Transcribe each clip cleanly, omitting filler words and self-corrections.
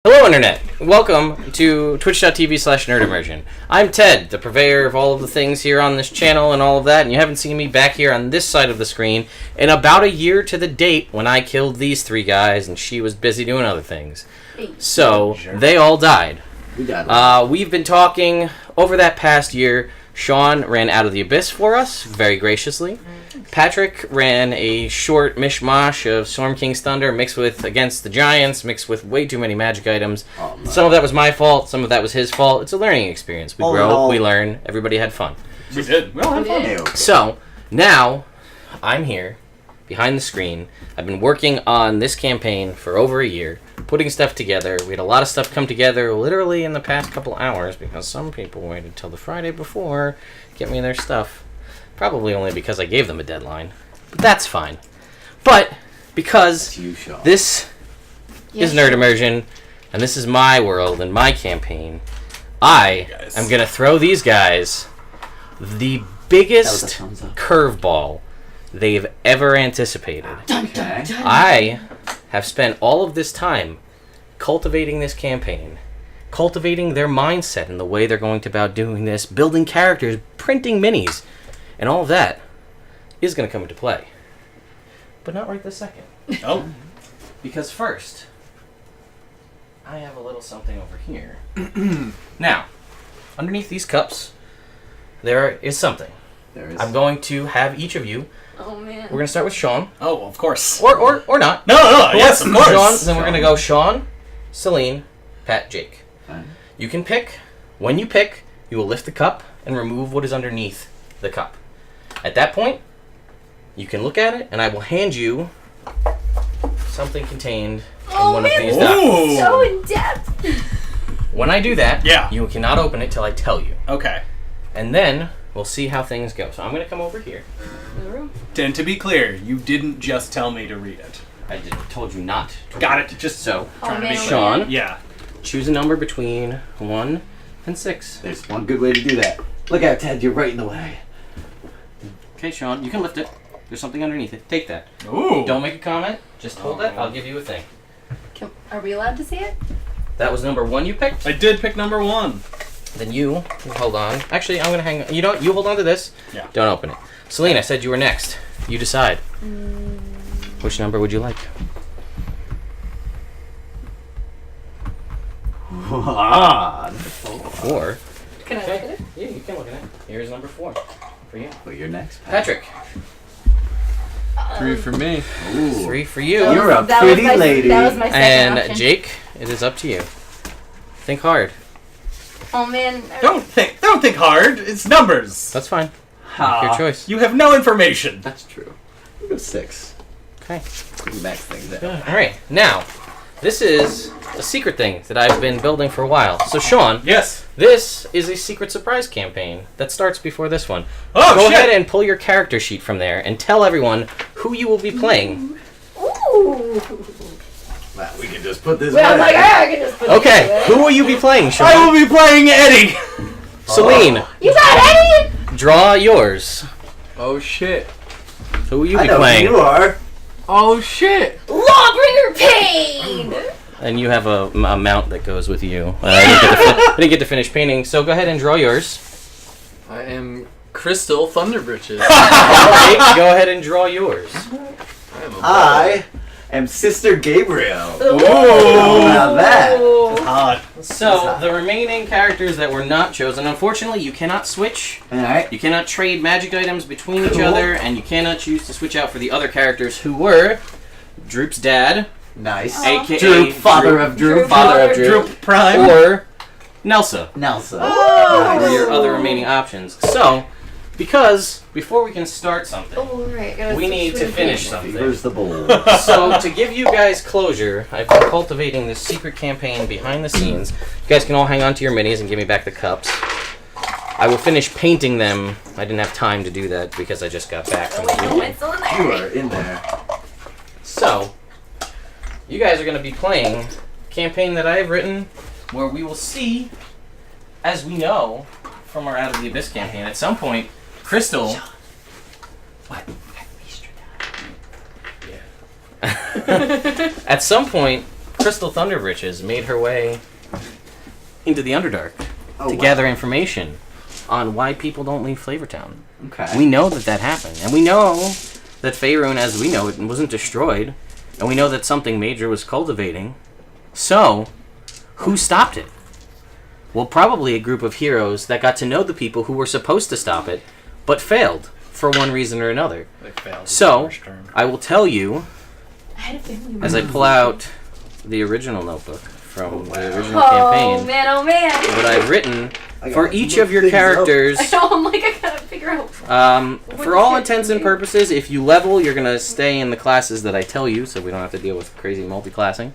Hello Internet! Welcome to twitch.tv/nerdimmersion. I'm Ted, the purveyor of all of the things here on this channel and all of that, and you haven't seen me back here on this side of the screen in about a year to the date when I killed these three guys and she was busy doing other things. So, they all died. We've been talking over that past year. Sean ran Out of the Abyss for us, very graciously. Patrick ran a short mishmash of Storm King's Thunder mixed with Against the Giants, mixed with way too many magic items. Some of that was my fault, some of that was his fault. It's a learning experience. We grow, we learn, everybody had fun. We did. We all had fun. So, now, I'm here, behind the screen. I've been working on this campaign for over a year, putting stuff together. We had a lot of stuff come together literally in the past couple hours because some people waited till the Friday before to get me their stuff. Probably only because I gave them a deadline. But that's fine. But because this is Nerd Immersion, and this is my world and my campaign, I am going to throw these guys the biggest curveball they've ever anticipated. Okay. I have spent all of this time cultivating this campaign, cultivating their mindset and the way they're going to about doing this, building characters, printing minis. And all of that is going to come into play. But not right this second. Oh. Because first, I have a little something over here. Now, underneath these cups, there is something. There is. I'm going to have each of you. Oh, man. We're going to start with Sean. Oh, of course. Or not. No, yes, of course. Sean, then we're going to go Sean, Celine, Pat, Jake. Fine. You can pick. When you pick, you will lift the cup and remove what is underneath the cup. At that point, you can look at it, and I will hand you something contained in one of these documents. So in depth. When I do that, Yeah. you cannot open it till I tell you. Okay. And then we'll see how things go. So I'm going to come over here. And to be clear, you didn't just tell me to read it. I told you not to. Got it. Just So, trying to be clear. Sean, Yeah. choose a number between 1 and 6. There's one good way to do that. Look out, Ted, you're right in the way. Okay, Sean, you can lift it. There's something underneath it. Take that. Ooh. Don't make a comment. Just hold it. I'll give you a thing. Are we allowed to see it? That was number 1 you picked. I did pick number 1. Then you hold on. Actually, I'm going to hang... You don't. You hold on to this. Yeah. Don't open it. Celine, I said you were next. You decide. Which number would you like? Ah, 4. Can I look at it? Yeah, you can look at it. Here's number 4 for you. well, you're next, Patrick. 3 for me. Ooh. 3 for you. You're a That was pretty my- lady. That was my second And option. Jake, it is up to you. Think hard. Oh, man. Don't think hard. It's numbers. That's fine. Ha. Your choice. You have no information. That's true. We'll go 6. Okay. We can max things out. All right. Now, this is a secret thing that I've been building for a while. So, Sean, Yes. this is a secret surprise campaign that starts before this one. Oh, Go shit. ahead and pull your character sheet from there and tell everyone who you will be playing. Ooh. Wow, we can just put this Well, I'm away. like, I can just put it Okay, away. who will you be playing, Sean? I will be playing Eddie. Celine, You got Eddie? draw yours. Oh shit. Who will you I be know playing? who you are. Oh shit. Lawbringer Pain! And you have a mount that goes with you. I didn't get to finish painting, so go ahead and draw yours. I am Crystal Thunderbritches. Jake, go ahead and draw yours. I am a I am Sister Gabriel. Ooh. How about that? Hot. So, the remaining characters that were not chosen, unfortunately, you cannot switch. Alright. You cannot trade magic items between each other, and you cannot choose to switch out for the other characters who were Droop's dad, Nice. a.k.a. Droop, father of Droop. Father of Droop, Droop Prime. or Nelsa. Nelson. Were your other remaining options. So, because before we can start something, Oh, right. Gotta we switch need to a finish page. something. Where's the bowl? So, to give you guys closure, I've been cultivating this secret campaign behind the scenes. You guys can all hang on to your minis and give me back the cups. I will finish painting them. I didn't have time to do that because I just got back from the Oh, weekend. it's still in You there. are in there. So, you guys are going to be playing a campaign that I have written where we will see, as we know from our Out of the Abyss campaign, at some point, Crystal... What? At some point, Crystal Thunderbritches made her way into the Underdark Oh, to wow. gather information on why people don't leave Flavortown. Okay. We know that happened, and we know that Faerun, as we know it, wasn't destroyed, and we know that something major was cultivating. So, who stopped it? Well, probably a group of heroes that got to know the people who were supposed to stop it, but failed for one reason or another. They failed. So, I will tell you, I had a feeling. as I pull out the original notebook from the original Oh campaign, man, oh man. what I've written I for gotta each look of your things up. characters. I know, I'm like, I gotta figure out. For all intents and purposes, if you level, you're going to stay in the classes that I tell you, so we don't have to deal with crazy multi-classing.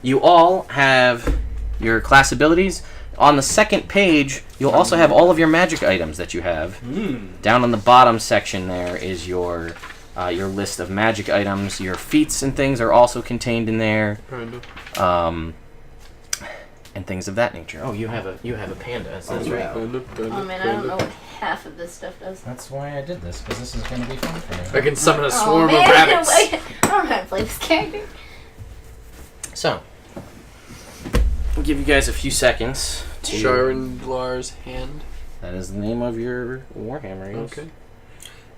You all have your class abilities. On the second page, you'll also have all of your magic items that you have. Down on the bottom section there is your list of magic items. Your feats and things are also contained in there. And things of that nature. Oh, you have a panda. That's right. Oh man, I don't know what half of this stuff does. That's why I did this, because this is going to be fun for me. I can summon a Oh swarm man, of rabbits. I don't know how to play this character. So, I'll give you guys a few seconds to... Sharindlar's hand. That is the name of your Warhammer. Yes. Okay.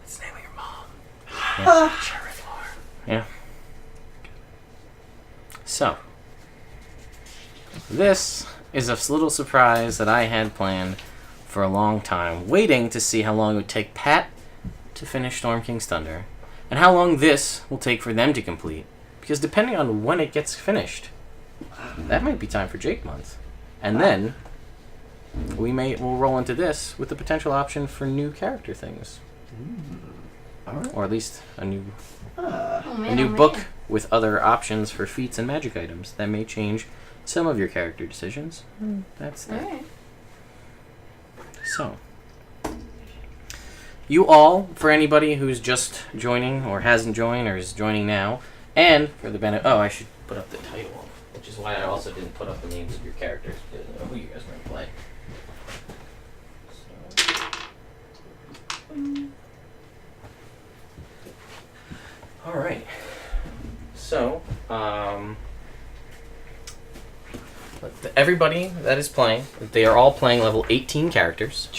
It's the name of your mom. Yeah. So, this is a little surprise that I had planned for a long time, waiting to see how long it would take Pat to finish Storm King's Thunder, and how long this will take for them to complete. Because depending on when it gets finished, that might be time for Jake Month. And then, we'll roll into this with the potential option for new character things. Alright. Or at least a new Oh man, a new oh, book man. with other options for feats and magic items that may change some of your character decisions. That's that. Alright. So, you all, for anybody who's just joining or hasn't joined or is joining now, and for the benefit, I should put up the title, which is why I also didn't put up the names of your characters, who you guys are going to play. All right. So, everybody that is playing, they are all playing level 18 characters.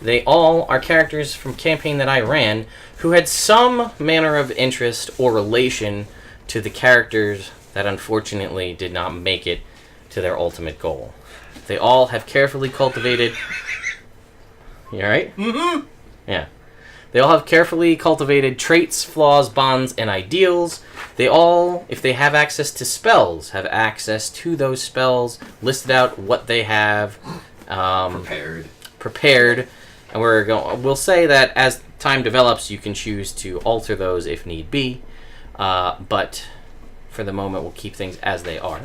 They all are characters from campaign that I ran who had some manner of interest or relation to the characters that unfortunately did not make it to their ultimate goal. They all have carefully cultivated... You alright? Mm-hmm. Yeah. They all have carefully cultivated traits, flaws, bonds, and ideals. They all, if they have access to spells, have access to those spells, listed out what they have prepared. And we'll say that as time develops, you can choose to alter those if need be. But for the moment, we'll keep things as they are.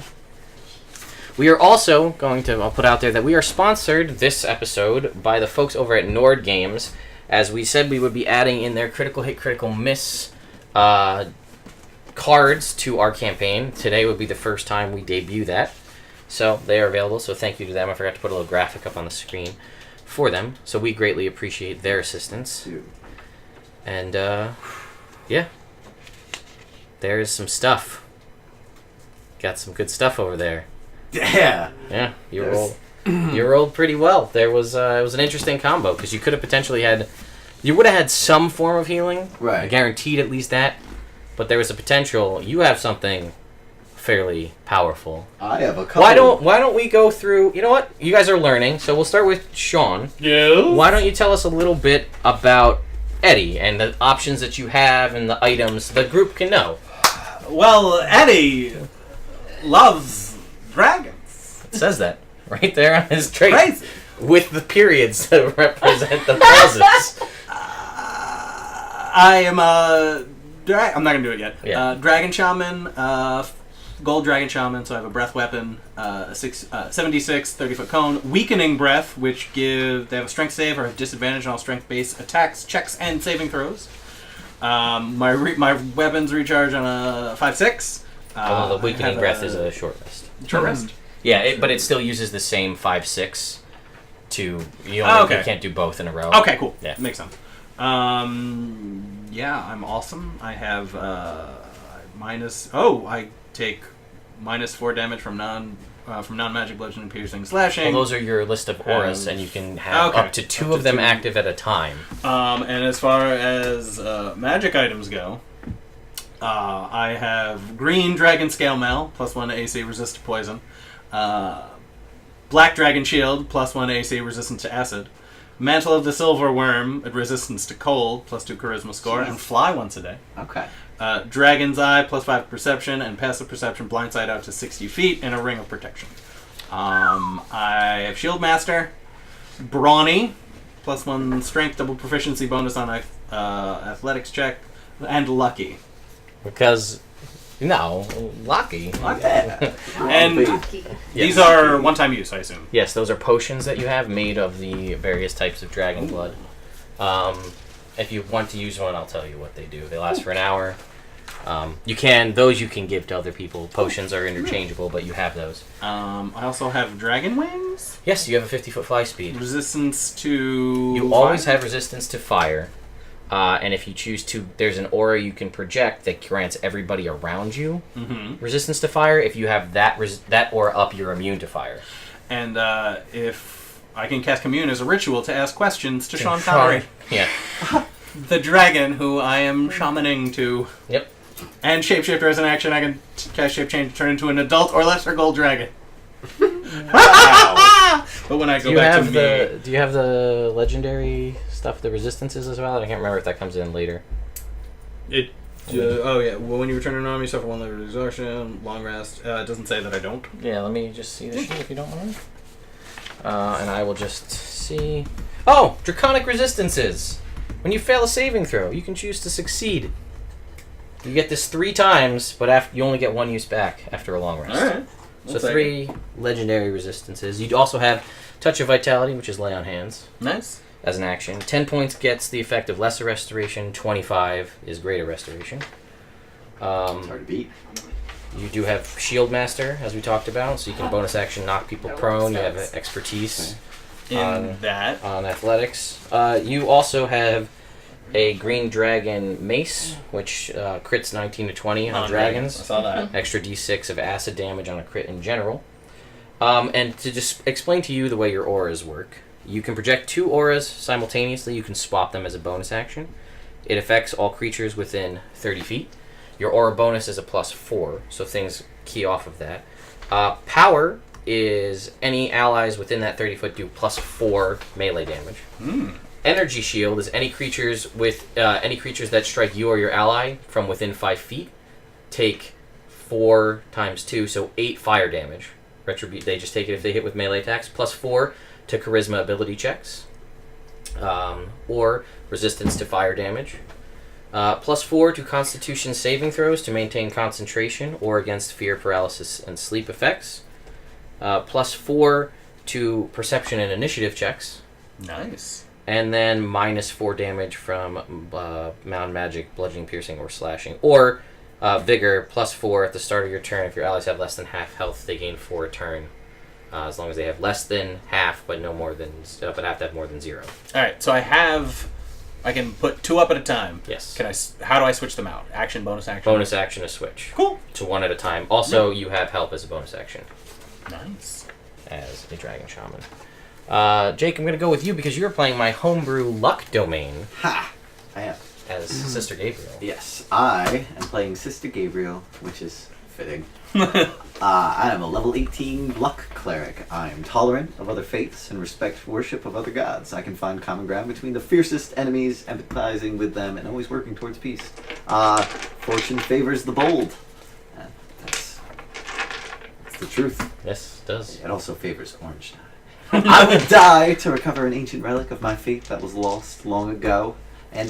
We are also I'll put out there that we are sponsored this episode by the folks over at Nord Games. As we said, we would be adding in their critical hit, critical miss cards to our campaign. Today would be the first time we debut that. So they are available, so thank you to them. I forgot to put a little graphic up on the screen for them. So we greatly appreciate their assistance. Dude. And, yeah. There's some stuff. Got some good stuff over there. Yeah. Yeah, you rolled pretty well. It was an interesting combo because you could have potentially you would have had some form of healing, Right. I guaranteed at least that, but there was a potential. You have something fairly powerful. I have a couple. Why don't we go through? You know what? You guys are learning, so we'll start with Sean. Yeah. Why don't you tell us a little bit about Eddie and the options that you have and the items the group can know? Well, Eddie loves dragons. It says that right there on his trait. Crazy. With the periods that represent the pauses. I am a I'm not gonna do it yet. Yeah. Dragon shaman, gold dragon shaman. So I have a breath weapon, 76 30-foot cone, weakening breath, which they have a strength save or a disadvantage on all strength-based attacks, checks, and saving throws. My weapons recharge on a 5/6. Although the weakening breath is a short rest. Short rest. Yeah, but it still uses the same 5/6 to you can't do both in a row. Okay, cool. Yeah. Makes sense. Yeah, I'm awesome. I have minus. Oh, I take -4 damage from non-magic bludgeoning, piercing, slashing. Well, those are your list of auras, and you can have Okay. up to 2 of them active at a time. And as far as magic items go, I have green dragon scale mail, +1 AC resist to poison. Black dragon shield, +1 AC resistant to acid. Mantle of the silver worm, resistance to cold, +2 charisma score, and fly once a day. Okay. Dragon's eye, +5 perception, and passive perception, blindside out to 60 feet, and a ring of protection. I have shield master, brawny, +1 strength, double proficiency bonus on athletics check, and lucky. Because, lucky. Like Yeah. And Lucky. these are one-time use, I assume. Yes, those are potions that you have made of the various types of dragon blood. If you want to use one, I'll tell you what they do. They last for an hour. You can give to other people. Potions are interchangeable, but you have those. I also have dragon wings, Yes, you have a 50-foot fly speed. resistance to. You always fire. have resistance to fire. And if you choose to, there's an aura you can project that grants everybody around you resistance to fire. If you have that aura up, you're immune to fire. And if I can cast Commune as a ritual to ask questions to Sean Connery, Yeah. the dragon who I am shamaning to. Yep. And shapeshifter as an action, I can cast shape change to turn into an adult or lesser gold dragon. Wow. But when I Do go you back to have me, Do you have the legendary stuff, the resistances as well? I can't remember if that comes in later. it. Oh yeah. Well, when you return to an army, you suffer 1 level of exhaustion, long rest. It doesn't say that I don't. Yeah, let me just see the sheet if you don't mind. And I will just see. Oh, draconic resistances. When you fail a saving throw, you can choose to succeed. You get this 3 times, but you only get 1 use back after a long rest. All right. So 3 legendary resistances. You also have Touch of Vitality, which is Lay on Hands, Nice. as an action. 10 points gets the effect of Lesser Restoration. 25 is Greater Restoration. It's hard to beat. You do have Shield Master, as we talked about, so you can bonus action knock people prone. You have expertise In that. on athletics. You also have a Green Dragon Mace, which crits 19 to 20 on I dragons. saw that. Extra d6 of acid damage on a crit in general. And to just explain to you the way your auras work, you can project 2 auras simultaneously. You can swap them as a bonus action. It affects all creatures within 30 feet. Your aura bonus is a +4, so things key off of that. Power is any allies within that 30-foot do +4 melee damage. Energy shield is any creatures that strike you or your ally from within 5 feet take 4 times 2, so 8 fire damage. They just take it if they hit with melee attacks. +4 to charisma ability checks, or resistance to fire damage. +4 to Constitution saving throws to maintain concentration or against fear, paralysis, and sleep effects. +4 to Perception and Initiative checks. Nice. And then -4 damage from Mound Magic, Bludgeoning, Piercing, or Slashing. Or Vigor, +4 at the start of your turn. If your allies have less than half health, they gain 4 a turn. As long as they have less than half, but no more than, but have to have more than 0. All right. So I can put 2 up at a time. Yes. How do I switch them out? Action, bonus action. Bonus action to switch. Cool. To 1 at a time. Also, you have help as a bonus action Nice. as a Dragon Shaman. Jake, I'm going to go with you because you're playing my homebrew Luck Domain Ha! I am. as Sister Gabriel. Yes, I am playing Sister Gabriel, which is fitting. I am a level 18 Luck Cleric. I am tolerant of other faiths and respect worship of other gods. I can find common ground between the fiercest enemies, empathizing with them, and always working towards peace. Fortune favors the bold. That's the truth. Yes, it does. It also favors Orange Dye. I will die to recover an ancient relic of my faith that was lost long ago, and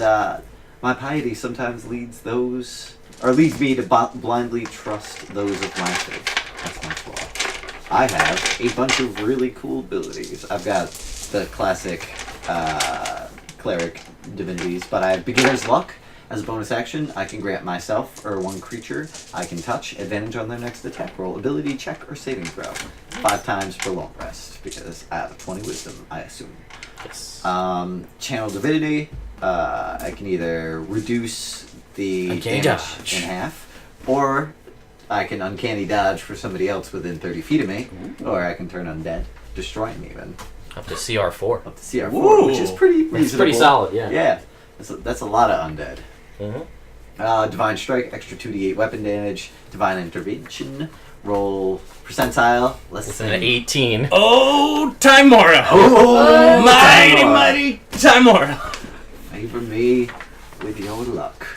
my piety sometimes leads me to blindly trust those of my faith. That's my flaw. I have a bunch of really cool abilities. I've got the classic cleric divinities, but I have beginner's luck. As a bonus action, I can grant myself or one creature I can touch advantage on their next attack roll, ability check, or saving throw. 5 times per long rest, because I have 20 wisdom, I assume. Yes. Channel divinity, I can either reduce the I can damage dodge. in half, or I can uncanny dodge for somebody else within 30 feet of me, or I can turn undead, destroy them even. Up to CR4. Up to CR4, which is pretty reasonable. It's pretty solid, yeah. Yeah, that's a lot of undead. Mm-hmm. Divine Strike, extra 2d8 weapon damage. Divine Intervention, roll percentile, less It's than an 18. Oh, Timora! Oh, mighty, Timora. mighty Timora! Favor me with your luck.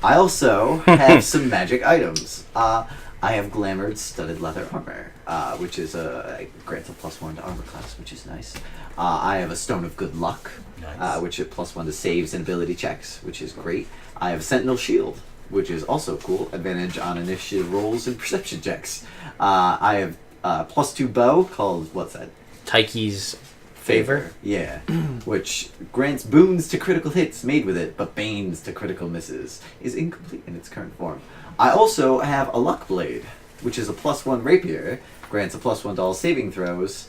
I also have some magic items. I have Glamored Studded Leather Armor, which is grants a +1 to armor class, which is nice. I have a Stone of Good Luck, Nice. which is +1 to saves and ability checks, which is great. I have Sentinel Shield, which is also cool. Advantage on initiative rolls and perception checks. I have +2 bow called, what's that? Taiki's Favor? Yeah. Which grants boons to critical hits made with it, but banes to critical misses. Is incomplete in its current form. I also have a Luck Blade, which is a +1 rapier. Grants a +1 to all saving throws.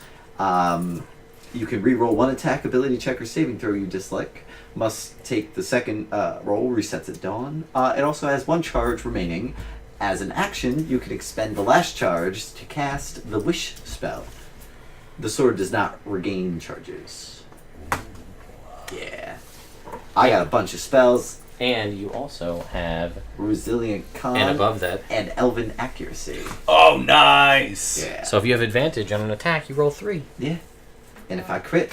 You can re-roll one attack, ability check, or saving throw you dislike. Must take the second roll, resets at dawn. It also has one charge remaining. As an action, you can expend the last charge to cast the Wish spell. The sword does not regain charges. Yeah. I got a bunch of spells. And you also have, Resilient Con. and above that, And Elven Accuracy. Oh, nice! Yeah. so if you have advantage on an attack, you roll 3. Yeah. And if I crit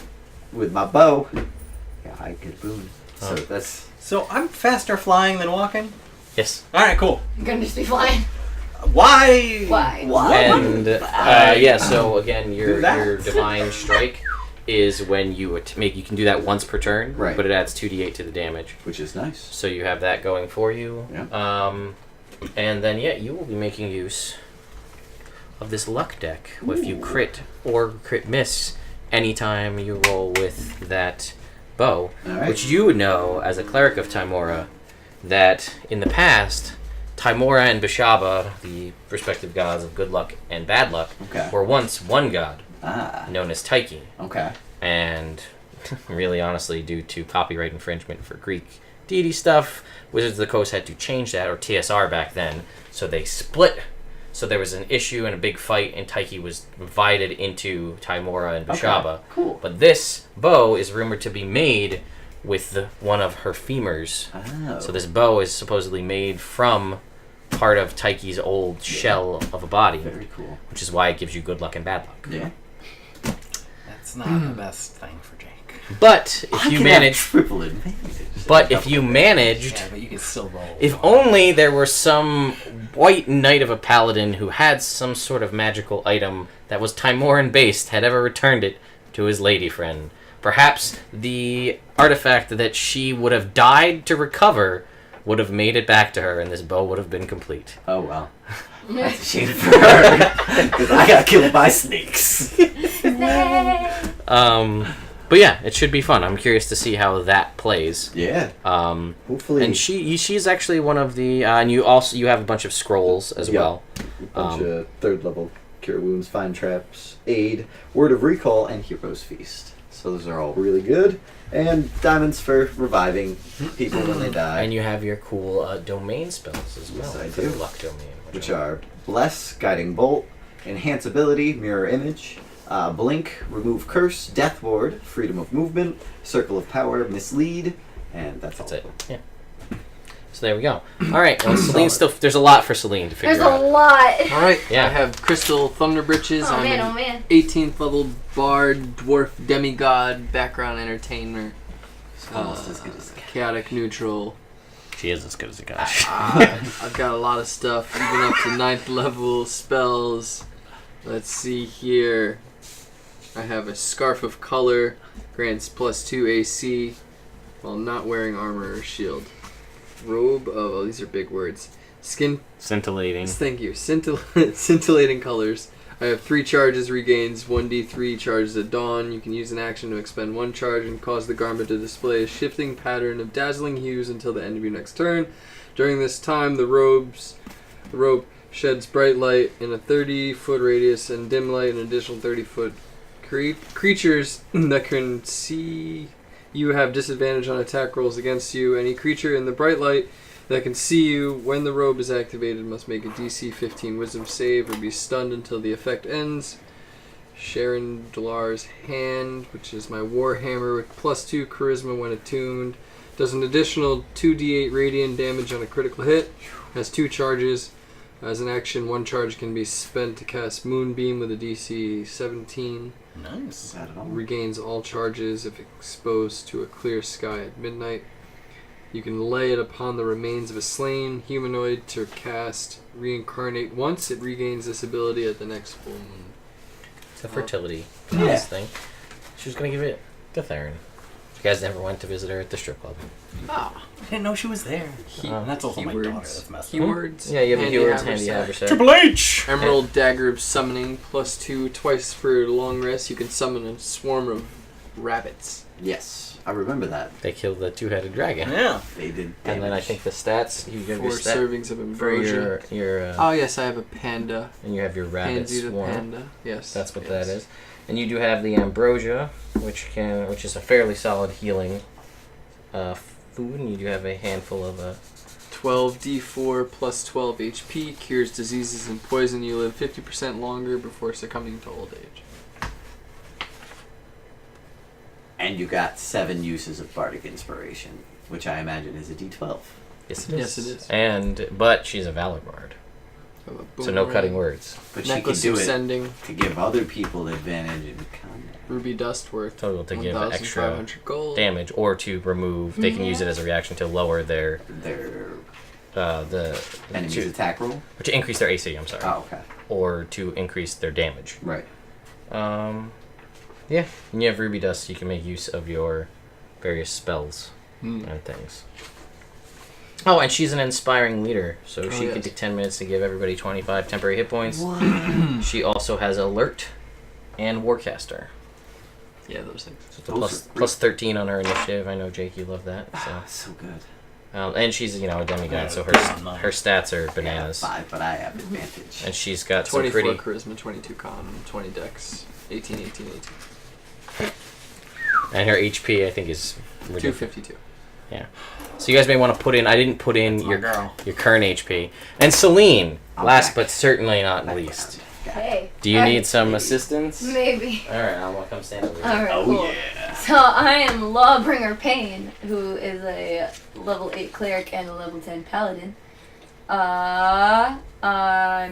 with my bow, yeah, I get a boon. So Oh. that's... So I'm faster flying than walking? Yes. Alright, cool. I'm gonna just be flying. Why? Why? And yeah, so again, Do your that. divine strike is when you you can do that once per turn, Right. but it adds 2d8 to the damage. Which is nice. So you have that going for you. Yeah. And then yeah, you will be making use of this luck deck. If you crit or crit miss anytime you roll with that bow, Alright. which you would know as a cleric of Timora that in the past Timora and Bishaba, the respective gods of good luck and bad luck, Okay. were once one god Ah. known as Taiki. Okay. And really honestly, due to copyright infringement for Greek deity stuff, Wizards of the Coast had to change that, or TSR back then, so they split. So there was an issue and a big fight, and Taiki was divided into Timora and Bishaba. Okay. Cool. But this bow is rumored to be made with one of her femurs. Oh. So this bow is supposedly made from part of Taiki's old shell of a body, Very cool. which is why it gives you good luck and bad luck. Yeah. That's not the best thing for Jake. But if I you can manage, have triple advantage. but if you managed, Yeah, but you can still roll. if only there were some white knight of a paladin who had some sort of magical item that was Timoran based had ever returned it to his lady friend. Perhaps the artifact that she would have died to recover would have made it back to her, and this bow would have been complete. Oh well. That's a shame for her. Because I got killed by snakes. But yeah, it should be fun. I'm curious to see how that plays. Yeah. Hopefully. And she's actually one of the and you have a bunch of scrolls as Yeah. well. A bunch of third level cure wounds, find traps, aid, word of recall, and hero's feast. So those are all really good. And diamonds for reviving people when they die. And you have your cool domain spells as well. Yes, I for do. the luck domain, which are Bless, Guiding Bolt, Enhance Ability, Mirror Image, Blink, Remove Curse, Death Ward, Freedom of Movement, Circle of Power, Mislead, and that's That's all. it. Yeah. So there we go. All right. Well, Celine still. There's a lot for Celine to figure There's a out. lot. Alright, Yeah. I have Crystal Thunder Britches. Oh I'm man, an oh man. 18th level bard, dwarf, demigod, background entertainer, Almost as good as that. chaotic neutral. She is as good as a guy. I've got a lot of stuff, even up to 9th level spells. Let's see here. I have a Scarf of Color, grants +2 AC while not wearing armor or shield. Robe of, oh, these are big words. Scintillating. Thank you. Scintillating colors. I have 3 charges, regains 1d3 charges at dawn. You can use an action to expend 1 charge and cause the garment to display a shifting pattern of dazzling hues until the end of your next turn. During this time, the robe sheds bright light in a 30-foot radius and dim light in an additional 30-foot. Creatures that can see you have disadvantage on attack rolls against you. Any creature in the bright light that can see you. When the robe is activated, must make a DC 15 Wisdom save or be stunned until the effect ends. Sharon Dalar's Hand, which is my Warhammer with +2 Charisma when attuned. Does an additional 2d8 radiant damage on a critical hit. Has 2 charges. As an action, 1 charge can be spent to cast Moonbeam with a DC 17. Nice. Regains all charges if exposed to a clear sky at midnight. You can lay it upon the remains of a slain humanoid to cast Reincarnate once. It regains this ability at the next full moon. It's a fertility Yeah. thing. She was going to give it to Theron. You guys never went to visit her at the strip club. Oh, I didn't know she was there. And that's also my daughter. Keywords. That's messed up. Keywords. Yeah, you have a keywords handy haversack. haversack. Triple H! Emerald Dagger of Summoning, +2, twice for long rest. You can summon a swarm of rabbits. Yes, I remember that. They killed the two-headed dragon. Yeah. They did. And then I think the stats, you give 4 your stat servings of for ambrosia. your Oh yes, I have a panda. and you have your rabbit Pansy the swarm. panda. Yes. That's what yes. that is. And you do have the ambrosia, which is a fairly solid healing food, and you do have a handful of 12d4 plus 12 HP, cures diseases and poison. You live 50% longer before succumbing to old age. And you got 7 uses of Bardic Inspiration, which I imagine is a D12. Yes, it is. Yes, it is. But she's a Valor Bard, so no cutting words. But she can Necklace do of it Sending, to give other people advantage in combat. Ruby Dust worth Total to give extra 1,500 gold. damage, or to remove. They can use it as a reaction to lower their Their the enemy's to, attack roll? or to increase their AC. I'm sorry. Oh, okay. Or to increase their damage. Right. Yeah. When you have Ruby Dust, you can make use of your various spells Hmm. and things. Oh, and she's an inspiring leader, so she yes. can take 10 minutes to give everybody 25 temporary hit points. What? She also has Alert and Warcaster. Yeah, those things. So it's a Those are plus 13 on her initiative. I know, Jake, you love that. Ah, So, so good. and she's a demigod, so her stats are bananas. Yeah, 5, but I have advantage. And she's got some 24 pretty. charisma, 22 con, 20 dex, 18, 18, 18. And her HP, I think, is ridiculous. 252. So you guys may want to put in. I didn't put in My your girl. current HP. And Celine, I'm last back. but certainly not least. Hey. Do you need some assistance? Maybe. All right, I'm gonna come stand over here. Alright, Oh, cool. yeah. So I am Lawbringer Payne, who is a level 8 cleric and a level 10 paladin. I'm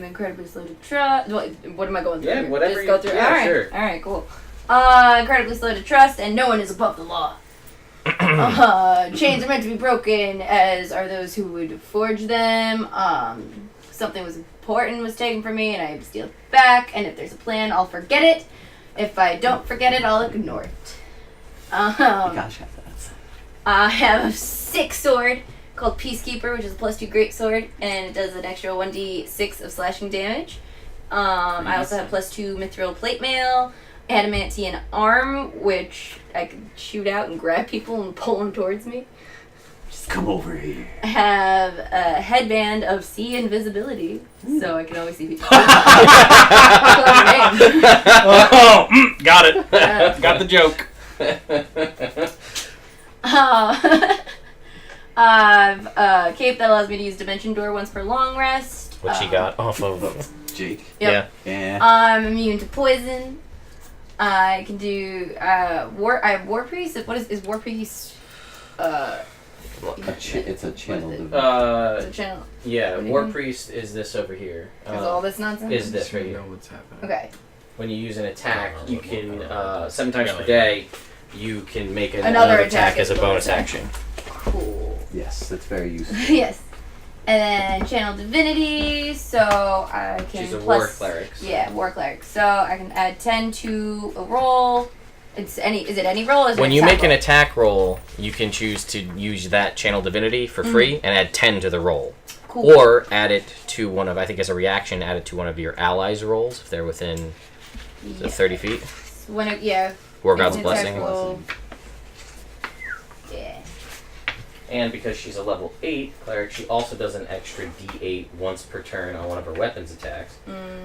incredibly slow to trust. What am I going through? Yeah, here? whatever Just go you- through. yeah, Alright. sure. Alright, cool. Incredibly slow to trust, and no one is above the law. Chains are meant to be broken, as are those who would forge them. Something was important was taken from me, and I have to steal it back. And if there's a plan, I'll forget it. If I don't forget it, I'll ignore it. You gosh, have that. I have a 6 sword called Peacekeeper, which is a +2 great sword, and it does an extra 1d6 of slashing damage. I also have +2 mithril plate mail, adamantine arm, which I can shoot out and grab people and pull them towards me. Just come over here. I have a headband of sea invisibility, so I can always see people. Oh, got it. Got the joke. I've a cape that allows me to use Dimension Door once per long rest. What she got off of? Jake. Yep. Yeah. I'm immune to poison. I can do I have War Priest. What is War Priest? It's a channel. What is it? division. It's a channel. Yeah, What do you War mean? Priest is this over here. Is all this nonsense? Is this right here? what's happening. Okay. When you use an attack, you can 7 times per day. You can make Another another attack attack as a bonus action. Cool. Yes, that's very useful. Yes. And then Channel Divinity, so I can She's a plus, war cleric. so- Yeah, War Cleric. So I can add 10 to a roll. Is it any roll? Or is it When an you attack make an roll? attack roll, you can choose to use that channel divinity for free and add 10 to the roll. Cool. Or add it to one of, I think as a reaction, add it to one of your allies' rolls if they're within Yeah. 30 feet. When it, yeah. War God's It's an attack Blessing. roll. Yeah. And because she's a level 8 cleric, she also does an extra d8 once per turn on one of her weapons attacks.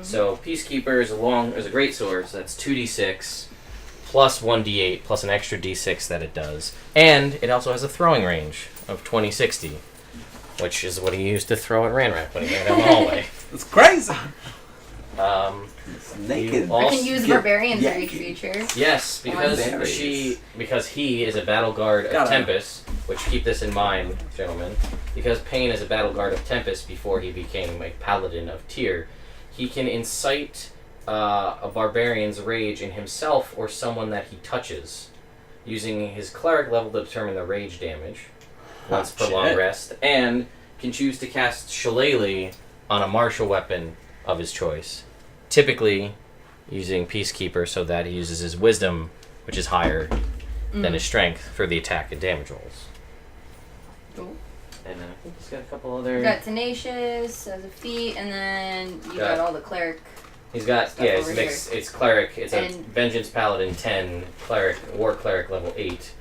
So Peacekeeper is a great sword, so that's 2d6 plus 1d8 plus an extra d6 that it does. And it also has a throwing range of 20-60. which is what he used to throw at Ranrak when he ran down the hallway. It's crazy. It's naked. You I also- can use Yeah. barbarians Yeah. for each feature. Yes, because Barbarians. because he is a battle guard of Got it. Tempest, which keep this in mind, gentlemen. Because Pain is a battle guard of Tempest before he became a paladin of Tyr, he can incite a barbarian's rage in himself or someone that he touches, using his cleric level to determine the rage damage once per long shit. rest, and can choose to cast Shillelagh on a martial weapon of his choice. Typically using Peacekeeper so that he uses his wisdom, which is higher than his strength, for the attack and damage rolls. Cool. And I think he's got a couple other... You got Tenacious as a feat, and then you got all the cleric. He's got, stuff yeah, it's over mixed. It's cleric. It's a And- Vengeance Paladin 10, cleric, war cleric level 8.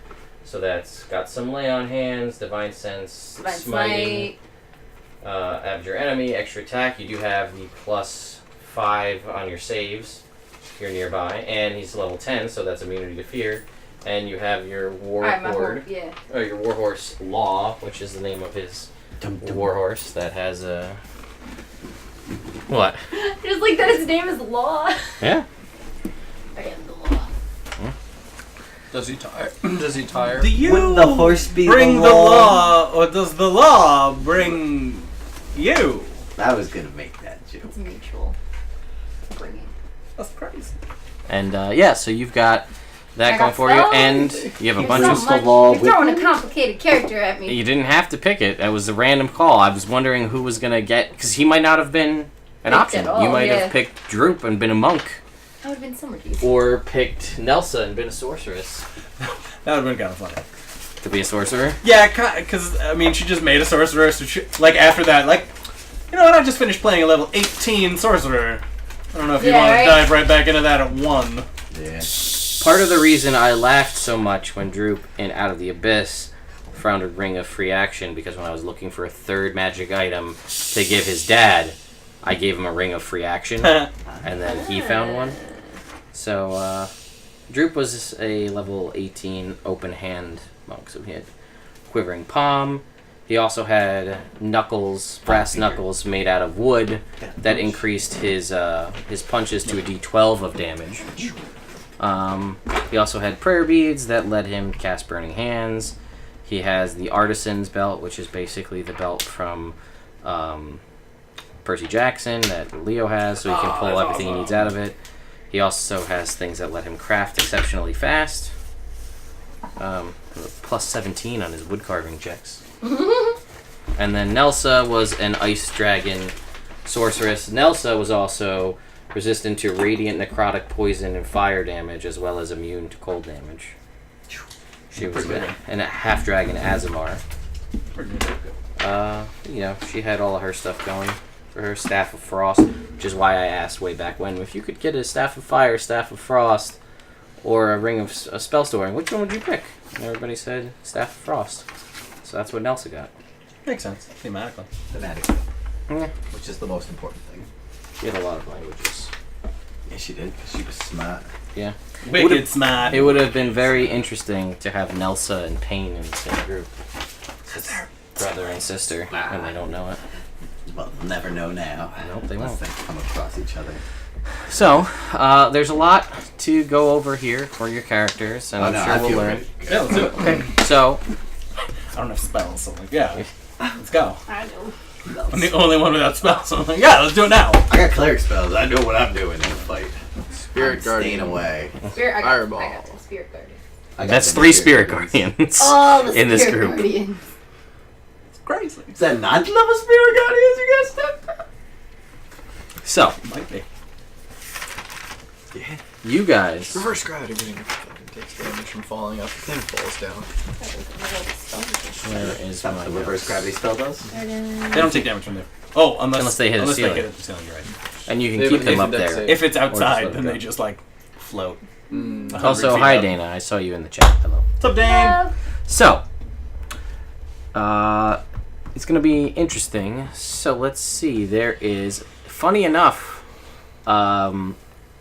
So that's got some lay on hands, divine sense, Divine smiting, Smite. add your enemy, extra attack. You do have the +5 on your saves if you're nearby, and he's level 10, so that's immunity to fear. And you have your war Alright, my horde, horde, yeah. or your warhorse Law, which is the name of his warhorse that has a. What? Just like that his name is Law. Yeah. I am the Law. Does he tire? Does he tire? Do you Wouldn't the horse be bring the the law? law, or does the law bring you? I was gonna make that joke. It's mutual. Bringing. That's crazy. And yeah, so you've got that I going got for you, spells. and you have a bunch so of. much. law You're with throwing me? a complicated character at me. You didn't have to pick it. That was a random call. I was wondering who was gonna get, because he might not have been an Picked option. at all, You might yeah. have picked Droop and been a monk, That would have been so much easier. or picked Nelsa and been a sorceress. That would have been kind of funny. To be a sorcerer. Yeah, because, I mean, she just made a sorcerer, so like, after that, like, you know what, I just finished playing a level 18 sorcerer. I don't know if you Yeah, want right? to dive right back into that at 1. Yeah. Part of the reason I laughed so much when Droop in Out of the Abyss found a ring of free action, because when I was looking for a third magic item to give his dad, I gave him a ring of free action, and then he found one. So, Droop was a level 18 open hand monk, so he had quivering palm. He also had knuckles, brass knuckles made out of wood that increased his punches to a d12 of damage. He also had prayer beads that let him cast burning hands. He has the artisan's belt, which is basically the belt from Percy Jackson that Leo has, so he can pull everything he needs out of it. He also has things that let him craft exceptionally fast. Plus 17 on his wood carving checks. And then Nelsa was an ice dragon sorceress. Nelsa was also resistant to radiant, necrotic, poison, and fire damage, as well as immune to cold damage. She was a half dragon Azamar. You know, she had all of her stuff going for her Staff of Frost, which is why I asked way back when if you could get a Staff of Fire, Staff of Frost, or a Ring of a Spell Storing, which one would you pick? And everybody said Staff of Frost. So that's what Nelsa got. Makes sense, thematically. Thematically. Yeah. Which is the most important thing. She had a lot of languages. Yeah, she did, because she was smart. Yeah. Wicked smart. It would have been very interesting to have Nelsa and Pain in the same group. Brother and sister, and they don't know it. Well, they'll never know now. Nope, they unless won't. they come across each other. So, there's a lot to go over here for your characters, and I'm sure we'll learn. Yeah, let's do it. Okay, so I don't have spells, so I'm like, yeah, let's go. I know. I'm the only one without spells, so I'm like, yeah, let's do it now. I got cleric spells. I know what I'm doing in the fight. Spirit I'm Guardian. staying away. Spirit, I Fireball. got the Spirit Guardian. I got that's the 3 Spirit Guardians All the in this Spirit group. Guardians. It's crazy. Is that 9th level spirit guardians you guys said? So, Might be. Yeah. you guys, Reverse gravity being fucking takes damage from falling up. The thing falls down. where is That's my what the reverse notes? gravity spell does? They don't take damage from there. Oh, Unless they hit a ceiling. They hit the ceiling, you're right. And you can They keep have an them up index there. save. If it's let outside, it then go. they just, like, float. 100 Also, feet hi up. Dana, I saw you in the chat. Hello. What's up, Dane? So, it's going to be interesting. So let's see. There is, funny enough,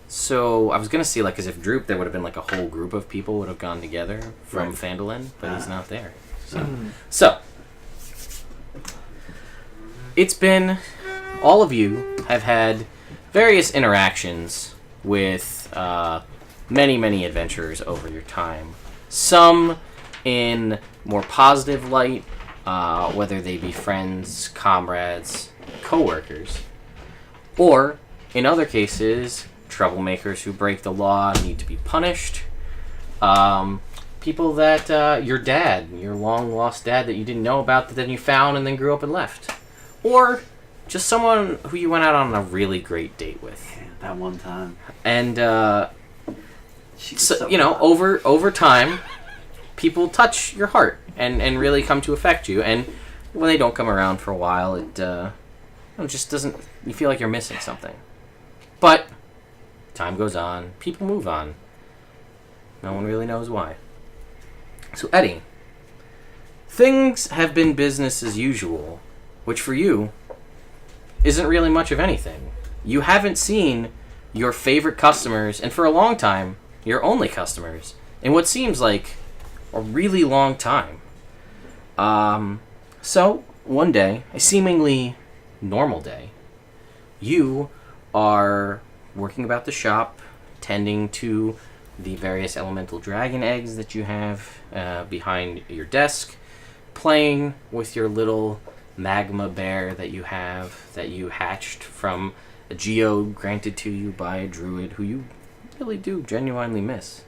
so I was going to see, like, as if Droop, there would have been, like, a whole group of people would have gone together from Right. Phandalin, but he's not there. So, it's been, all of you have had various interactions with many, many adventurers over your time. Some in more positive light, whether they be friends, comrades, co-workers, or in other cases, troublemakers who break the law and need to be punished. People that your dad, your long-lost dad that you didn't know about, that then you found and then grew up and left. Or just someone who you went out on a really great date with. Yeah, that one time. And, She was so, so you know, hot. over time, people touch your heart and really come to affect you. And when they don't come around for a while, it just doesn't, you feel like you're missing something. But time goes on, people move on. No one really knows why. So Eddie, things have been business as usual, which for you isn't really much of anything. You haven't seen your favorite customers, and for a long time, your only customers, in what seems like a really long time. So, one day, a seemingly normal day, you are working about the shop, tending to the various elemental dragon eggs that you have behind your desk, playing with your little magma bear that you have, that you hatched from a geode granted to you by a druid who you really do genuinely miss.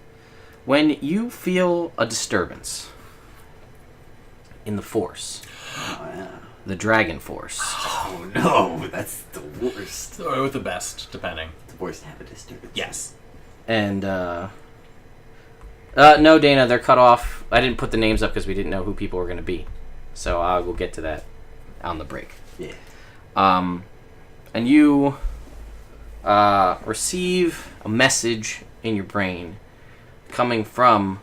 When you feel a disturbance in the force, Oh, yeah. the dragon force, Oh no, that's the worst. Or with the best, depending. The worst to have a disturbance. Yes. and no, Dana, they're cut off. I didn't put the names up because we didn't know who people were going to be, so I will get to that on the break. Yeah. And you receive a message in your brain coming from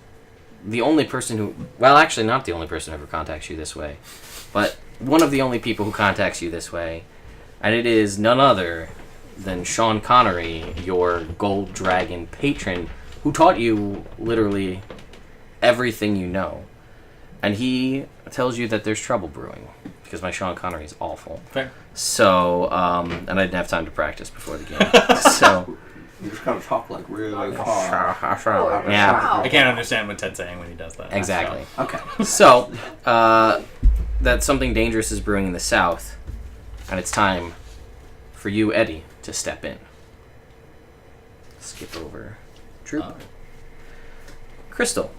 the only person who, well, actually not the only person who ever contacts you this way, but one of the only people who contacts you this way, and it is none other than Sean Connery, your gold dragon patron, who taught you literally everything you know. And he tells you that there's trouble brewing, because my Sean Connery is awful. Fair. So, and I didn't have time to practice before the game. So, You just gotta talk like really hard. yeah, I can't understand what Ted's saying when he does that. exactly. Okay. So, that something dangerous is brewing in the south, and it's time for you, Eddie, to step in. Skip over Troop. Crystal,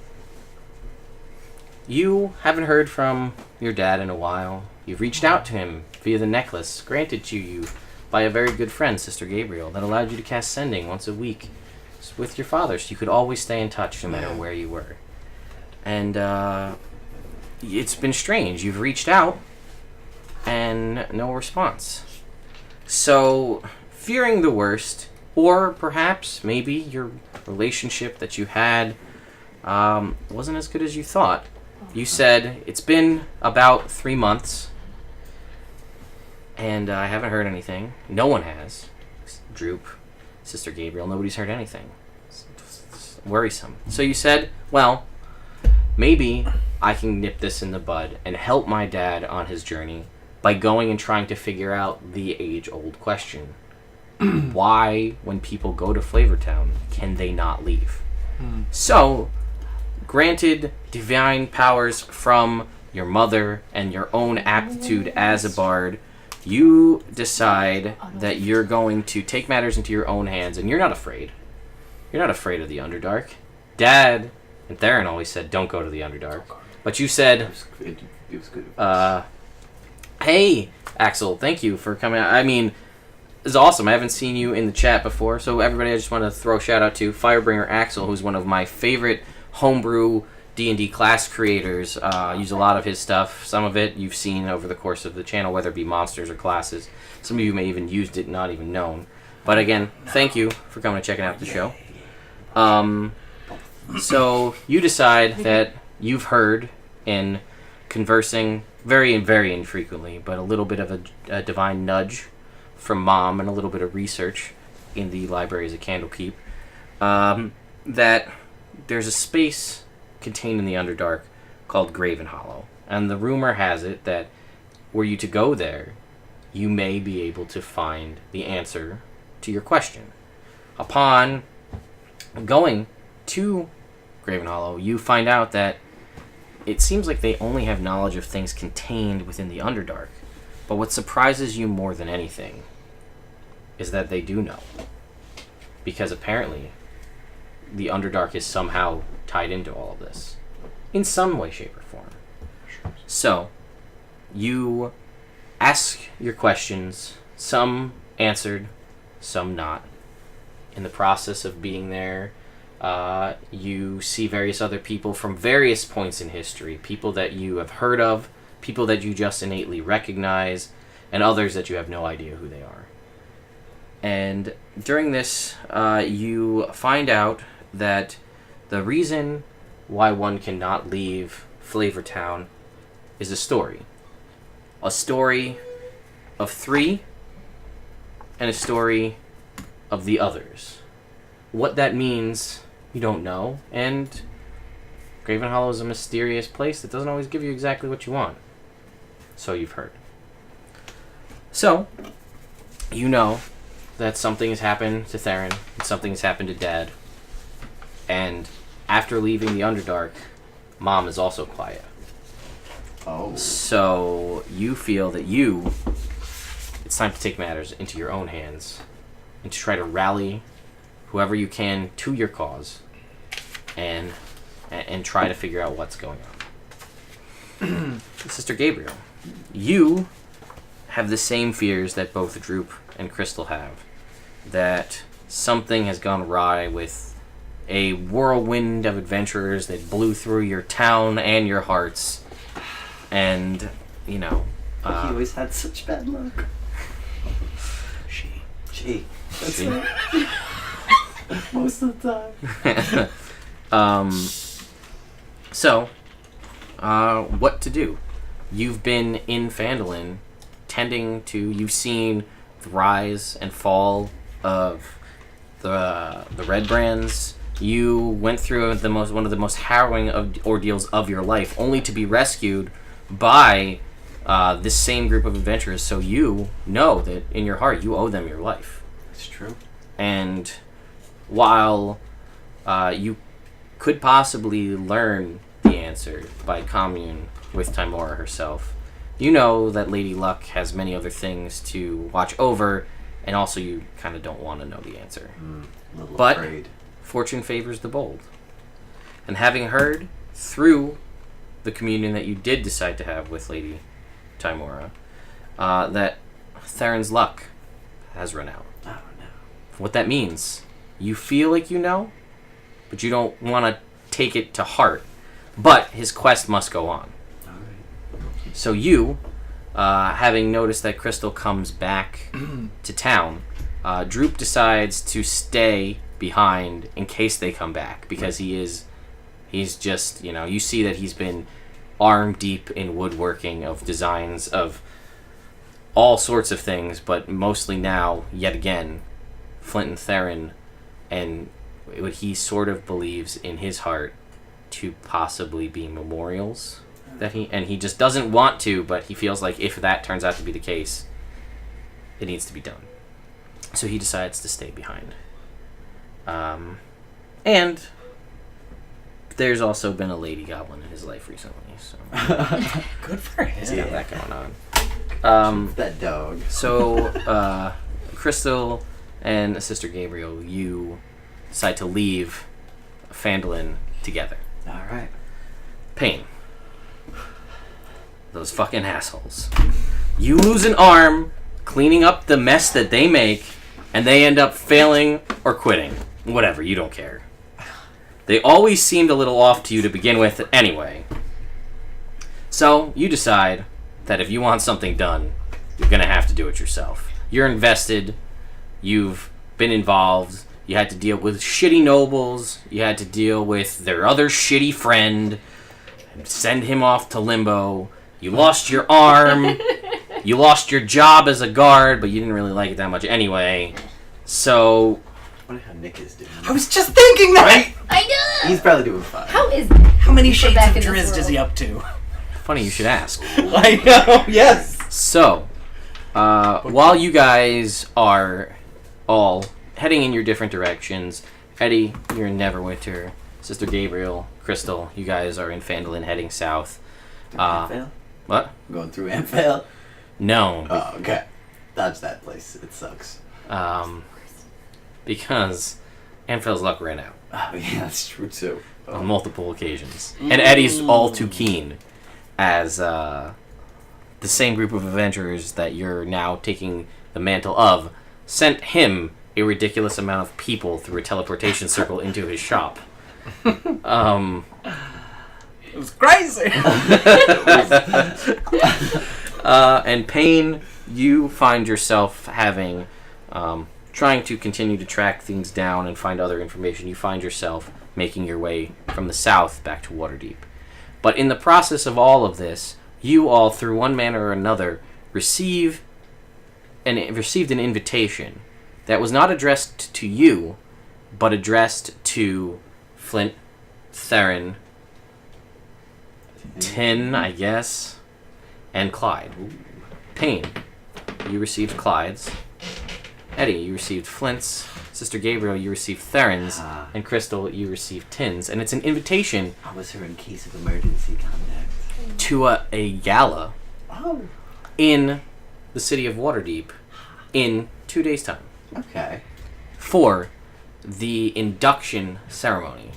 you haven't heard from your dad in a while. You've reached out to him via the necklace granted to you by a very good friend, Sister Gabriel, that allowed you to cast Sending once a week with your father, so you could always stay in touch no matter where you were. And it's been strange. You've reached out and no response. So, fearing the worst, or perhaps maybe your relationship that you had wasn't as good as you thought. You said, it's been about 3 months, and I haven't heard anything. No one has. Droop, Sister Gabriel, nobody's heard anything. It's worrisome. So you said, well, maybe I can nip this in the bud and help my dad on his journey by going and trying to figure out the age-old question. Why, when people go to Flavortown, can they not leave? So, granted divine powers from your mother and your own aptitude as a bard, you decide that you're going to take matters into your own hands, and you're not afraid. You're not afraid of the Underdark. Dad and Theron always said, don't go to the Underdark. But you said, It was good. hey, Axel, thank you for coming out. I mean, it's awesome. I haven't seen you in the chat before, so everybody, I just want to throw a shout out to Firebringer Axel, who's one of my favorite homebrew D&D class creators. Use a lot of his stuff. Some of it you've seen over the course of the channel, whether it be monsters or classes. Some of you may even used it, not even known. But again, thank you for coming and checking out the show. So you decide that you've heard in conversing very infrequently, but a little bit of a divine nudge from Mom and a little bit of research in the libraries of Candlekeep, that there's a space contained in the Underdark called Graven Hollow. And the rumor has it that were you to go there, you may be able to find the answer to your question. Upon going to Graven Hollow, you find out that it seems like they only have knowledge of things contained within the Underdark. But what surprises you more than anything is that they do know. Because apparently, the Underdark is somehow tied into all of this. In some way, shape, or form. So, you ask your questions, some answered, some not. In the process of being there, you see various other people from various points in history, people that you have heard of, people that you just innately recognize, and others that you have no idea who they are. And during this, you find out that the reason why one cannot leave Flavortown is a story. A story of 3 and a story of the others. What that means, you don't know, and Graven Hollow is a mysterious place that doesn't always give you exactly what you want. So you've heard. So, you know that something has happened to Theron, and something has happened to Dad, and after leaving the Underdark, Mom is also quiet. Oh. So you feel that it's time to take matters into your own hands and to try to rally whoever you can to your cause and try to figure out what's going on. Sister Gabriel, you have the same fears that both Droop and Crystal have, that something has gone awry with a whirlwind of adventurers that blew through your town and your hearts. And, you know... he always had such bad luck. She. That's She. it. Most of the time. So, what to do? You've been in Phandalin, you've seen the rise and fall of the Red Brands. You went through one of the most harrowing ordeals of your life, only to be rescued by this same group of adventurers. So you know that in your heart you owe them your life. It's true. And while you could possibly learn the answer by commune with Timora herself, you know that Lady Luck has many other things to watch over, and also you kind of don't want to know the answer. A little But afraid. fortune favors the bold. And having heard through the communion that you did decide to have with Lady Timora, that Theron's luck has run out. Oh no. What that means, you feel like you know, but you don't want to take it to heart. But his quest must go on. Alright. So you, having noticed that Crystal comes back to town, Droop decides to stay behind in case they come back, because he's just, you see that he's been arm deep in woodworking of designs of all sorts of things, but mostly now, yet again, Flint and Theron, and what he sort of believes in his heart to possibly be memorials that he just doesn't want to, but he feels like if that turns out to be the case, it needs to be done. So he decides to stay behind. And there's also been a lady goblin in his life recently, so Good for he's him. got that going on. That dog. So, Crystal and Sister Gabriel, you decide to leave Phandalin together. Alright. Pain. Those fucking assholes. You lose an arm cleaning up the mess that they make, and they end up failing or quitting. Whatever, you don't care. They always seemed a little off to you to begin with anyway. So, you decide that if you want something done, you're gonna have to do it yourself. You're invested, you've been involved, you had to deal with shitty nobles, you had to deal with their other shitty friend, and send him off to limbo. You lost your arm, you lost your job as a guard, but you didn't really like it that much anyway. So, I wonder how Nick is doing. I was just thinking that! I know! He's probably doing fine. How is that? How many We're shades back of in this Drizzt is world. he up to? funny you should ask. I know, yes! So, while you guys are all heading in your different directions, Eddie, you're in Neverwinter. Sister Gabriel, Crystal, you guys are in Phandalin heading south. Anfield? What? Going through Anfield? No. Oh, okay. Dodge that place. It sucks. Because Anfield's luck ran out Oh, yeah, that's true, too. on multiple occasions. And Eddie's all too keen as the same group of adventurers that you're now taking the mantle of sent him a ridiculous amount of people through a teleportation circle into his shop. It was crazy. And Payne, you find yourself having, trying to continue to track things down and find other information. You find yourself making your way from the south back to Waterdeep. But in the process of all of this, you all, through one manner or another, received an invitation that was not addressed to you, but addressed to Flint, Theron, Tin, I guess, and Clyde. Payne, you received Clyde's. Eddie, you received Flint's. Sister Gabriel, you received Theron's. And Crystal, you received Tin's. And it's an invitation I was her in case of emergency contact. to a gala Oh, in the city of Waterdeep in 2 days' time okay. for the induction ceremony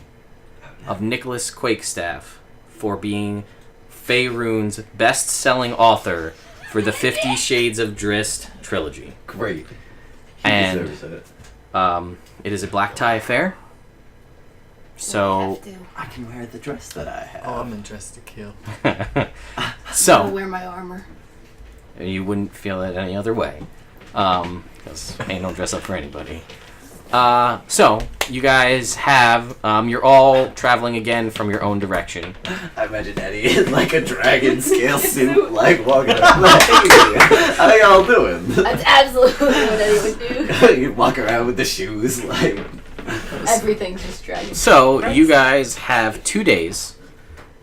of Nicholas Quakestaff for being Faerun's best-selling author for the 50 Shades of Drist trilogy. Great. He And deserves it. it is a black tie affair. So, Have to. I can wear the dress that I have. Oh, I'm dressed to kill. I'll so wear my armor. you wouldn't feel it any other way, because Payne don't dress up for anybody. So you guys have you're all traveling again from your own direction. I imagine Eddie in like a dragon scale suit, like walking around. Like, hey, how y'all doing? That's absolutely what Eddie would do. You walk around with the shoes, like. Everything's just dragon. So you guys have 2 days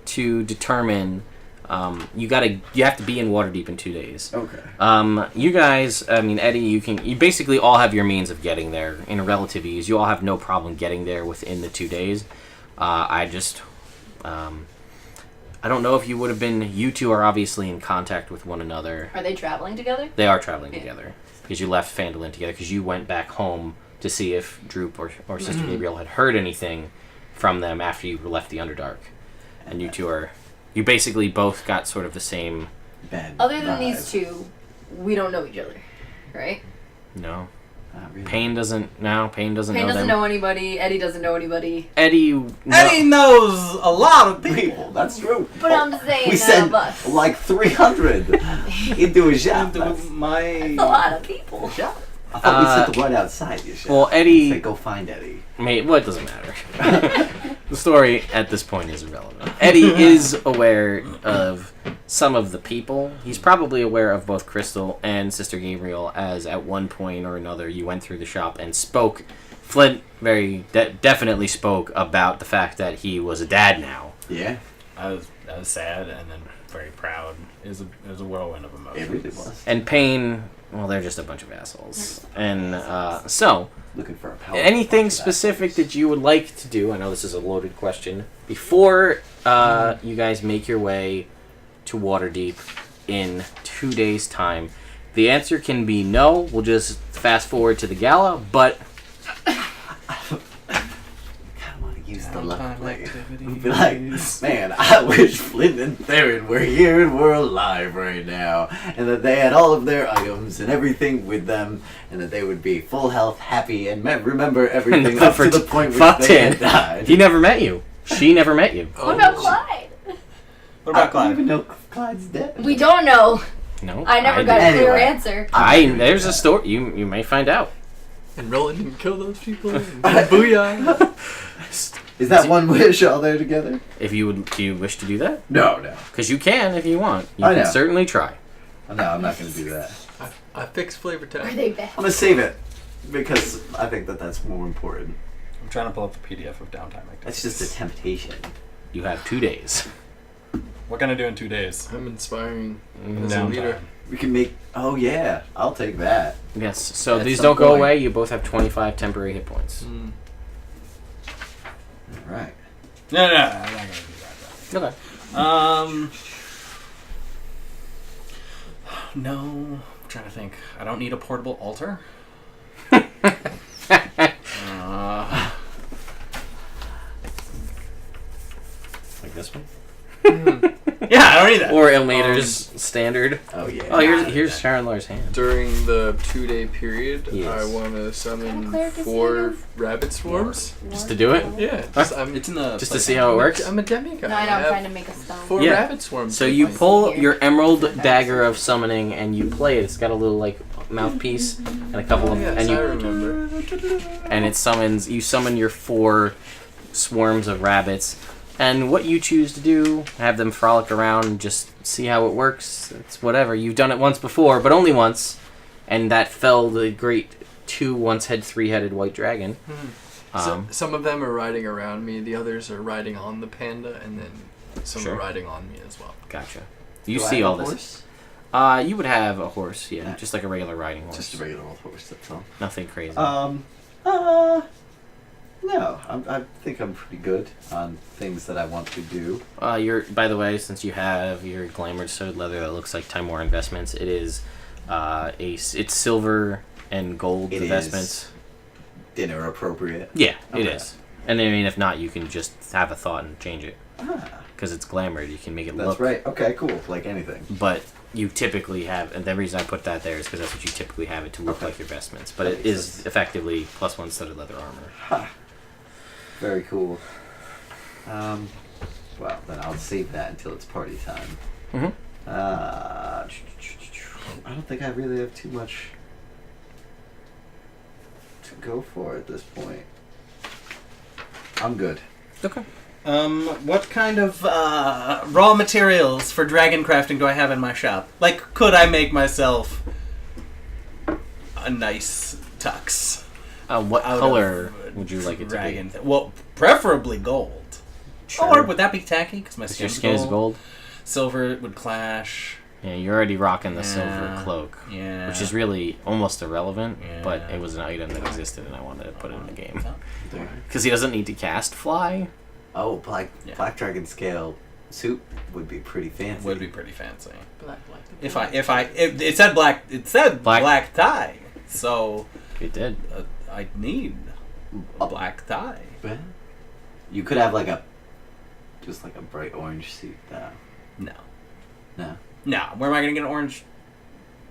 to determine. You have to be in Waterdeep in 2 days. Okay. You guys, I mean Eddie, you basically all have your means of getting there in relative ease. You all have no problem getting there within the 2 days. I don't know if you would have been. You two are obviously in contact with one another. Are they traveling together? They are traveling Yeah. together because you left Phandalin together because you went back home to see if Droop or Sister Gabriel had heard anything from them after you left the Underdark. And you two are. You basically both got sort of the same. Bad Other than vibe. these two, we don't know each other, right? No. Not really. Payne doesn't know Payne them. doesn't know anybody. Eddie doesn't know anybody. Eddie. Eddie knows a lot of people. People, that's true. But I'm saying We none sent of us. like 300 into a shop. Into That's- my A lot of people. I thought we sent the word outside your shop. well, Eddie- Say, go find Eddie. Well, it doesn't matter. The story at this point is irrelevant. Eddie is aware of some of the people. He's probably aware of both Crystal and Sister Gabriel, as at one point or another you went through the shop and spoke. Flint very definitely spoke about the fact that he was a dad now. Yeah, I was sad and then very proud. It was a whirlwind of it emotions. really was. And Payne, well, they're just a bunch of assholes. And so, Looking for a power. anything specific that you would like to do? I know this is a loaded question. Before you guys make your way to Waterdeep in 2 days' time, the answer can be no. We'll just fast forward to the gala, but I want to use the luck Downtime play. activities. Be like, man, I wish Flint and Theron were here and were alive right now, and that they had all of their items and everything with them, and that they would be full health, happy, and remember everything up to the point where Fuck they had him. died. He never met you. She never met you. What about Clyde? What I about don't Clyde? even know Clyde's dead. We don't know. No, I never got a did. clear Anyway. answer. There's a story. You may find out. And Roland didn't kill those people. Booyah! Is that one wish all there together? If you would, do you wish to do that? No. Because you can if you want. You I can know. certainly try. No, I'm not going to do that. I fixed flavor Are text. they bad? I'm going to save it, because I think that that's more important. I'm trying to pull up the PDF of downtime activities. That's just a temptation. You have 2 days. What can I do in 2 days? I'm inspiring as a Downtime. leader. We can make. Oh yeah, I'll take that. Yes. So At these some don't go point. away. You both have 25 temporary hit points. Mm. All right. No, I'm not gonna do that. Okay. No. I'm trying to think. I don't need a portable altar. Like this one. Yeah, I don't need that. Or Ilmater's standard. Oh yeah. Oh, here's Sharon Lar's hand. During the 2-day period, Yes. I want to What summon cleric is he 4 again? rabbit swarms. Just to do it? Yeah, It's in the. Just to see how it works. I'm a demigod. No, I know. I'm trying to make a stone. 4 Yeah. rabbit swarms. So in you my- pull Here. your emerald dagger of summoning and you play it. It's got a little like mouthpiece and a couple of Yes, and I you remember. and it summons. You summon your 4 swarms of rabbits, and what you choose to do, have them frolic around, and just see how it works. It's whatever. You've done it once before, but only once, and that fell the great 2 once-head 3-headed white dragon. Some of them are riding around me. The others are riding on the panda, and then some Sure. are riding on me as well. Gotcha. You Do I see have all a this. horse? You would have a horse, yeah, Yeah. just like a regular riding horse. Just a regular old horse. That's all. Nothing crazy. No, I think I'm pretty good on things that I want to do. By the way, since you have your glamored studded leather that looks like Time War Investments, it is it's silver and gold It investments. is dinner appropriate. Yeah, it Okay. is. And I mean, if not, you can just have a thought and change it Ah, because it's glamored. You can make it that's look. right. Okay, cool. Like anything. But you typically have, and the reason I put that there is because that's what you typically have it to look Okay. like your vestments. But That it makes is sense. effectively +1 studded leather armor. Ha. Very cool. Well, then I'll save that until it's party time. Mhm. I don't think I really have too much to go for at this point. I'm good. Okay. What kind of raw materials for dragon crafting do I have in my shop? Like, could I make myself a nice tux? What out color of would you like it to dragon be? Well, preferably gold. Or would that be tacky? Because my Because your skin's skin is gold. Silver would clash. Yeah, you're already rocking the silver Yeah. cloak, Yeah. which is really almost irrelevant, but Yeah. it was an item that existed and I wanted to put it in the game. There. Because he doesn't need to cast fly. Oh, black Yeah. dragon scale suit would be pretty fancy. Would be pretty fancy. Black. If it said black, it said Black. black tie. So It did. I need a black tie. Well, you could have like just like a bright orange suit though. No. No. No, where am I going to get an orange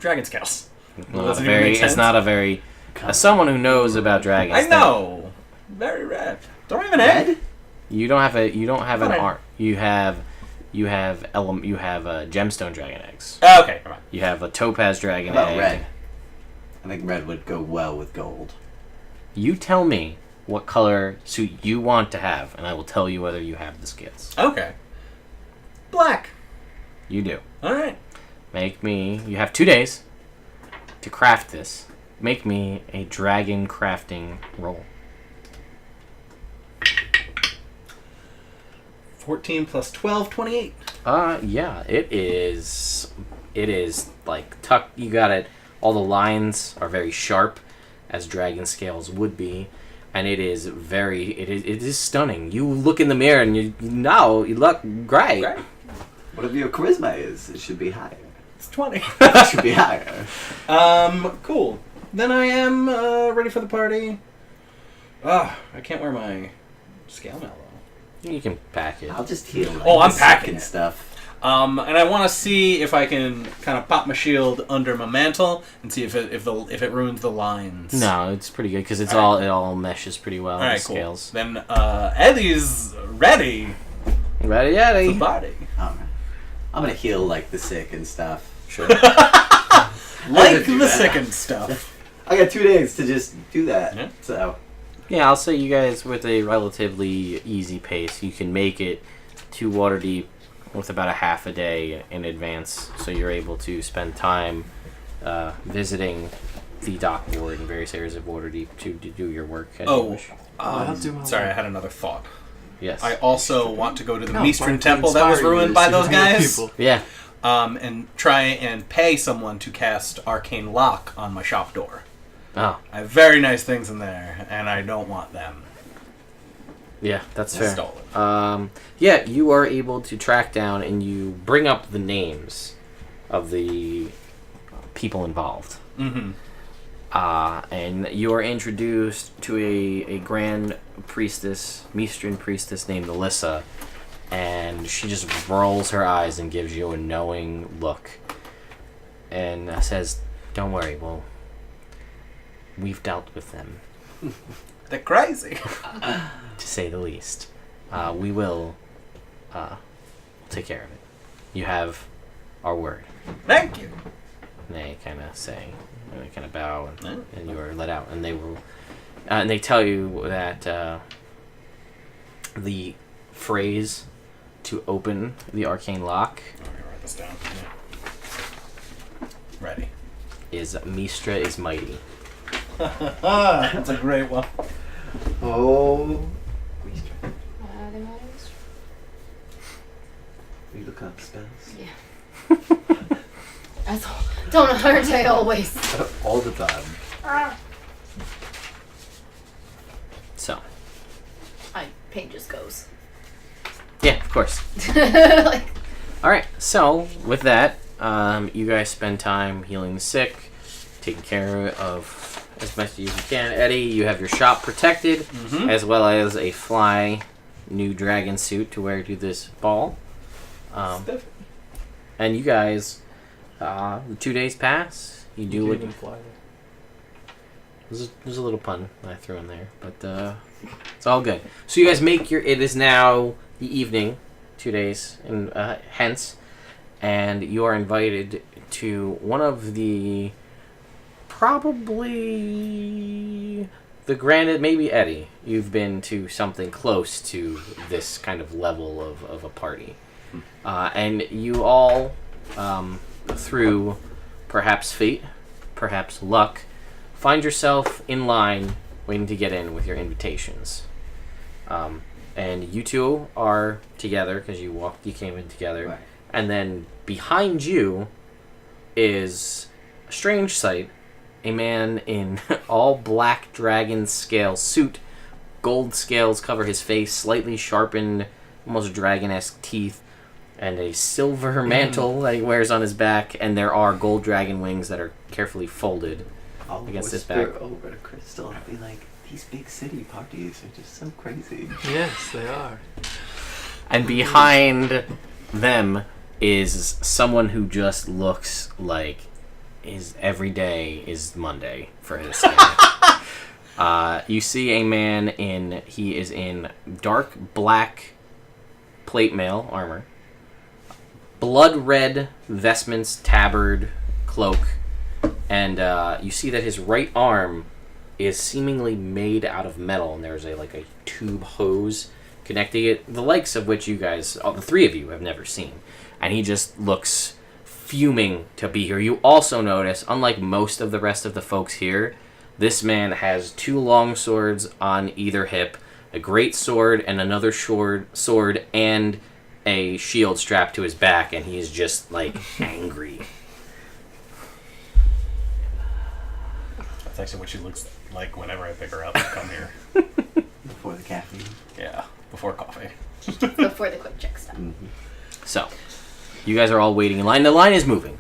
dragon scales? Not Doesn't a even very. make sense. It's not a very. As someone who knows about dragons, I know. Very red. Don't even egg. Red? You don't have a. You don't have an Fine. art. You have gemstone dragon eggs. Oh, okay, come on. You have a topaz dragon How about egg. red? I think red would go well with gold. You tell me what color suit you want to have, and I will tell you whether you have the skills. Okay. Black. You do. All right. Make me. You have 2 days to craft this. Make me a dragon crafting roll. 14 plus 12, 28. Yeah, it is. It is like tuck. You got it. All the lines are very sharp, as dragon scales would be, and it is very. It is stunning. You look in the mirror and you look great. Great. Whatever your charisma is, it should be higher. It's 20. It should be higher. Cool. Then I am ready for the party. I can't wear my scale mail though. You can pack it. I'll just heal. Like, Oh, I'm the packing sick and it. stuff. And I want to see if I can kind of pop my shield under my mantle and see if it ruins the lines. No, it's pretty good because it all meshes pretty well. All right, the cool. scales. Then Eddie's ready Ready, for Eddie? the party. Alright. I'm gonna heal like the sick and stuff. Sure. Like do the that. second stuff. I got 2 days to just do that. Yeah. So Yeah, I'll say you guys with a relatively easy pace, you can make it to Waterdeep with about a half a day in advance, so you're able to spend time visiting the dock board in various areas of Waterdeep to do your work. As you Oh, wish. I'll do my sorry, I work. had another thought. Yes. I also want to go to the No, Mistran wanted to temple that was inspire you ruined to by see those more guys. people. Yeah. And try and pay someone to cast Arcane Lock on my shop door. Oh. I have very nice things in there, and I don't want them Yeah, that's fair. stolen. Yeah, you are able to track down and you bring up the names of the people involved. Mm-hmm. And you are introduced to a grand priestess, Mistran priestess named Alyssa, and she just rolls her eyes and gives you a knowing look and says, "Don't worry, we've dealt with them, They're crazy. to say the least. We will take care of it. You have our word." Thank you. And they kind of say, and they kind of bow, and you are let out. And they will, and they tell you that the phrase to open the arcane lock Let me write this down. Yeah. Ready. is "Mistra is mighty." That's a great one. Oh. They might have- We look up spells. That's all. Don't aren't I always? All the time. So, Pain just goes. yeah, of course. Like, All right. So, with that, you guys spend time healing the sick, taking care of as much as you can. Eddie, you have your shop protected, Mm-hmm. as well as a fly new dragon suit to wear to this ball. And you guys, the 2 days pass. You do what fly there's a little pun that I threw in there, but it's all good. So you guys make your. It is now the evening, 2 days and hence, and you are invited to one of the probably the granted maybe Eddie. You've been to something close to this kind of level of a party, and you all through perhaps fate, perhaps luck, find yourself in line waiting to get in with your invitations. And you two are together because you came in together. Right. And then behind you is a strange sight. A man in all black dragon scale suit. Gold scales cover his face, slightly sharpened, almost dragon-esque teeth, and a silver mantle that he wears on his back. And there are gold dragon wings that are carefully folded. I'll Against his whisper back. over to Crystal and be like, these big city parties are just so crazy. Yes, they are. And behind them is someone who just looks like every day is Monday for his skin. You see a man he is in dark black plate mail armor, blood red vestments, tabard, cloak, and you see that his right arm is seemingly made out of metal, and there's a tube hose connecting it, the likes of which you guys, all the three of you, have never seen. And he just looks fuming to be here. You also notice, unlike most of the rest of the folks here, this man has 2 long swords on either hip, a great sword and another sword, and a shield strapped to his back, and he's just angry. That's actually what she looks like whenever I pick her up and come here. Before the caffeine. Yeah, before coffee. before the quick check stuff. Mm-hmm. So, you guys are all waiting in line. The line is moving.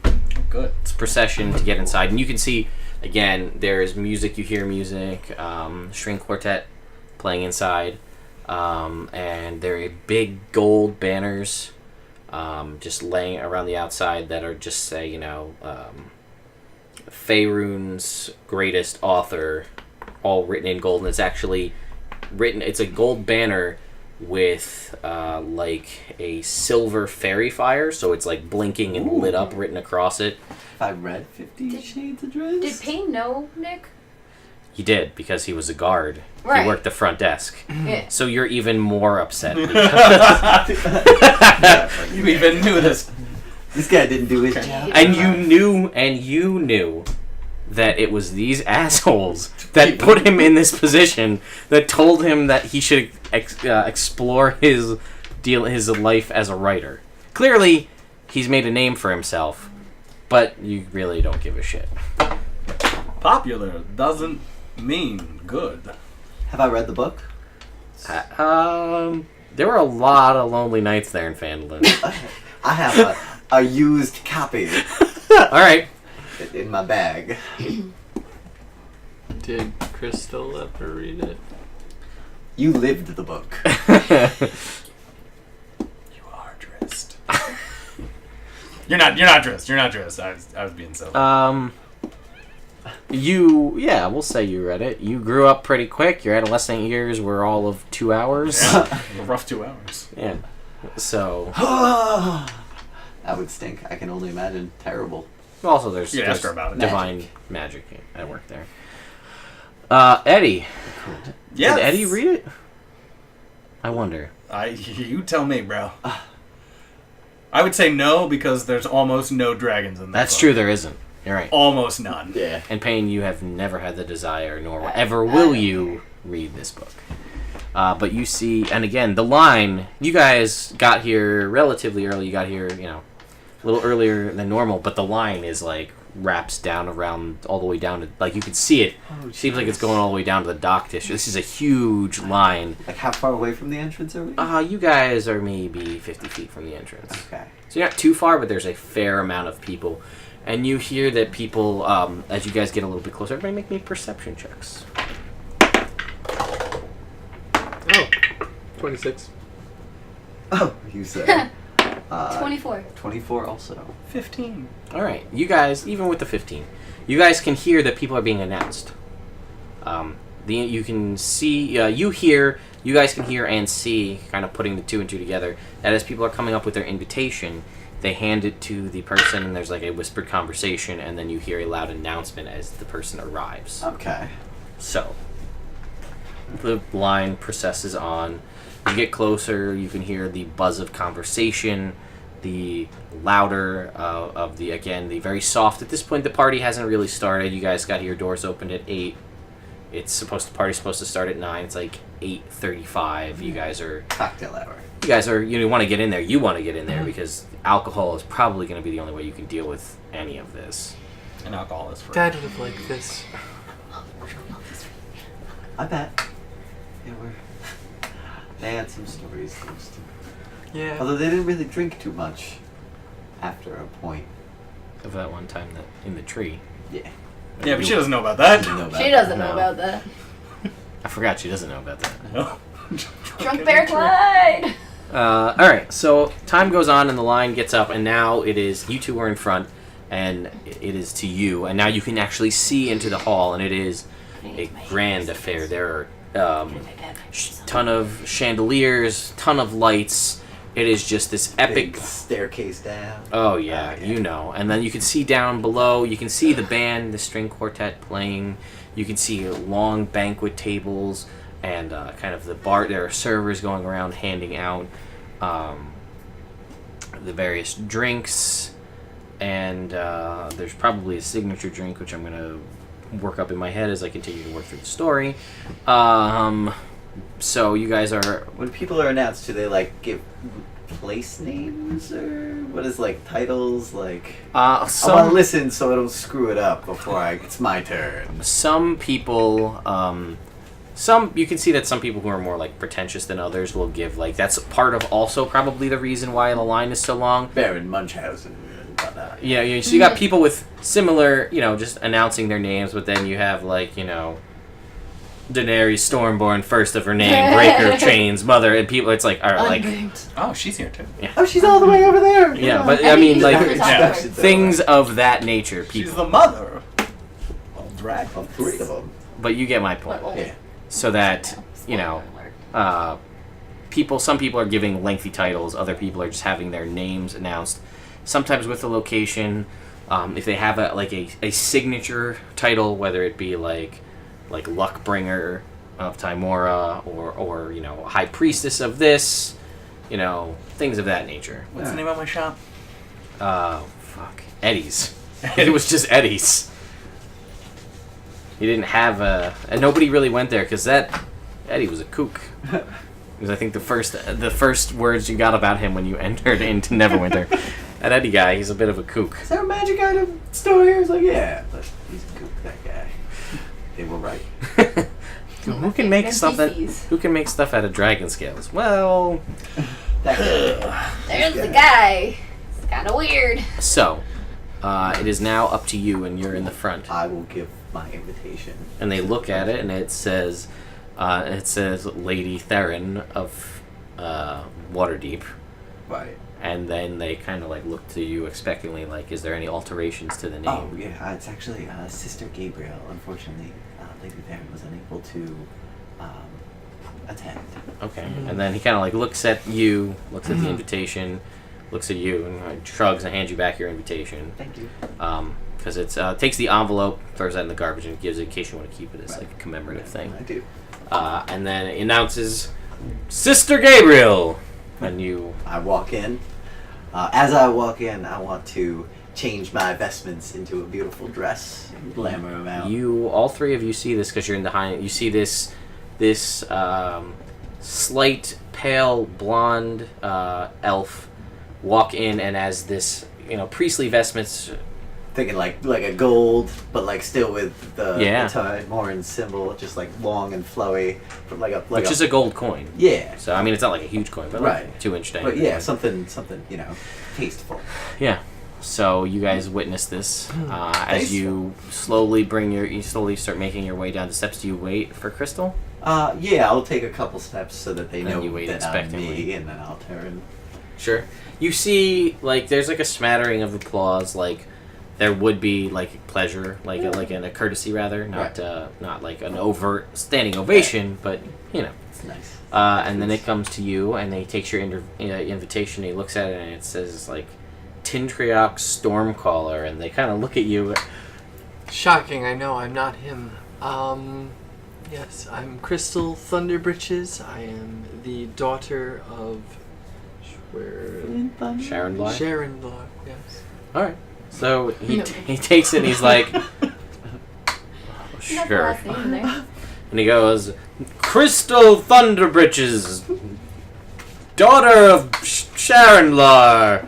Good. It's a procession to get inside, and you can see again there's music. You hear music, string quartet playing inside, and there are big gold banners just laying around the outside that are just say Faerun's greatest author, all written in gold, and it's actually written. It's a gold banner with a silver fairy fire, so it's blinking and lit up, written across it. If I read 50 Shades of Dress. Did Payne know Nick? He did, because he was a guard. Right. He worked the front desk. Yeah. So you're even more upset. You even knew this. This guy didn't do his job. And you knew that it was these assholes that put him in this position, that told him that he should explore his life as a writer. Clearly, he's made a name for himself, but you really don't give a shit. Popular doesn't mean good. Have I read the book? There were a lot of lonely nights there in Phandalin. I have a used copy All right. in my bag. Did Crystal ever read it? You lived the book. You are dressed. You're not dressed. You're not dressed. I was being silly. We'll say you read it. You grew up pretty quick. Your adolescent years were all of 2 hours. Yeah, a rough 2 hours. Yeah. So. That would stink. I can only imagine. Terrible. Also, there's ask her about it. divine magic at work there. Eddie. Yes. Did Eddie read it? I wonder. You tell me, bro. I would say no because there's almost no dragons in that That's book. true. There isn't. You're right. Almost none. Yeah. And Payne, you have never had the desire, nor ever will you read this book. But you see, and again, the line. You guys got here relatively early. You got here, a little earlier than normal. But the line is like wraps down around all the way down to, like, you can see it. Seems like it's going all the way down to the dock tissue. This is a huge line. Like, how far away from the entrance are we? You guys are maybe 50 feet from the entrance. Okay. So you're not too far, but there's a fair amount of people. And you hear that people, as you guys get a little bit closer, everybody make me perception checks. Oh, 26. Oh, you said. 24. 24 also. 15. All right, you guys, even with the 15, you guys can hear that people are being announced. You can see, you guys can hear and see, kind of putting the two and two together, that as people are coming up with their invitation, they hand it to the person, and there's like a whispered conversation, and then you hear a loud announcement as the person arrives. Okay. So, the line processes on. You get closer, you can hear the buzz of conversation, the louder of the very soft. At this point, the party hasn't really started. You guys got your doors opened at 8. Party's supposed to start at 9. It's like 8:35. You guys are Cocktail hour. you want to get in there. You want to get in there because alcohol is probably going to be the only way you can deal with any of this. And alcohol is free. Dad would have liked this. I bet. Yeah, they had some stories. Yeah. Although they didn't really drink too much after a point. Of that one time that in the tree. Yeah. Yeah, but she doesn't know about that. She doesn't know about that. I forgot she doesn't know about that. No. Drunk Bear Clyde! Alright, so time goes on and the line gets up, and now it is, you two are in front, and it is to you, and now you can actually see into the hall, and it is a grand affair. There are ton of chandeliers, ton of lights. It is just this epic Big staircase down. Oh yeah, Okay. you know. And then you can see down below, you can see the band, the string quartet playing. You can see long banquet tables and kind of the bar. There are servers going around handing out the various drinks, and there's probably a signature drink which I'm gonna work up in my head as I continue to work through the story. So you guys are. When people are announced, do they like give place names or what is like titles? Like I want to listen so I don't screw it up before it's my turn. Some people, you can see that some people who are more like pretentious than others will give like that's part of also probably the reason why the line is so long. Baron Munchausen and whatnot. Yeah, so you got people with similar, just announcing their names, but then you have like Daenerys Stormborn, first of her name, Breaker of Chains, Mother, and people. It's like, all right, like, Oh, she's here too. Oh, she's all the way over there. yeah, but I mean, like, Yeah. things of that nature. People, She's the mother of dragons. Of 3 of them. but you get my point. Yeah. So that some people are giving lengthy titles, other people are just having their names announced, sometimes with a location. If they have a signature title, whether it be like Luckbringer of Timora or High Priestess of this, things of that nature. What's the name of my shop? Eddie's. It was just Eddie's. You didn't have and nobody really went there because Eddie was a kook. Because I think the first words you got about him when you entered into Neverwinter, that Eddie guy, he's a bit of a kook. Is there a magic item store here? It's like, yeah, but he's a kook, that guy. They were right. Who can make stuff out of dragon scales? Well, That guy. There's the guy. It's kind of weird. So, it is now up to you, and you're in the front. I will give my invitation. And they look at it, and it says Lady Theron of Waterdeep. Right. And then they kind of like look to you expectantly, like, is there any alterations to the name? Oh, yeah, it's actually Sister Gabriel. Unfortunately, Lady Theron was unable to attend. Okay. And then he kind of like looks at you, looks at the invitation, looks at you, and shrugs and hands you back your invitation. Thank you. Because it takes the envelope, throws that in the garbage, and gives it in case you want to keep it as like a commemorative thing. I do. And then it announces Sister Gabriel, and I walk in. As I walk in, I want to change my vestments into a beautiful dress and glamour them out. All three of you see this because you're in the high. You see this slight pale blonde elf walk in, and as this priestly vestments. Thinking like a gold, but like still with the tie more in symbol, just like long and flowy, but Which is a gold coin. Yeah. So I mean, it's not like a huge coin, but right, like 2-inch diameter. But yeah, something tasteful. Yeah. So you guys witness this as you slowly start making your way down the steps. Do you wait for Crystal? Yeah, I'll take a couple steps so that they know you wait that I'm expectantly. me, and then I'll turn. Sure. You see, like, there's like a smattering of applause, like. There would be like pleasure, like a courtesy rather, not like an overt standing ovation, but It's nice. And then it comes to you, and he takes your invitation. He looks at it, and it says like Tintriok Stormcaller, and they kind of look at you. Shocking, I know, I'm not him. Yes, I'm Crystal Thunderbritches. I am the daughter of Sharon Bly. Sharon Bly, yes. All right. So he takes it, and he's like, sure. And he goes, Crystal Thunderbritches, daughter of Sharon Lar.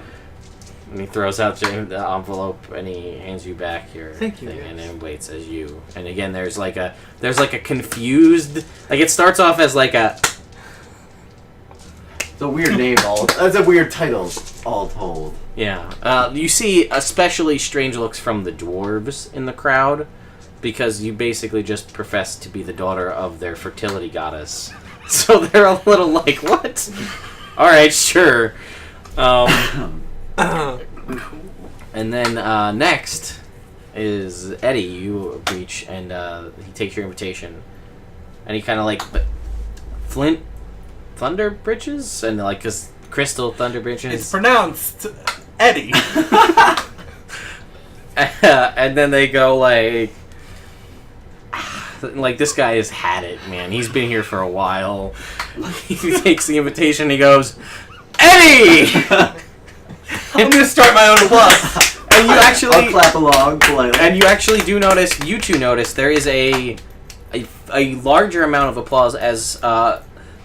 And he throws out the envelope, and he hands you back your Thank you, thing, yes. and then waits as you. And again, there's like a confused, like it starts off as like a. It's a weird name. That's a weird title. All told. Yeah. You see especially strange looks from the dwarves in the crowd, because you basically just profess to be the daughter of their fertility goddess. So they're a little like, what? Alright, sure. And then next is Eddie. You reach, and he takes your invitation. And he kind of like, Flint Thunderbritches? And like, because Crystal Thunderbritches. It's pronounced Eddie. And then they go like this guy has had it, man. He's been here for a while. He takes the invitation and he goes, Eddie! I'm gonna start my own applause. And you actually I'll clap along politely. And you actually do notice, you two notice, there is a larger amount of applause as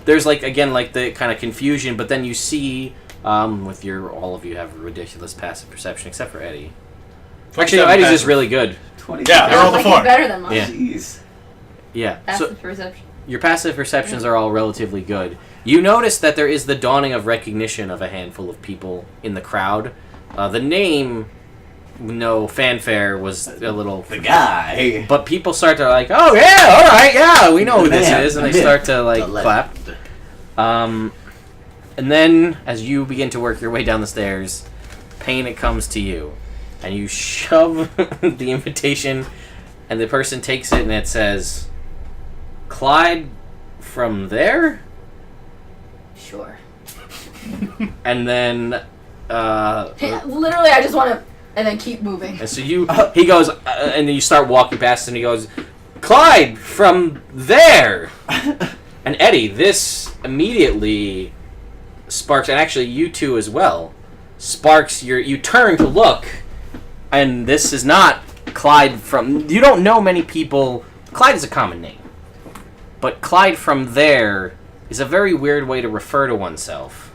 there's like, again, like the kind of confusion, but then you see with all of you have ridiculous passive perception except for Eddie. Actually, no, Eddie's just really good. 20. Yeah, they're all the Like four. he's better than mine. Yeah. Jeez. Yeah. Passive So perception. your passive perceptions are all relatively good. You notice that there is the dawning of recognition of a handful of people in the crowd. The name, no fanfare, was a little... The guy. But people start to like, oh yeah, all right, yeah, we know who this is, and they start to like clap. And then, as you begin to work your way down the stairs, Payne, it comes to you, and you shove the invitation, and the person takes it, and it says, Clyde from there? Sure. And then, Literally, I just want to, and then keep moving. and so he goes, and then you start walking past, and he goes, Clyde from there! And Eddie, this immediately sparks, and actually you two as well, sparks you turn to look, and this is not Clyde from, you don't know many people Clyde is a common name. But Clyde from there is a very weird way to refer to oneself.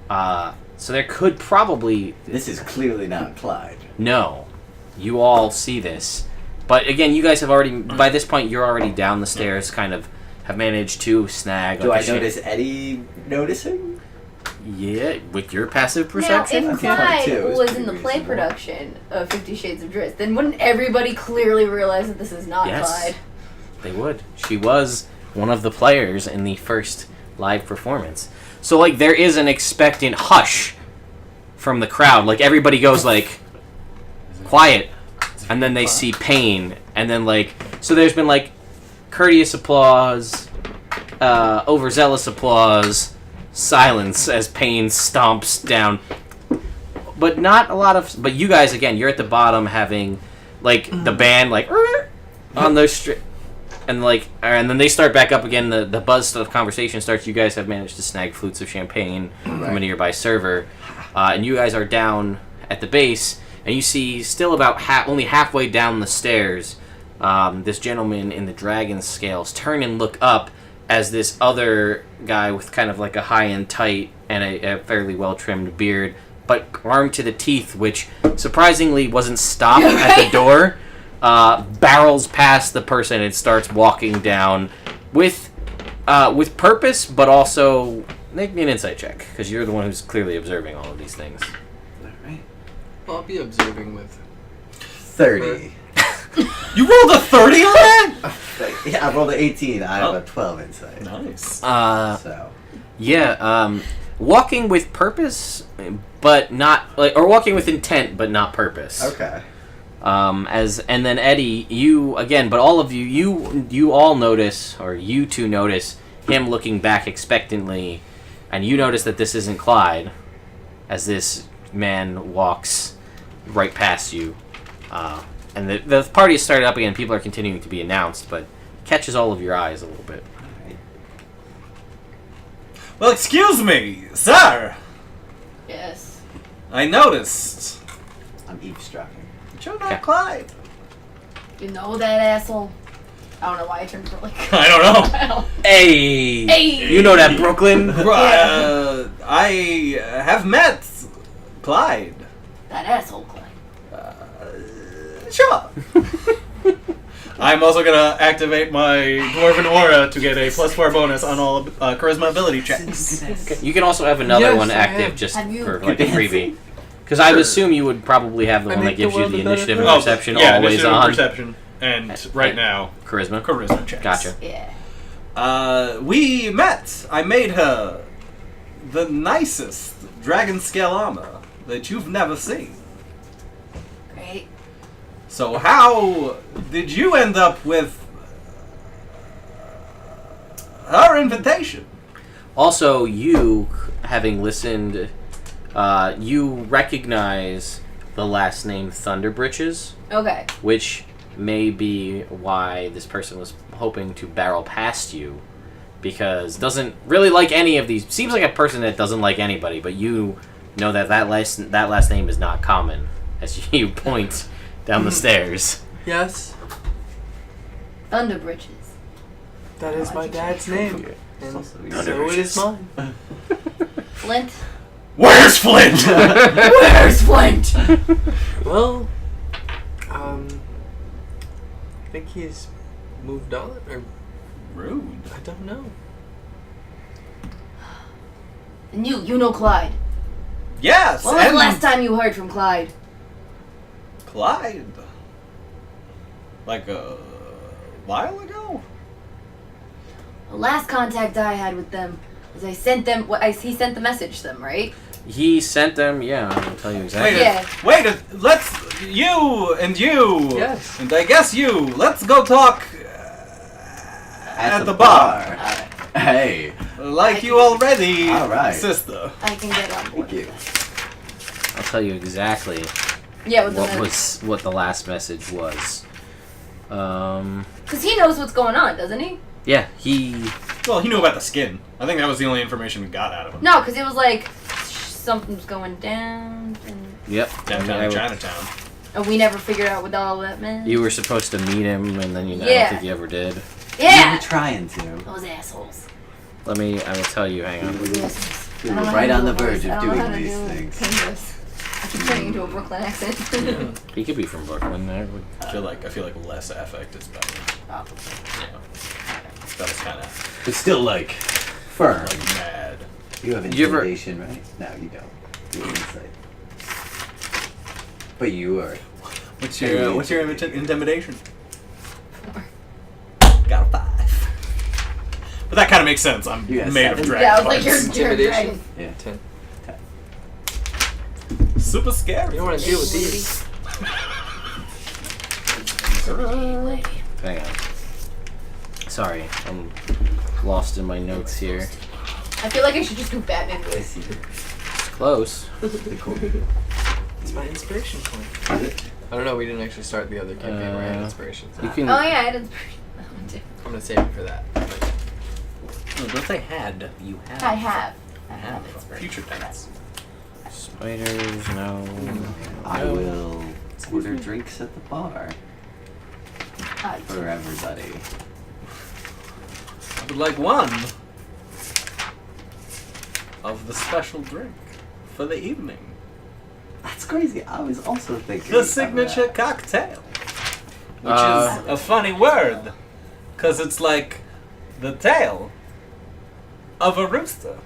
So there could probably... This is clearly not Clyde. No. You all see this. But again, you guys have already... By this point, you're already down the stairs, kind of have managed to snag... Do I notice Eddie noticing? Yeah, with your passive perception? Now, if Okay. Clyde Two is was pretty in the play reasonable. production of 50 Shades of Drift, then wouldn't everybody clearly realize that this is not Yes. Clyde? They would. She was one of the players in the first live performance. So, like, there is an expectant hush from the crowd. Like, everybody goes, like, quiet. And then they see Pain. And then, like... So there's been, like, courteous applause, overzealous applause, silence as Pain stomps down. But not a lot of... But you guys, again, you're at the bottom having, like, the band, like, on those... And then they start back up again. The buzz of conversation starts. You guys have managed to snag flutes of champagne from a nearby server, and you guys are down at the base. And you see, still about only halfway down the stairs, this gentleman in the dragon scales turn and look up as this other guy with kind of like a high-end tight and a fairly well-trimmed beard, but armed to the teeth, which surprisingly wasn't stopped at the door. Barrels past the person and starts walking down with purpose, but also make me an insight check because you're the one who's clearly observing all of these things. Alright. I'll be observing with. 30. You rolled a 30 on that? Yeah, I rolled an 18. I have a 12 insight. Nice. So. Yeah, walking with purpose, but not like, or walking with intent, but not purpose. Okay. And then Eddie, you again, but all of you all notice, or you two notice him looking back expectantly, and you notice that this isn't Clyde, as this man walks right past you, and the party has started up again. People are continuing to be announced, but catches all of your eyes a little bit. Well, excuse me, sir. Yes. I noticed. I'm eavesdropping. You're not Okay. Clyde. You know that asshole? I don't know why I turned for like. I don't know. I don't- Hey, Hey! you know that Brooklyn? I have met Clyde. That asshole Clyde. Sure. I'm also gonna activate my dwarven aura to get a +4 bonus on all charisma ability checks. You can also have another Yes, one I active am. just Have you- for like a freebie. Because I would assume you would probably have the I one that make the gives you world the a better initiative and place. perception yeah, always initiative on. and perception, and right now Charisma. charisma checks. Gotcha. Yeah. We met. I made her the nicest dragon scale armor that you've never seen. Great. So how did you end up with her invitation? Also, you, having listened, you recognize the last name Thunderbritches, Okay. which may be why this person was hoping to barrel past you, because doesn't really like any of these. Seems like a person that doesn't like anybody, but you know that last name is not common. As you point down the stairs. Yes, Thunder Britches. that is my dad's name. And so it is mine. Flint. Where's Flint? Where's Flint? Well, I think he's moved on, or Rude. I don't know. And you know Clyde. Yes, When was the and last time you heard from Clyde? Clyde. Like a while ago? The last contact I had with them was I sent them. He sent the message to them, right? He sent them. Yeah, I'll tell you exactly. Yeah. Let's you and you Yes. and I guess you. Let's go talk at the bar. Alright. Hey. Like you already, All right. sister. I can get on board. Thank you. I'll tell you exactly Yeah, with what the last message was. Because he knows what's going on, doesn't he? Yeah, he. Well, he knew about the skin. I think that was the only information we got out of him. No, because it was like something's going down. And... Yep. Downtown Chinatown. And we never figured out what all that meant. You were supposed to meet him, and then I don't Yeah. think you ever did. We Yeah! were trying to. Those assholes. I will tell you, hang on. We I were don't know how right to on do the a voice. verge I of don't know how doing to these do things. Canvas. I keep turning into a Brooklyn accent. He could be from Brooklyn. I would. I feel like less affect is better. Oh. Yeah. That was kind of But still, like, firm. like mad. You have You ever- intimidation, right? No, you don't. You have insight. But you are. What's your intimidation? 4. Got a 5. But that kind of makes sense. I'm You got made of 7? dragon Yeah, I was like, parts. you're a Intimidation. dragon. Yeah. 10. Super scary. You don't want to deal with these. Hang on. Sorry, I'm lost in my notes here. I feel like I should just do Batman voice. Close. It's my inspiration point. I don't know. We didn't actually start the other campaign where I had inspirations. You can. Oh yeah, I did. That one too. I'm gonna save it for that. No, don't say had. You have. I have. I Have. have inspiration. Future tense. Spiders, no. I will order drinks at the bar Ah, for everybody. I would like one of the special drink for the evening. That's crazy. I was also thinking. The of signature that. cocktail. Which is a funny word. Because it's like the tail of a rooster.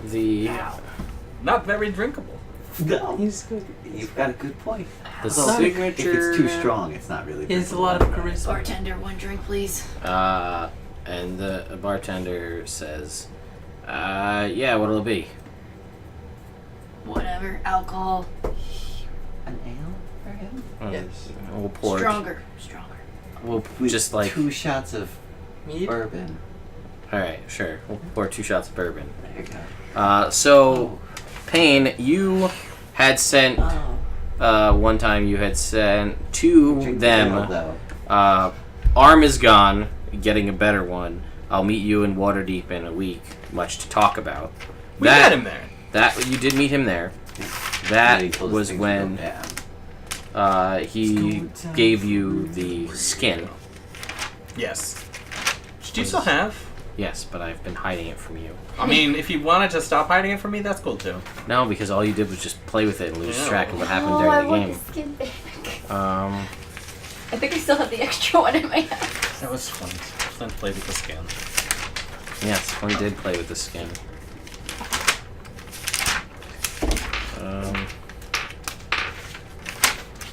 The Not very drinkable. No, you've got a good point. the Although, signature. If it's too strong, it's not really. He has a drinkable lot of anyway. charisma. Bartender, one drink, please. And the bartender says, yeah, what'll it be? Whatever. Alcohol. An ale for him. Yes. We'll pour. Stronger. We'll With just like. 2 shots of Mead? bourbon. All right, sure. We'll pour 2 shots of bourbon. There you go. So, Payne, you had sent. Oh. One time you had sent to Drink the ale, them. though. Arm is gone. Getting a better one. I'll meet you in Waterdeep in a week. Much to talk about. We met him there. That you did meet him there. Yeah, he That told us was things when would go down. he gave you the skin. Yes. Do you still have? Yes, but I've been hiding it from you. I mean, if you wanted to stop hiding it from me, that's cool too. No, because all you did was just play with it and lose Yeah. track of what happened I during the want game. the skin back. Um, I think I still have the extra one in my house. That was fun. Fun to play with the skin. yes, one did play with the skin.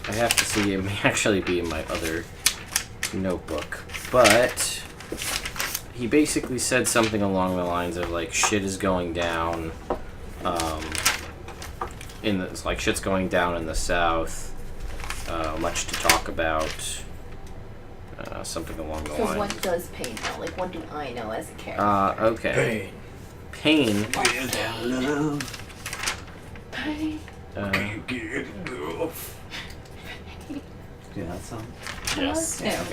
I have to see, it may actually be in my other notebook, but he basically said something along the lines of like shit is going down, it's like shit's going down in the south, much to talk about, something along the So lines. what does pain know? Like, what do I know as a character? Okay. Pain. Pain. Do that song? Yes. Yeah.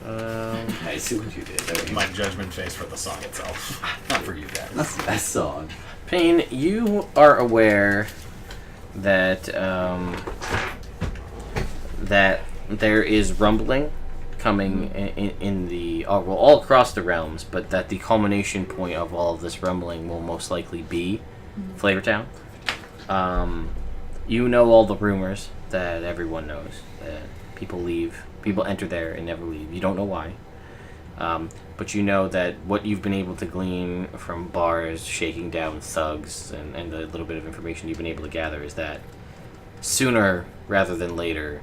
I assumed you did. That My judgment face for the song itself. Not for you guys. That's the best song. Pain, you are aware that that there is rumbling coming in the all across the realms, but that the culmination point of all of this rumbling will most likely be Flavortown. You know all the rumors that everyone knows, that people leave, people enter there and never leave. You don't know why. But you know that what you've been able to glean from bars, shaking down thugs, and the little bit of information you've been able to gather is that sooner rather than later,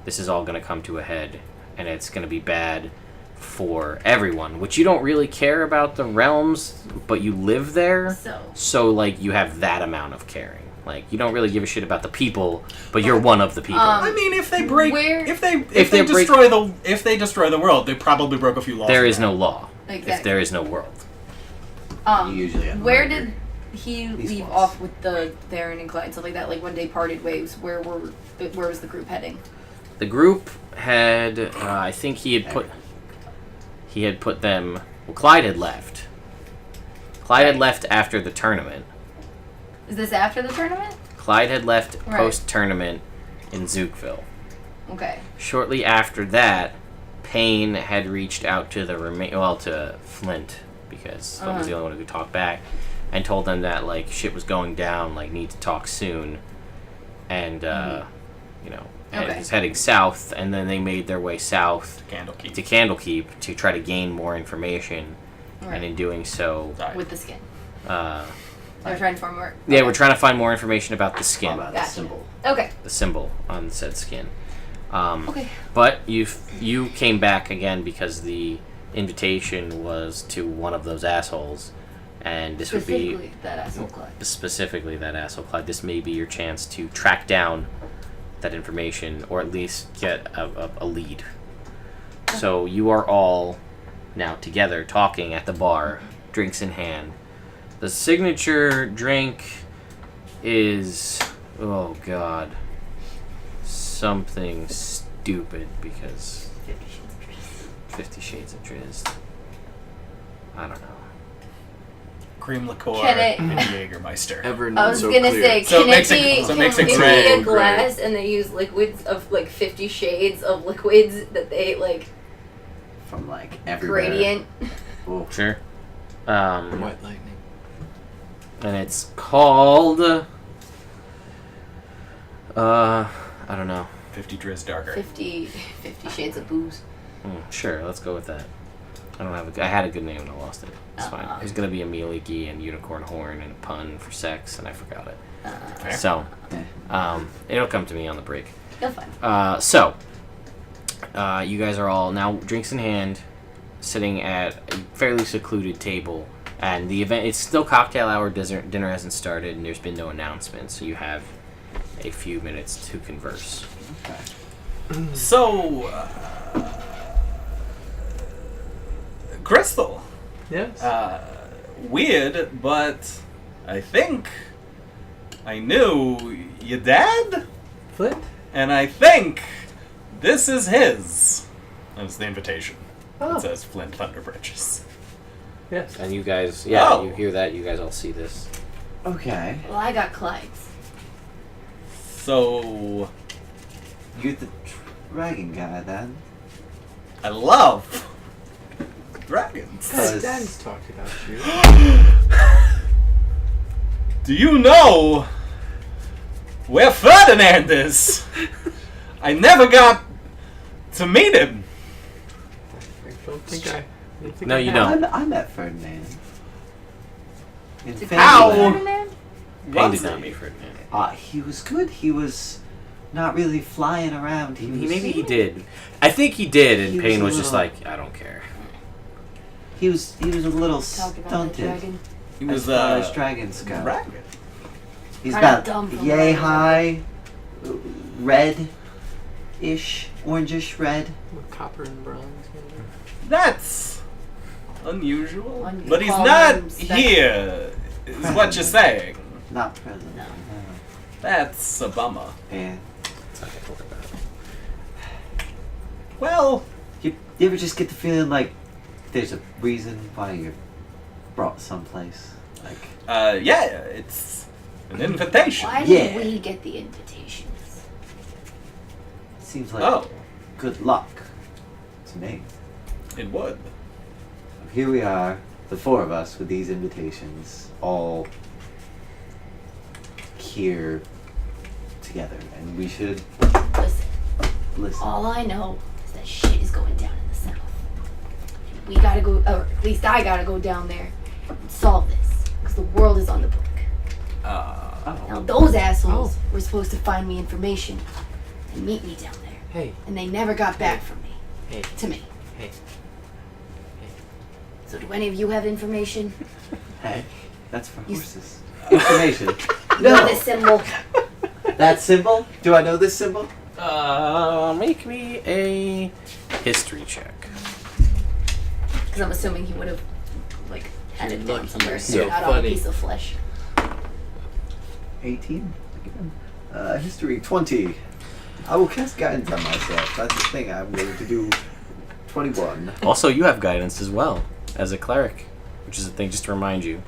this is all going to come to a head, and it's going to be bad for everyone, which you don't really care about the realms, but you live there, so like you have that amount of caring. Like you don't really give a shit about the people, but you're one of the people. I mean, if they break, Where- if they they destroy the world, they probably broke a few laws. There is no law if Exactly. there is no world. You usually have Where murder. did he These leave ones. off with the Theron and Clyde, stuff like that? Like when they parted ways, where was the group heading? The group had, I think he had put them. Well, Clyde had left. Clyde had left after the tournament. Is this after the tournament? Clyde had left Right. post-tournament in Zookville. Okay. Shortly after that, Payne had reached out to to Flint, because Flint was the only one who could talk back, and told them that like shit was going down, like need to talk soon, and Okay. was heading south, and then they made their way south Candlekeep. to Candlekeep to try to gain more information, Right. and in doing so, Died. With the skin. we're They're trying to find more. trying to find more information about the skin, About the Gotcha. symbol. Okay. the symbol on said skin. Okay. But you came back again because the invitation was to one of those assholes, and this would be Specifically that asshole Clyde. specifically that asshole Clyde. This may be your chance to track down that information, or at least get a lead. So you are all now together talking at the bar, drinks in hand. The signature drink is, oh god, something stupid, because 50 Shades of Drizzt. I don't know. Cream liqueur Can it- and Jägermeister. Ever I not was so gonna clear. say, So it can makes it it- be, so it can makes it it gray. be a glass and they use liquids of like 50 shades of liquids that they like From like everywhere. gradient? Oh, Sure. White lightning. And it's called, I don't know. 50 Drizzt darker. 50 shades of booze. Sure, let's go with that. I had a good name and I lost it. It's fine. It was gonna be a Mieliki and unicorn horn and a pun for sex, and I forgot it. Fair. So, eh. it'll come to me on the break. You'll find. You guys are all now drinks in hand, sitting at a fairly secluded table, and the event, it's still cocktail hour. Dinner hasn't started, and there's been no announcement, so you have a few minutes to converse. okay. So, Crystal. Yes. Weird, but I think I knew your dad, Flint? and I think this is his. That's the invitation. Oh. It says Flint Thunder Bridges. Yes. And you guys, Oh. you hear that. You guys all see this. Okay. Well, I got Clyde's. So, You're the dragon guy then? I love dragons. Cause Dad's talking about you. Do you know where Ferdinand is? I never got to meet him. I don't think I. No, you don't. I met Ferdinand. In Did Ow! Fairyland. Ferdinand? Payne Was did not he? meet Ferdinand. He was good. He was not really flying around. He was, Maybe he did. I think he did, and He Payne was was a just little- like, I don't care. He was a little Talk about that stunted. dragon. He As was far as dragons go. dragon. He's Kinda about dumb from yay what I high, red-ish, orangish red. With copper and bronze. Maybe? That's unusual. One could But he's call not him spec- here, is what you're saying. Not present. No. That's a bummer. Yeah. It's not gonna work out. Well, You ever just get the feeling like there's a reason why you're brought someplace? Like, yeah, it's an invitation. Why Yeah. did we get the invitations? seems like Oh, good luck to me. it would. Here we are, the four of us with these invitations, all here together, and we should Listen, listen. all I know is that shit is going down in the south. And we gotta go, or at least I gotta go down there and solve this, because the world is on the brink. Now those assholes were supposed to find me information and meet me down there, Hey. and they never got back from me. Hey. To me. Hey. So do any of you have information? Hey, that's for You- horses. Information. You know No, this symbol? that symbol. Do I know this symbol? Make me a history check. Because I'm assuming he would have, like, had it down Lucky somewhere, you're so so not on a funny. piece of flesh. 18. History 20. I will cast guidance on myself. That's the thing. I'm willing to do 21. Also, you have guidance as well as a cleric, which is a thing just to remind you.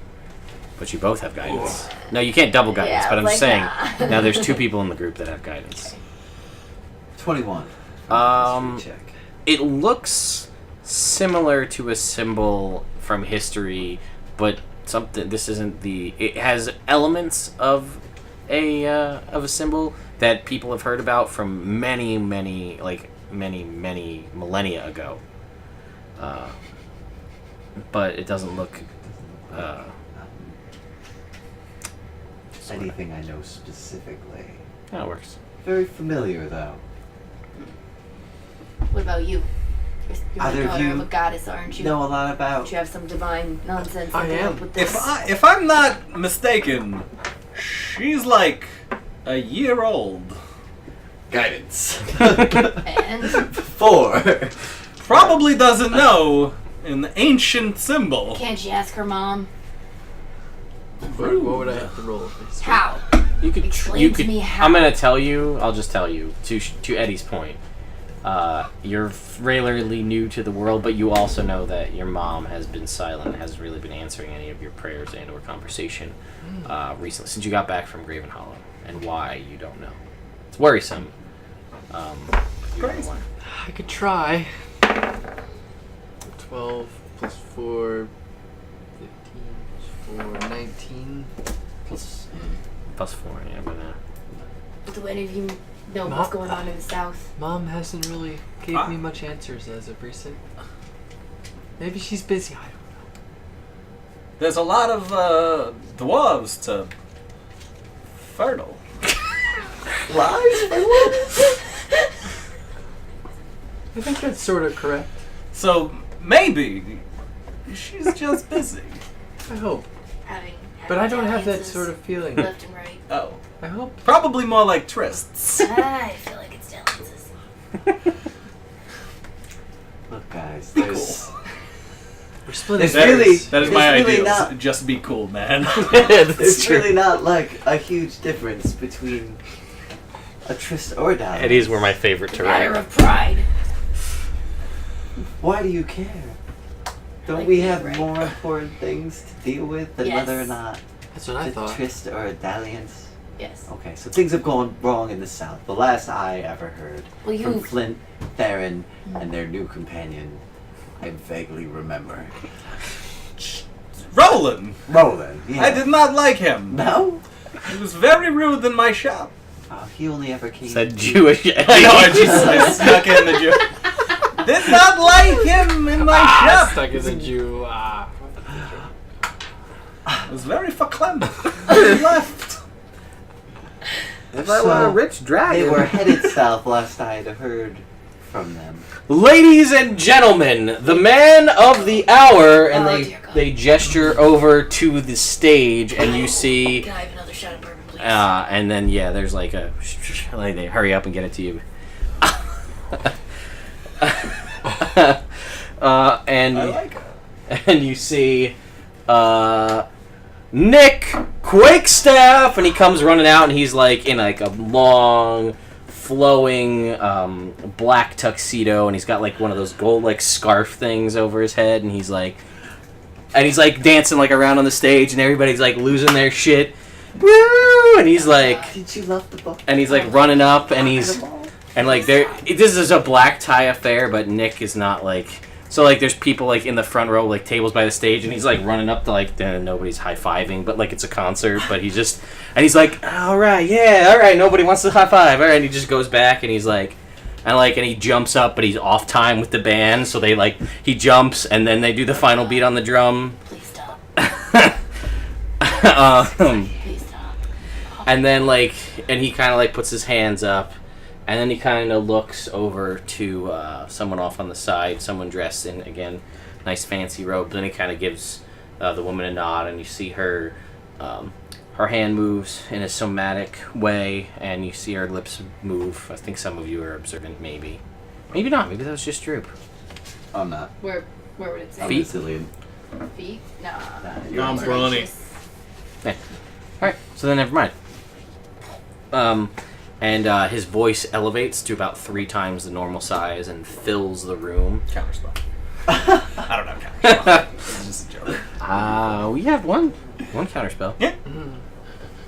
But you both have guidance. No, you can't double guidance, Yeah, but I'm like, just saying, nah. now there's 2 people in the group that have guidance. 21. History check. It looks similar to a symbol from history, but this isn't the... It has elements of a symbol that people have heard about from many millennia ago. But it doesn't look... Anything I know specifically. That works. Very familiar, though. What about you? You're Either the of daughter you of a goddess, aren't you? Know a lot about. Don't you have some divine nonsense I that can am. help with this? If I'm not mistaken, she's like a year old. Guidance. And 4. Probably doesn't know an ancient symbol. can't you ask her mom? What would I have to roll? How? You could. Explain to me how. I'm gonna tell you. I'll just tell you to Eddie's point. You're relatively new to the world, but you also know that your mom has been silent, hasn't really been answering any of your prayers and/or conversation recently since you got back from Graven Hollow, and why you don't know. It's worrisome. You don't know why. I could try. 12 plus 4, 15 plus 4, 19. Plus. Plus 4, yeah, but Do any of you know Mom? what's going on in the south? Mom hasn't really gave me much answers as of recent. Maybe she's busy. I don't know. There's a lot of dwarves to fertile. Lies? I think that's sort of correct. So maybe she's just busy. I hope. Having But I don't have that dalliances sort of feeling. left and right. Oh. I hope. Probably more like trysts. I feel like it's dalliances. Look, guys, there's. We're splitting It's That is- really- that is it's my really ideal. not- Just be cool, man. There's really not like a huge difference between a tryst or a dalliance. Eddie's were my favorite to Matter write. of pride. Why do you care? Don't Like we being have right. more important things to deal with than Yes. whether or not That's what I it's a thought. tryst or a dalliance? Yes. Okay, so things have gone wrong in the south. The last I ever heard Well, from you. Flint, Theron, and their new companion, I vaguely remember. Roland! Roland. Yeah. I did not like him. No? He was very rude in my shop. He only ever came. Said Jewish Eddie. I know, I snuck in the joke. Did not like him in my shop. Stuck as a Jew. It was very verklempt. He left. If I were a rich dragon. They were headed south last I had heard from them. Ladies and gentlemen, the man of the hour, and Oh, dear God. they gesture over to the stage, and you see, Can I have another shot of bourbon, please? and then yeah, there's like a, like they hurry up and get it to you. And I like it. and you see, Nick Quakestaff, and he comes running out, and he's like in like a long, flowing black tuxedo, and he's got like one of those gold like scarf things over his head, and he's like dancing like around on the stage, and everybody's like losing their shit. Woo! And he's like, Did you love the book? and he's like running up, and he's and like this is a black tie affair, but Nick is not like. So, like, there's people, like, in the front row, like, tables by the stage, and he's, like, running up to, like, nobody's high-fiving, but, like, it's a concert, but he's just, and he's like, all right, nobody wants to high-five, all right, and he just goes back, and he's like, and he jumps up, but he's off time with the band, so they, like, he jumps, and then they do the final beat on the drum. Please stop. Please stop. And then, like, and he kind of, like, puts his hands up, and then he kind of looks over to someone off on the side, someone dressed in, again, nice fancy robes. Then he kind of gives the woman a nod, and you see her hand moves in a somatic way, and you see her lips move. I think some of you are observant, maybe. Maybe not. Maybe that was just Droop. I'm not. Where would it say? I'm Feet? Sicilian. Feet? Nah. No, I'm It's brawny. righteous. Alright, so then never mind. And his voice elevates to about 3 times the normal size and fills the room. Counterspell. I don't know counterspell. It's just a joke. We have one. One counterspell. Yeah.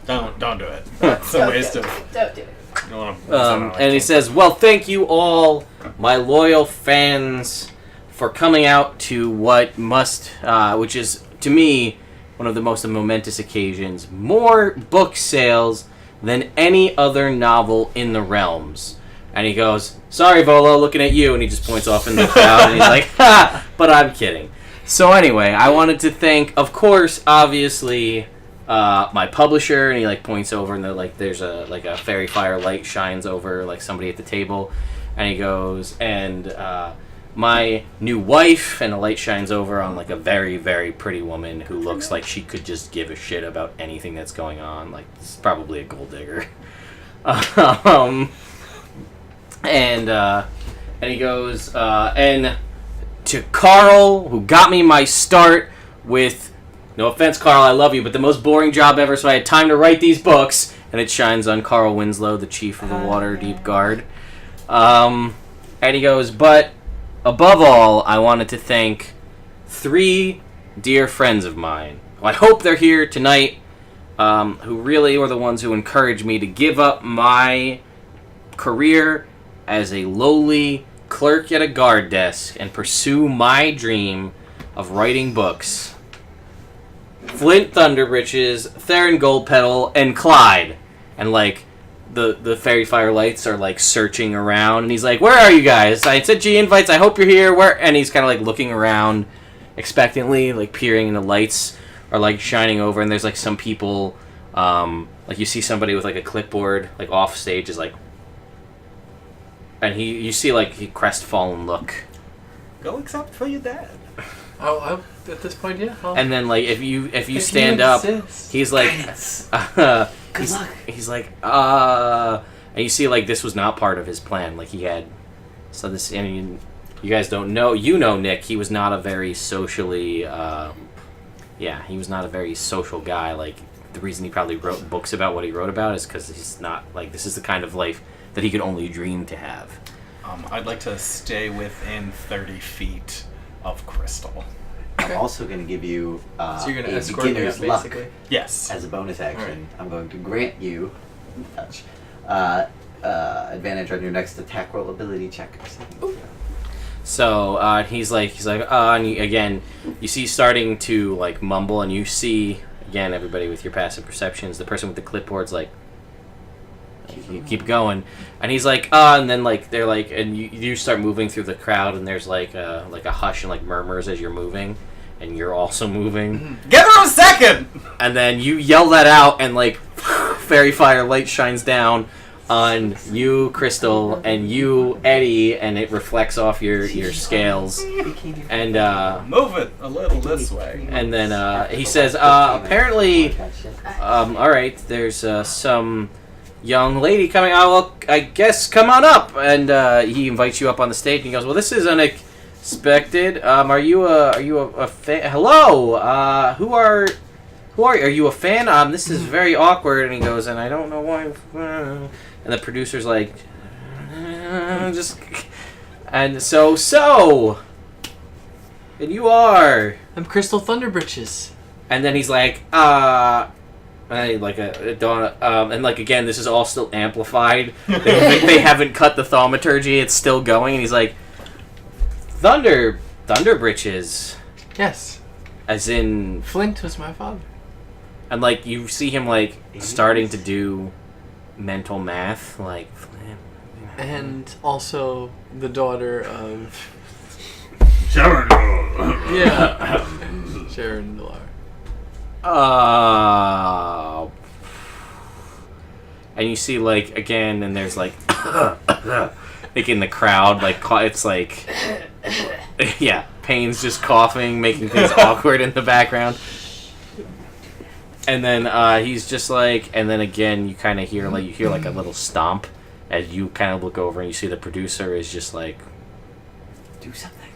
Don't do it. That's a Don't waste do it. of. Don't do it. You wanna, And he says, well, thank you all, my loyal fans, for coming out to what which is, to me, one of the most momentous occasions. More book sales than any other novel in the realms. And he goes, sorry, Volo, looking at you. And he just points off in the crowd, and he's like, ha, but I'm kidding. So anyway, I wanted to thank, of course, obviously, my publisher, and he like points over, and there's a fairy fire light shines over like somebody at the table, and he goes, and my new wife, and the light shines over on like a very, very pretty woman who looks like she could just give a shit about anything that's going on. Like, this is probably a gold digger. And he goes, and to Carl, who got me my start with, no offense, Carl, I love you, but the most boring job ever, so I had time to write these books. And it shines on Carl Winslow, the chief of the Waterdeep Guard. And he goes, but above all, I wanted to thank 3 dear friends of mine, who I hope they're here tonight, who really were the ones who encouraged me to give up my career as a lowly clerk at a guard desk and pursue my dream of writing books. Flint Thunderbritches, Theron Goldpetal, and Clyde. And like the fairy fire lights are like searching around, and he's like, where are you guys? I sent you invites, I hope you're here. Where? And he's kind of like looking around expectantly, like peering, and the lights are like shining over, and there's like some people, like you see somebody with like a clipboard like off stage is like, and you see like he crestfallen look. Go accept for your dad. Oh, at this point, yeah. And then like if you stand up, he's like, he's like, and you see like this was not part of his plan. Like he had, so this, I mean, you guys don't know, Nick, he was not a very socially, he was not a very social guy. Like the reason he probably wrote books about what he wrote about is because he's not like, this is the kind of life that he could only dream to have. I'd like to stay within 30 feet of Crystal. I'm also going to give you So you're going to a escort me up, beginner's luck basically? Yes. as a bonus action. Alright. I'm going to grant you advantage on your next attack roll ability check. So he's like, and again, you see starting to like mumble, and you see again everybody with your passive perceptions. The person with the clipboard's like, you keep going, and he's like, and then like they're like, and you start moving through the crowd, and there's like a hush and like murmurs as you're moving, and you're also moving. Give her a second. And then you yell that out, and like fairy fire light shines down on you, Crystal, and you, Eddie, and it reflects off your scales. And Move it a little this way. and then he says, apparently, all right, there's some young lady coming. Well, I guess come on up. And he invites you up on the stage, and he goes, well, this is unexpected. Are you a fan? Hello. Who are you? Are you a fan? This is very awkward. And he goes, and I don't know why. And the producer's like, just, and so, and you are. I'm Crystal Thunderbritches. And then he's like, and like and like again, this is all still amplified. They haven't cut the thaumaturgy; it's still going. And he's like, Thunderbritches, Yes. as in, Flint was my father. and like you see him like starting to do mental math, like, And also the daughter of... Sharon. Yeah. Sharon Delar. And you see like again, and there's like, like in the crowd, like it's like, yeah, Payne's just coughing, making things awkward in the background. And then he's just like, and then again, you kind of hear like a little stomp as you kind of look over, and you see the producer is just like, Do something.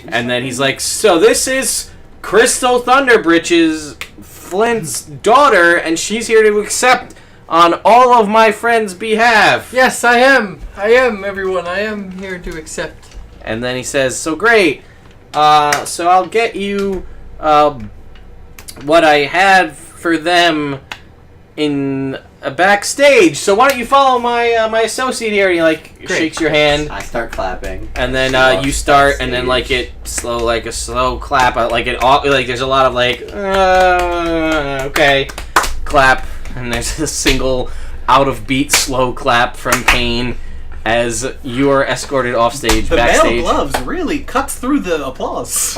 and then he's like, so this is Crystal Thunderbritches, Flint's daughter, and she's here to accept on all of my friends' behalf. Yes, I am. I am, everyone. I am here to accept. And then he says, so great. So I'll get you what I had for them in a backstage. So why don't you follow my my associate here? And he like shakes your hand, I start clapping. and then you start, and then like a slow clap, like there's a lot of like okay, clap, and there's a single out of beat slow clap from Kane as you are escorted off stage The backstage. male gloves really cuts through the applause.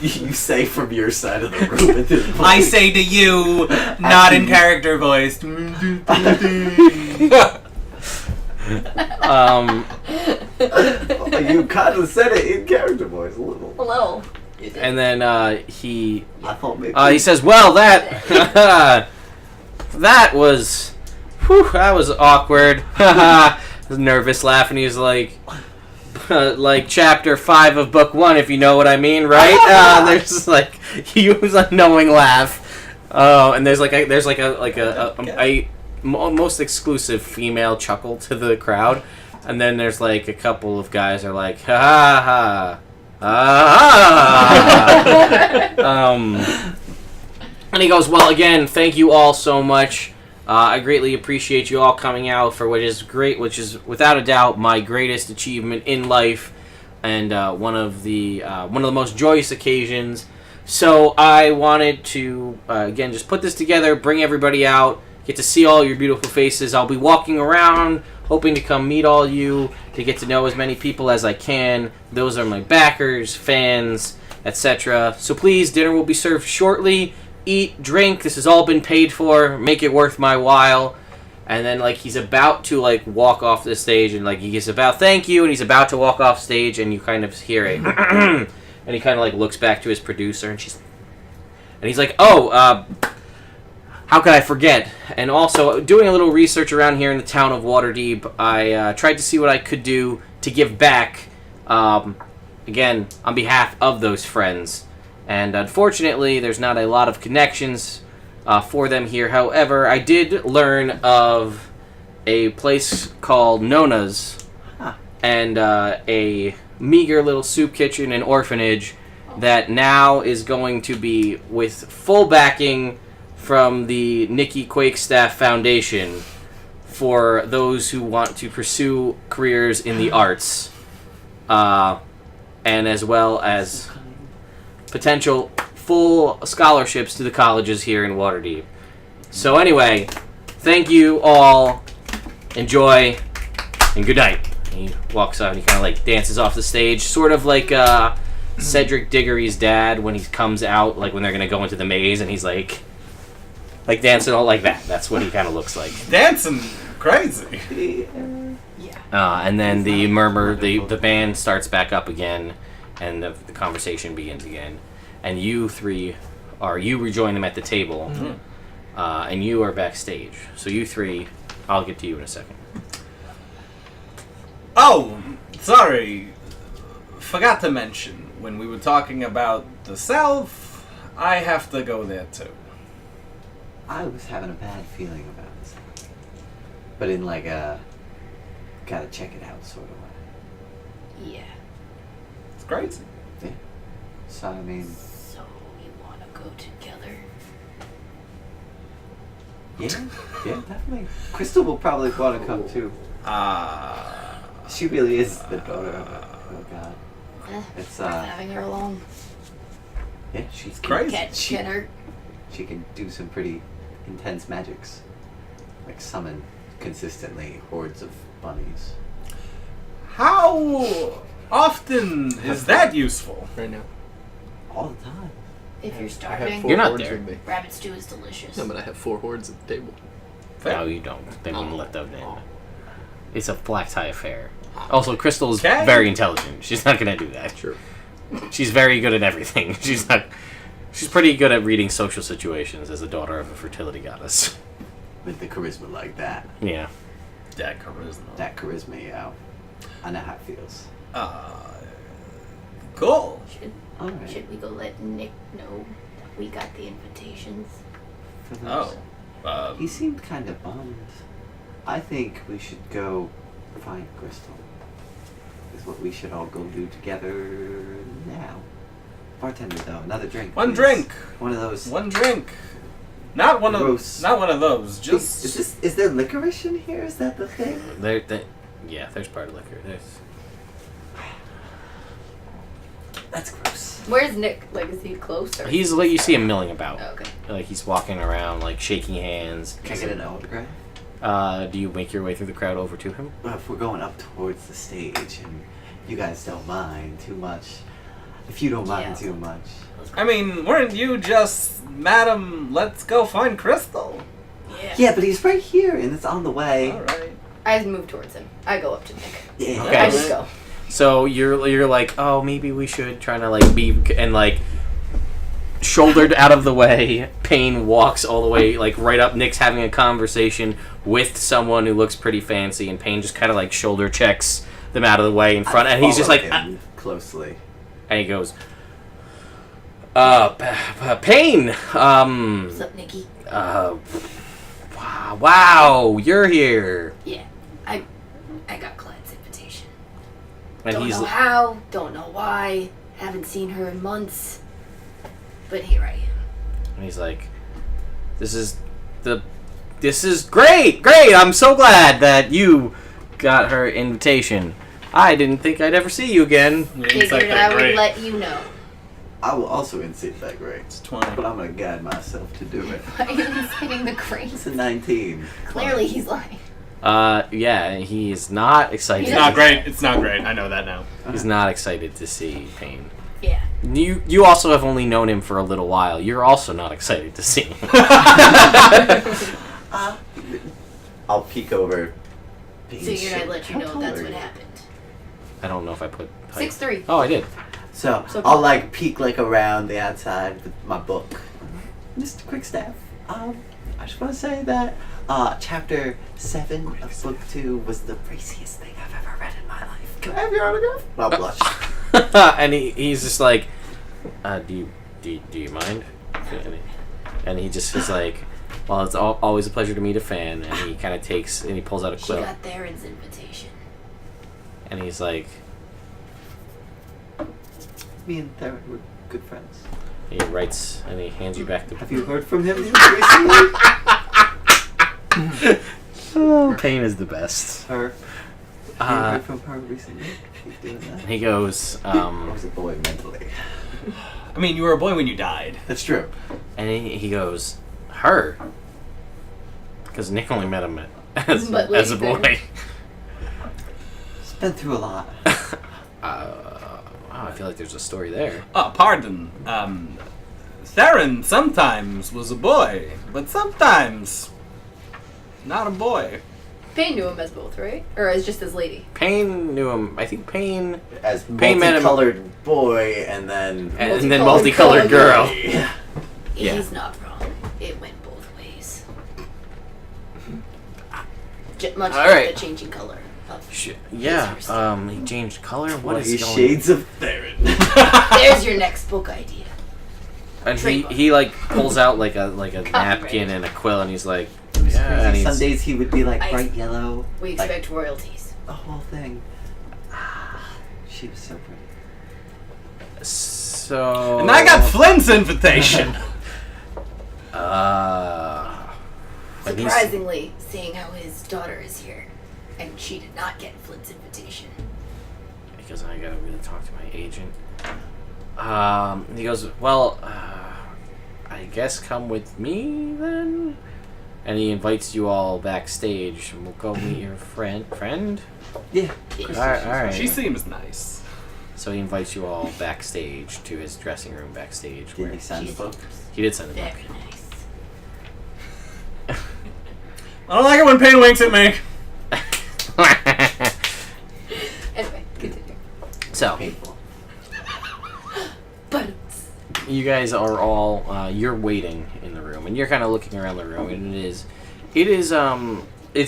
You say from your side of the room at this point. I say to you, not in character voice. You kind of said it in character voice a little. A little. And then he I thought maybe. he says, "Well, that that was awkward." Nervous laugh, and he's like chapter 5 of book 1, if you know what I mean, right? There's just like huge unknowing laugh. Oh, and there's a most exclusive female chuckle to the crowd, and then there's like a couple of guys are like ha ha ha. And he goes, "Well, again, thank you all so much. I greatly appreciate you all coming out for what is great, which is without a doubt my greatest achievement in life, and one of the most joyous occasions. So I wanted to again just put this together, bring everybody out, get to see all your beautiful faces. I'll be walking around, hoping to come meet all you, to get to know as many people as I can. Those are my backers, fans, etc. So please, dinner will be served shortly. Eat, drink, this has all been paid for, make it worth my while." And then like he's about to like walk off the stage, and like he's about thank you, and he's about to walk off stage, and you kind of hear it and he kind of like looks back to his producer, and he's like, "Oh, how could I forget?" And also, doing a little research around here in the town of Waterdeep, I tried to see what I could do to give back, again, on behalf of those friends. And unfortunately, there's not a lot of connections for them here. However, I did learn of a place called Nona's and a meager little soup kitchen and orphanage that now is going to be with full backing from the Nikki Quakestaff Foundation for those who want to pursue careers in the arts, and as well as potential full scholarships to the colleges here in Waterdeep. So anyway, thank you all, enjoy, and good night. And he walks out and he kind of like dances off the stage, sort of like Cedric Diggory's dad when he comes out, like when they're gonna go into the maze, and he's like dancing all like that. That's what he kind of looks like. Dancing crazy. And then the band starts back up again, and the conversation begins again. And you three you rejoin them at the table, and you are backstage. So you three, I'll get to you in a second. Oh, sorry. Forgot to mention, when we were talking about the self, I have to go there too. I was having a bad feeling about this, but in like a gotta check it out sort of way. Yeah. It's crazy. Yeah. So I mean, So you want to go together? yeah, definitely. Crystal will probably want to come too. She really is the daughter of it. Oh god. It's Worth having her along. yeah, she's Crazy. Get her. She can do some pretty intense magics, like summon consistently hordes of bunnies. How often is that useful? Right now. All the time. If you're I have starving, 4 You're not hordes there. with me. rabbit stew is delicious. No, but I have 4 hordes at the table. No, you don't. They wouldn't let them in. It's a black tie affair. Also, Crystal is Okay. very intelligent. She's not gonna do that. Sure. She's very good at everything. She's pretty good at reading social situations as the daughter of a fertility goddess. With the charisma like that. Yeah. That charisma. That charisma, yeah. I know how it feels. Cool. Alright. Should we go let Nick know that we got the invitations? For those. He Oh. seemed kind of bummed. I think we should go find Crystal. Is what we should all go do together now. Bartender, though, another drink. One please. drink. One of those. One drink. Not one Gross. of. Not one of those. Just. Is there licorice in here? Is that the thing? Yeah, there's part of liquor. There's. That's gross. Where's Nick? Like, is he close? Or? He's like, you see him milling about. Oh, okay. Like he's walking around, like shaking hands. Can I get an autograph? Do you make your way through the crowd over to him? Well, if we're going up towards the stage and you guys don't mind too much, if you don't mind too much. I mean, weren't you just, Madam, let's go find Crystal? Yeah, but he's right here and it's on the way. Alright. I just move towards him. I go up to Nick. Yeah. Okay. I just go. So you're like, oh, maybe we should try to like be and like shouldered out of the way. Payne walks all the way like right up. Nick's having a conversation with someone who looks pretty fancy, and Payne just kind of like shoulder checks them out of the way in front, and he's just like closely. And he goes, Payne, What's up, Nicky? wow, you're here. Yeah, I got Clyde's invitation. And Don't he's know how, don't know why, haven't seen her in months, but here I am. and he's like, this is great, I'm so glad that you got her invitation. I didn't think I'd ever see you again. Figured I would let you know. I will also insert that grade. It's 20. But I'm gonna guide myself to do it. Why is he spinning the crane? It's a 19. Clearly he's lying. Yeah, he's not excited. It's not great. It's not great. I know that now. He's not excited to see Payne. Yeah. You also have only known him for a little while. You're also not excited to see him. I'll peek over. So you're gonna let you know that's what happened. I don't know if I put height. 6'3". Oh, I did. So So I'll like peek like around the outside with my book. Mr. Quickstaff, I just want to say that chapter 7 of book 2 was the raciest thing I've ever read in my life. Can I have your autograph? I'll blush. And he's just like, do you mind? And he just is like, well, it's always a pleasure to meet a fan. And he kind of takes and he pulls out a She quill. got Theron's invitation. And he's like, Me and Theron were good friends. he writes and he hands you back the. Have you heard from him recently? Oh, Payne is the best. Her. Have you heard from her recently? She's doing that. And he goes, I was a boy mentally. I mean, you were a boy when you died. That's true. and he goes, her? Because Nick only met him as But a later. boy. He's been through a lot. Wow, I feel like there's a story there. Oh, pardon. Theron sometimes was a boy, but sometimes not a boy. Payne knew him as both, right? Or as just as lady? Payne knew him. I think Payne As Payne met him- multicolored boy and then and then multicolored girl. Yeah. Yeah. He's not wrong. It went both ways. Much All like right. the changing color of Yeah. his first. He changed color. What is 20 going? shades of Theron. There's your next book idea. And Trademark. he like pulls out like a Copyright. napkin and a quill, and he's like, It's yeah. And crazy. he's, Some days he would be like I- bright yellow. We like, expect royalties. the whole thing. She was so pretty. so. And I got Flint's invitation. and he's- Surprisingly, seeing how his daughter is here, and she did not get Flint's invitation. because I gotta really talk to my agent. He goes, well, I guess come with me then? And he invites you all backstage, and we'll go meet your friend? Yeah. Alright. She seems nice. So he invites you all backstage to his dressing room backstage. Did Where he sign the book? he did send a book. Very nice. I don't like it when Payne winks at me. Anyway, continue. So, Painful. But you guys are all you're waiting in the room, and you're kind of looking around the room, and it's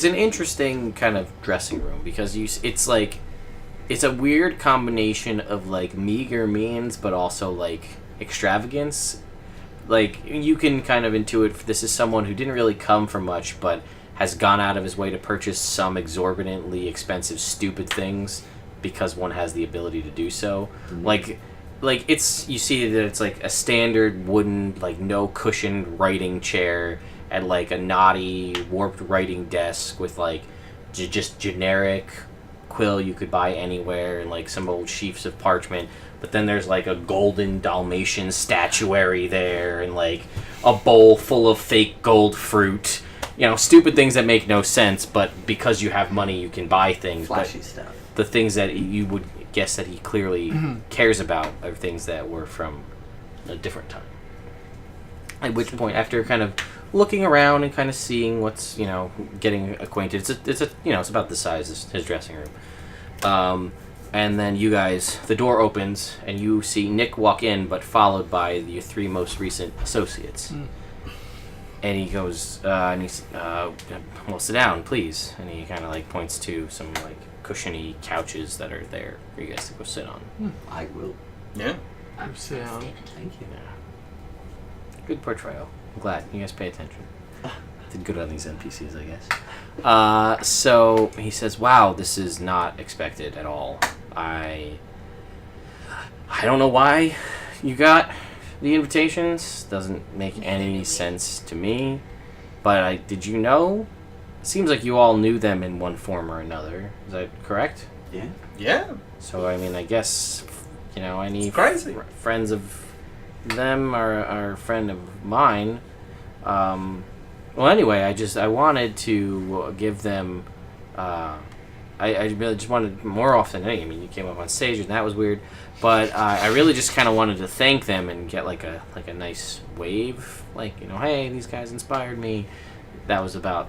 an interesting kind of dressing room because it's a weird combination of like meager means but also like extravagance. Like you can kind of intuit this is someone who didn't really come from much but has gone out of his way to purchase some exorbitantly expensive stupid things because one has the ability to do so. Like like it's you see that it's like a standard wooden like no cushioned writing chair and like a knotty warped writing desk with like just generic quill you could buy anywhere and like some old sheafs of parchment, but then there's like a golden Dalmatian statuary there and like a bowl full of fake gold fruit, stupid things that make no sense, but because you have money you can buy things. Flashy but stuff. the things that you would guess that he clearly cares about are things that were from a different time. At which point, after kind of looking around and kind of seeing what's, getting acquainted, it's about the size of his dressing room. And then you guys, the door opens and you see Nick walk in, but followed by your 3 most recent associates. And he goes, well, sit down, please. And he kind of like points to some like cushiony couches that are there for you guys to go sit on. I will. Yeah. I'm sit down. Thank you. Yeah. Good portrayal. I'm glad you guys pay attention. Did good on these NPCs, I guess. So he says, "Wow, this is not expected at all. I don't know why you got the invitations. Doesn't make any sense to me. But did you know? Seems like you all knew them in one form or another. Is that correct? Yeah. Yeah. So I mean, I guess any It's crazy. friends of them are a friend of mine. Well, anyway, I wanted to give them. I really just wanted more often than anything. I mean, you came up on stage and that was weird, but I really just kind of wanted to thank them and get like a nice wave, like hey, these guys inspired me. That was about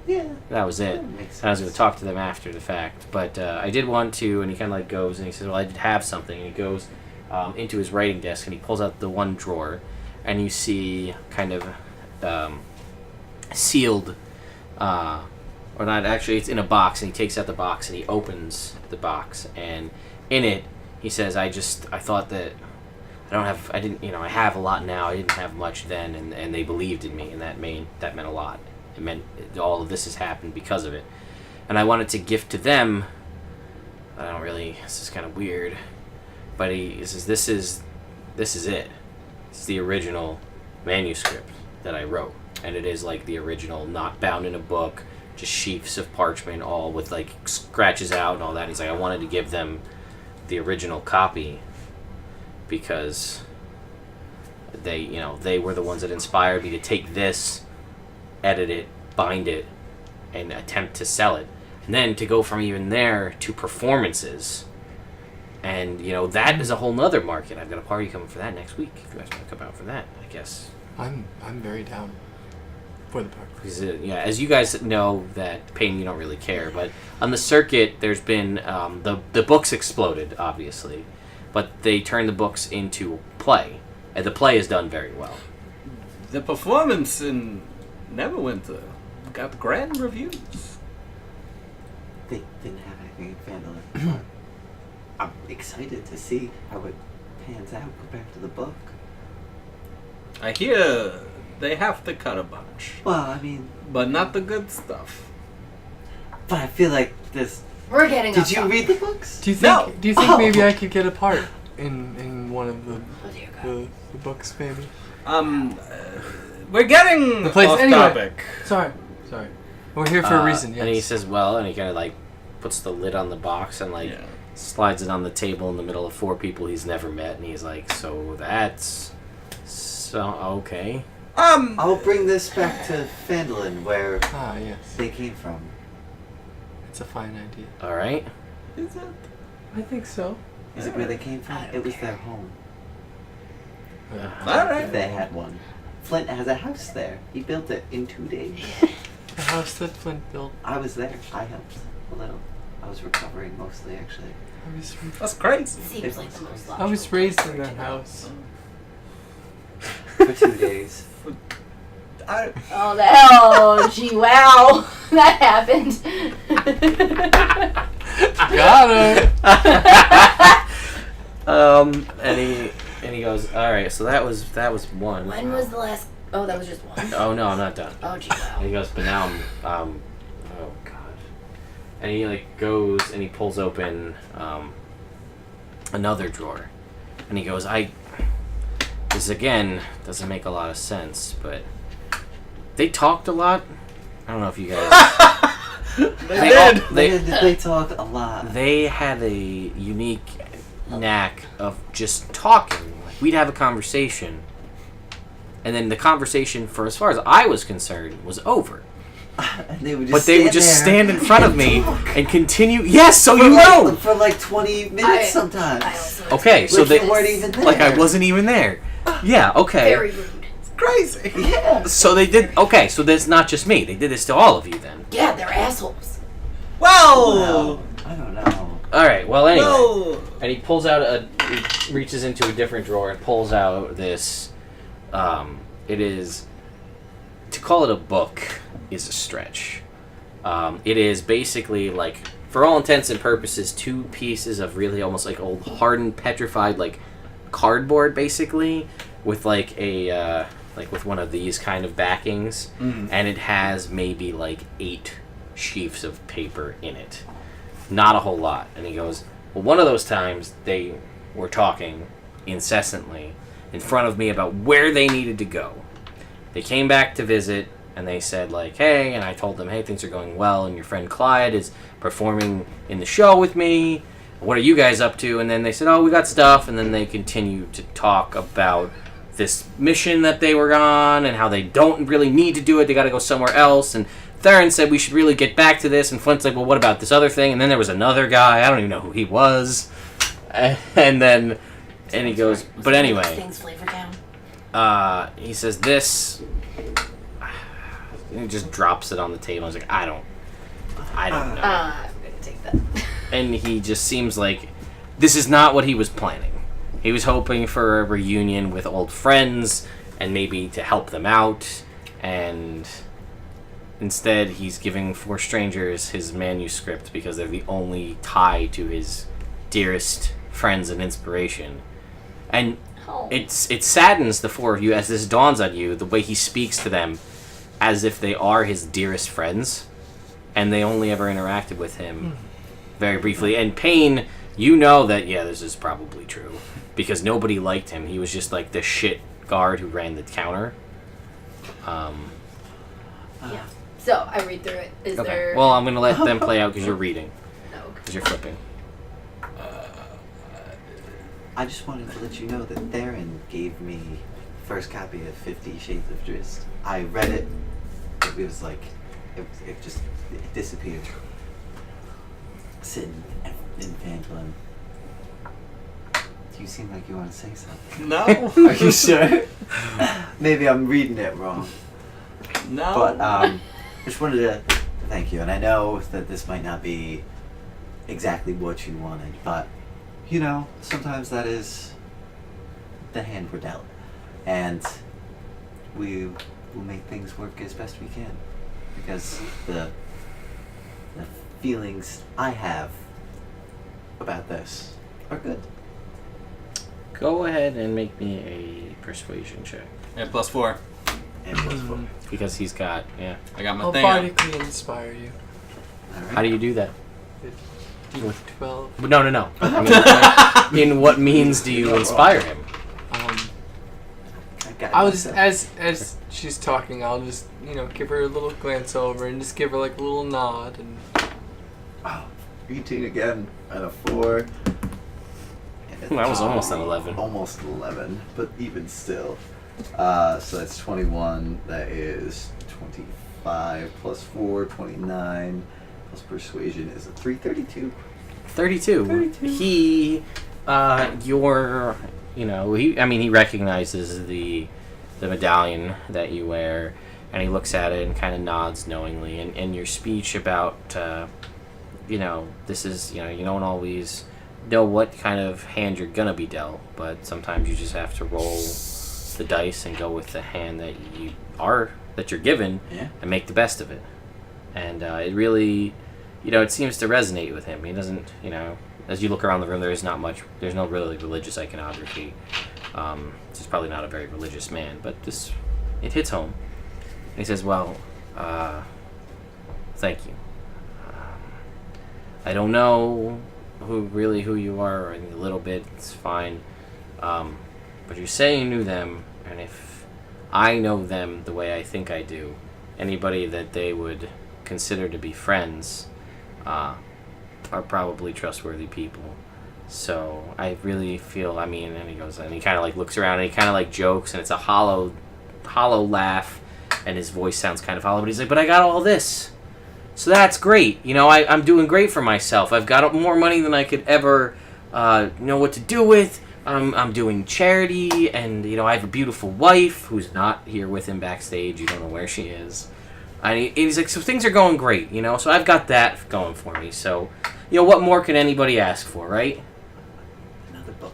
yeah. that was it. Makes I was going sense. to talk to them after the fact, but I did want to, and he kind of like goes and he says, well, I did have something, and he goes into his writing desk and he pulls out the one drawer, and you see kind of sealed, or not actually, it's in a box, and he takes out the box and he opens the box, and in it he says, I thought that I have a lot now, I didn't have much then, and they believed in me, and that meant a lot. It meant all of this has happened because of it. And I wanted to gift to them, this is kind of weird, but he says, this is it. It's the original manuscript that I wrote. And it is like the original, not bound in a book, just sheafs of parchment, all with like scratches out and all that. And he's like, I wanted to give them the original copy because they were the ones that inspired me to take this, edit it, bind it, and attempt to sell it. And then to go from even there to performances. And, that is a whole nother market. I've got a party coming for that next week. If you guys want to come out for that, I guess. I'm very down for the party. Because, as you guys know, that Payne, you don't really care. But on the circuit, there's been, the books exploded, obviously. But they turned the books into play. And the play is done very well. The performance in Neverwinter got grand reviews. They didn't have anything in Vandalin. I'm excited to see how it pans out compared to the book. I hear they have to cut a bunch, Well, I mean, but not the good stuff. but I feel like this. We're getting Did off you topic. read the books? Do you think? No. Do you think Oh. maybe I could get a part in one of Oh dear God. the books, maybe? We're getting The place- off anyway. topic. Sorry. We're here for a reason. Yes. And he says, well, and he kind of like puts the lid on the box and like Yeah. slides it on the table in the middle of 4 people he's never met. And he's like, so that's okay. I'll bring this back to Vandalin, where Ah, yes. they came from. It's a fine idea. All right. Is it? I think so. Is it where they came from? It was their home. All right. If they had one. Flint has a house there. He built it in 2 days. The house that Flint built. I was there. I helped a little. I was recovering mostly, actually. That's crazy. Seems like the most I logical. was raised in that house. For 2 days. Oh, gee, wow. That happened. Got him. And he goes, all right. So that was one. When was the last... Oh, that was just one. Oh no, I'm not done. Oh, gee, wow. And he goes, but now I'm, oh god. And he like goes and he pulls open another drawer, And he goes, this again doesn't make a lot of sense, but they talked a lot. I don't know if you guys... They talk a lot. They had a unique knack of just talking. Like, we'd have a conversation, and then the conversation, for as far as I was concerned, was over. And they would just stand in front of me and continue. Yes, so for like 20 minutes sometimes. Okay, so they weren't even there. Like I wasn't even there. Yeah. Okay. Very rude. It's crazy. Yeah. So they did. Okay, so that's not just me. They did this to all of you then. Yeah, they're assholes. Well, I don't know. All right. Well, anyway, well. and he pulls out he reaches into a different drawer and pulls out this. It is, to call it a book is a stretch. It is basically like, for all intents and purposes, 2 pieces of really almost like old hardened, petrified like cardboard, basically, with like a like with one of these kind of backings, and it has maybe like 8 sheafs of paper in it. Not a whole lot. And he goes, well, one of those times they were talking incessantly in front of me about where they needed to go. They came back to visit, and they said, like, hey, and I told them, hey, things are going well, and your friend Clyde is performing in the show with me. What are you guys up to? And then they said, oh, we got stuff, and then they continued to talk about this mission that they were on, and how they don't really need to do it, they gotta go somewhere else, and Theron said we should really get back to this, and Flint's like, well, what about this other thing? And then there was another guy, I don't even know who he was, and then, and he goes, but anyway, Things flavor down. he says this, and he just drops it on the table. I was like, I don't know. I'm gonna take that. And he just seems like this is not what he was planning. He was hoping for a reunion with old friends and maybe to help them out, and instead he's giving 4 strangers his manuscript because they're the only tie to his dearest friends and inspiration. And it saddens the 4 of you as this dawns on you, the way he speaks to them as if they are his dearest friends, and they only ever interacted with him very briefly. And Payne, you know that, yeah, this is probably true, because nobody liked him. He was just like the shit guard who ran the counter. Yeah. So I read through it. Is Okay. there? Well, I'm going to let them play out because you're reading, No. Okay. because you're flipping. I just wanted to let you know that Theron gave me first copy of 50 Shades of Drizzt. I read it. It was like, it disappeared. Sitting in Phantom. You seem like you want to say something. No. Are you sure? Maybe I'm reading it wrong. No. But just wanted to thank you. And I know that this might not be exactly what you wanted, but you know, sometimes that is the hand we're dealt. And we will make things work as best we can. Because the feelings I have about this are good. Go ahead and make me a persuasion check. Yeah, +4. And plus 4. Because he's got, yeah. I got my I'll thing up. bardically inspire you. Alright. How do you do that? 12. No. I mean, in what means do you inspire him? I'll just, as she's talking, I'll just, give her a little glance over and just give her like a little nod and. Oh, 18 again, and a 4. And a That was almost an 11. Almost 11, but even still. So that's 21. That is 25 plus 4, 29. Plus persuasion is a 3, 32. 32. He, he recognizes the medallion that you wear, and he looks at it and kind of nods knowingly. And your speech about, this is, you don't always know what kind of hand you're gonna be dealt, but sometimes you just have to roll the dice and go with the hand that you're given, Yeah. and make the best of it. And it really, it seems to resonate with him. He doesn't, as you look around the room, there's no really religious iconography. He's probably not a very religious man, but it hits home. And he says, well, thank you. I don't know who you are, or a little bit, it's fine. But you say you knew them, and if I know them the way I think I do, anybody that they would consider to be friends are probably trustworthy people. So I really feel, and he goes, and he kind of like looks around, and he kind of like jokes, and it's a hollow laugh, and his voice sounds kind of hollow, but he's like, but I got all this. So that's great. I'm doing great for myself. I've got more money than I could ever know what to do with. I'm doing charity, and I have a beautiful wife who's not here with him backstage. You don't know where she is. And he's like, so things are going great, So I've got that going for me. So, what more could anybody ask for, right? Another book.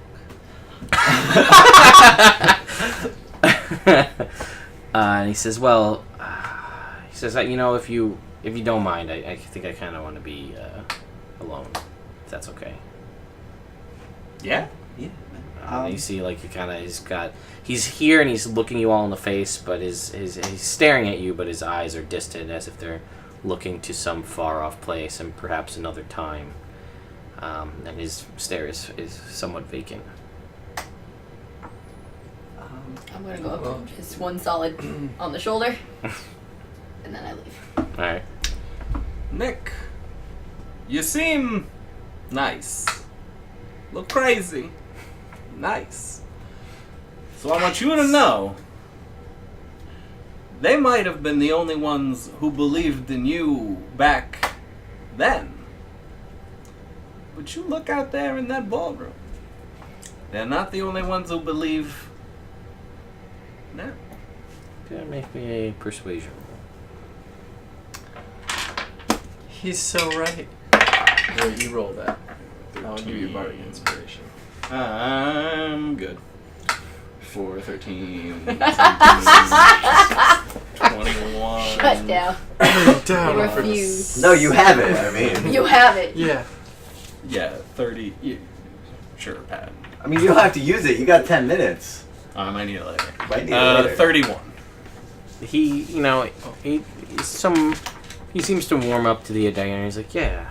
And he says, well, if you don't mind, I think I kind of want to be alone, if that's okay. Yeah. Yeah. You see, like, he's here and he's looking you all in the face, but he's staring at you, but his eyes are distant, as if they're looking to some far off place and perhaps another time. And his stare is somewhat vacant. I'm gonna go up to him, just one solid on the shoulder, and then I leave. Alright. Nick, you seem nice. Look crazy. Nice. So I want you to know, they might have been the only ones who believed in you back then. But you look out there in that ballroom. They're not the only ones who believe now. Gonna make me a persuasion roll. He's so right. Well, you roll that. I'll give you bardic inspiration. I'm good. 4, 13, 17, 21. Shut down. Down. I refuse. No, you have it. You have it. Yeah. Yeah, 30. Sure, Pat. You don't have to use it. You got 10 minutes. I might need it later. Might need it later. 31. He seems to warm up to the idea, and he's like, yeah.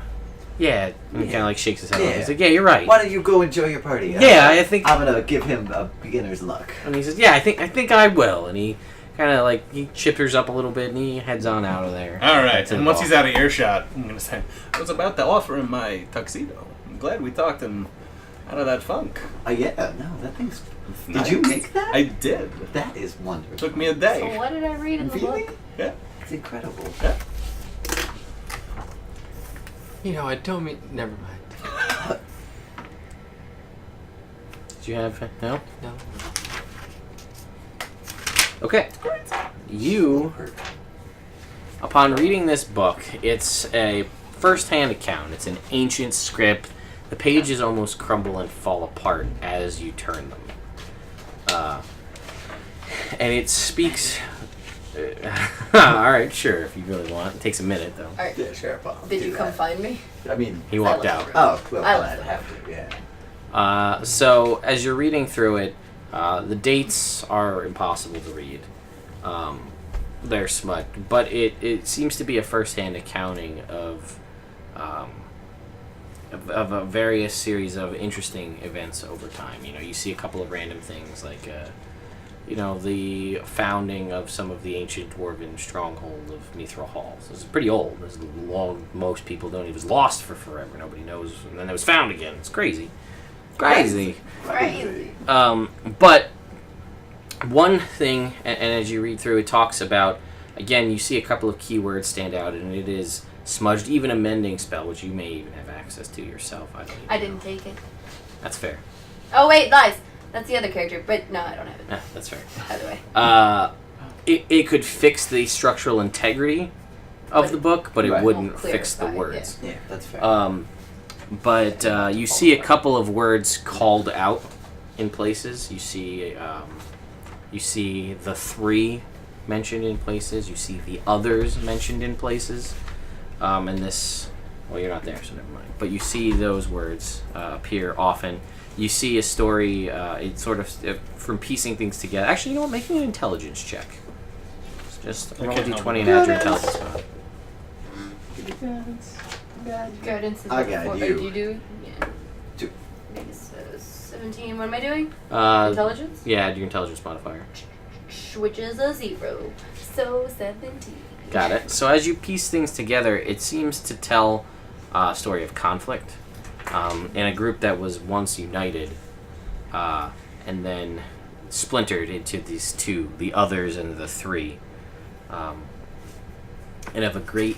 And he kind of like shakes his head. Yeah. He's like, yeah, you're right. Why don't you go enjoy your party? Yeah, I think. I'm gonna give him a beginner's luck. And he says, yeah, I think I will. And he kind of like he chippers up a little bit, and he heads on out of there. All right, and once he's out of earshot, I'm gonna say, I was about to offer him my tuxedo. I'm glad we talked him out of that funk. Yeah, no, that thing's... Nice. Did you make that? I did. That is wonderful. Took me a day. So what did I read in the Really? book? Yeah. It's incredible. Yeah. I don't mean... Never mind. Did you have no? No. Okay. You, upon reading this book, it's a first-hand account. It's an ancient script. The pages almost crumble and fall apart as you turn them. And it speaks... Alright, sure, if you really want. It takes a minute, though. Alright. Yeah, sure. Did you come find me? He walked out. Oh, well, I I'd left have to, yeah. So, as you're reading through it, the dates are impossible to read. They're smut. But it seems to be a first-hand accounting of a various series of interesting events over time. You see a couple of random things, like, the founding of some of the ancient dwarven stronghold of Mithril Hall. So it's pretty old. It's long. Most people don't. It was lost for forever. Nobody knows. And then it was found again. It's crazy. Crazy. But one thing, and as you read through, it talks about, again, you see a couple of keywords stand out, and it is smudged, even a mending spell, which you may even have access to yourself. I didn't take it. That's fair. Oh, wait, lies. That's the other character, but no, I don't have it. Yeah, that's fair. By the way. It could fix the structural integrity of the book, but it Right. wouldn't Won't fix the clarify, words. Yeah, that's fair. But you see a couple of words called out in places. You see the three mentioned in places. You see the others mentioned in places. And this, well, you're not there, so never mind. But you see those words appear often. You see a story, it's sort of from piecing things together. Actually, you know what? Making an intelligence check. Just roll a d20 and add your intelligence on. Guidance is I what got for- you. Do you do? Yeah. 2. Maybe so 17. What am I doing? Intelligence? Yeah, add your intelligence modifier. Which is a 0. So 17. Got it. So as you piece things together, it seems to tell a story of conflict in a group that was once united and then splintered into these two, the others and the three, and of a great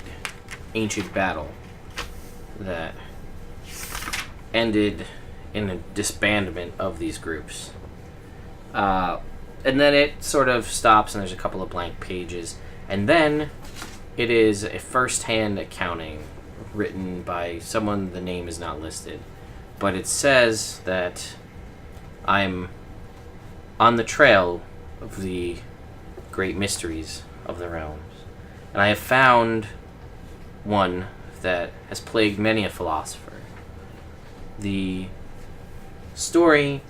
ancient battle that ended in a disbandment of these groups. And then it sort of stops and there's a couple of blank pages. And then it is a first-hand accounting written by someone, the name is not listed. But it says that I'm on the trail of the great mysteries of the realms. And I have found one that has plagued many a philosopher. The story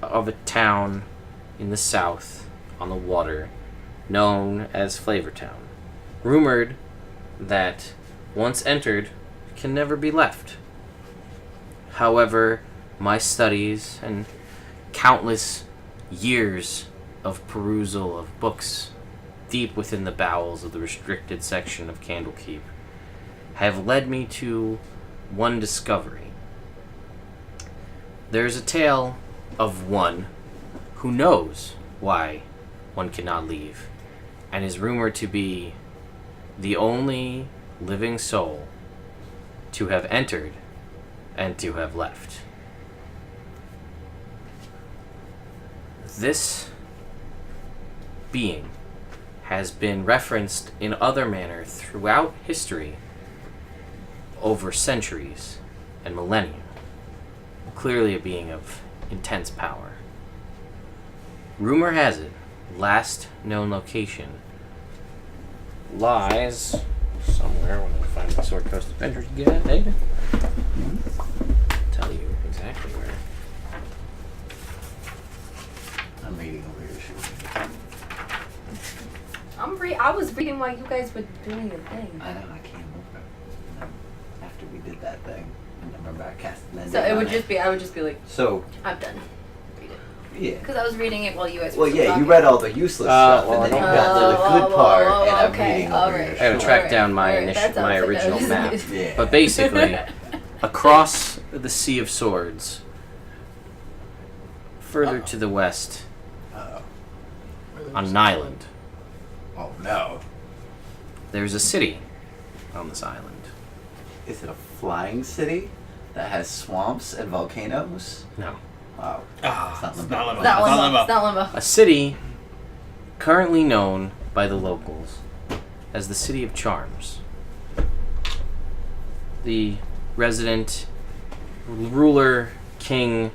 of a town in the south on the water known as Flavortown. Rumored that once entered can never be left. However, my studies and countless years of perusal of books deep within the bowels of the restricted section of Candlekeep have led me to one discovery. There's a tale of one who knows why one cannot leave, and is rumored to be the only living soul to have entered and to have left. This being has been referenced in other manner throughout history over centuries and millennia. Clearly a being of intense power. Rumor has it, last known location lies somewhere. When I find my Sword Coast Adventures guide, tell you exactly where. I'm reading over here. I was reading while you guys were doing your thing. I know, I can't remember. After we did that thing, I remember I cast Mending So it on would just be, I would just be like, So, I'm done. Read it. yeah. Because I was reading it while you guys were Well, yeah, talking. you read all the useless stuff, well, and then you I got to the good part, and I'm okay, reading over alright. your I haven't shoulder. tracked down my Alright, that my sounds like original that. map. Yeah. But basically, across the Sea of Swords, further to the west, Uh-oh. on an island, Oh, no. there's a city on this island. Is it a flying city that has swamps and volcanoes? No. Wow. Ah, It's not it's Limbo. not Limbo. It's not It's not limbo. Limbo. It's not limbo. A city currently known by the locals as the City of Charms. The resident ruler, king,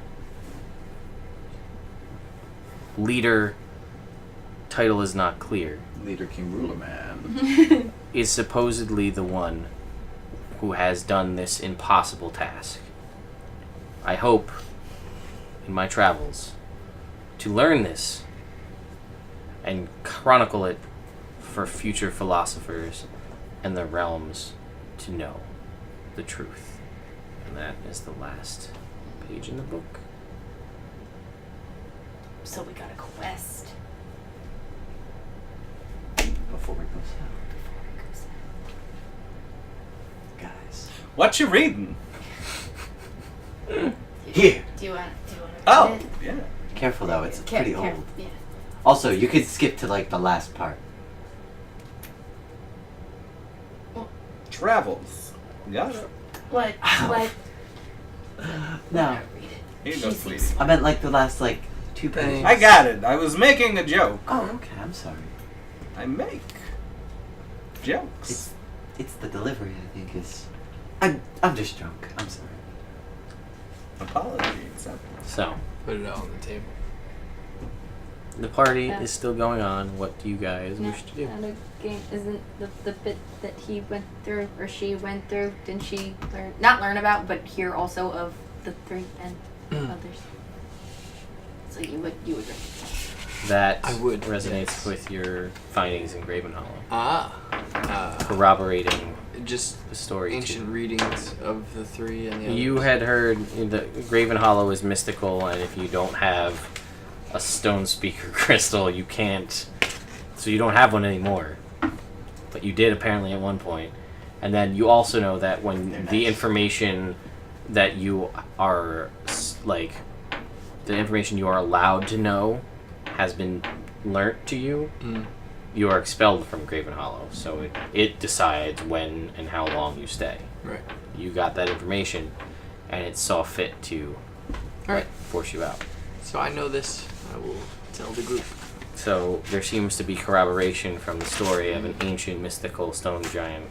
leader, title is not clear, Leader King Ruler Man. is supposedly the one who has done this impossible task. I hope, in my travels, to learn this and chronicle it for future philosophers and the realms to know the truth. And that is the last page in the book. So we got a quest. Before we go south. Guys. What you reading? Here! Do you want to Oh, read it? yeah. Careful though, it's pretty Care- old. Yeah. Also, you could skip to like the last part. Travels. Got it. What? Ow. What? No. Read it. Here you go, She sweetie. seems I meant like the last like 2 pages. I got it. I was making a joke. Oh, okay, I'm sorry. I make jokes. It's the delivery I think is I'm just drunk. I'm sorry. Apology accepted. So, Put it out on the table. the party Yeah. is still going on. What do you guys wish to do? Not a game. Isn't the bit that he went through or she went through? Didn't she learn about, but hear also of the 3 and others? So you would recognize. That I would, resonates yes. with your findings in Graven Hollow. Ah. Corroborating just the story. ancient readings of the three and the others. You had heard the Graven Hollow is mystical, and if you don't have a stone speaker crystal, you can't. So you don't have one anymore. But you did apparently at one point. And then you also know that when the information that you are like, the information you are allowed to know has been learnt to you, you are expelled from Graven Hollow. So it decides when and how long you stay. Right. You got that information, and it saw fit to force you out. So I know this. I will tell the group. So there seems to be corroboration from the story of an ancient mystical stone giant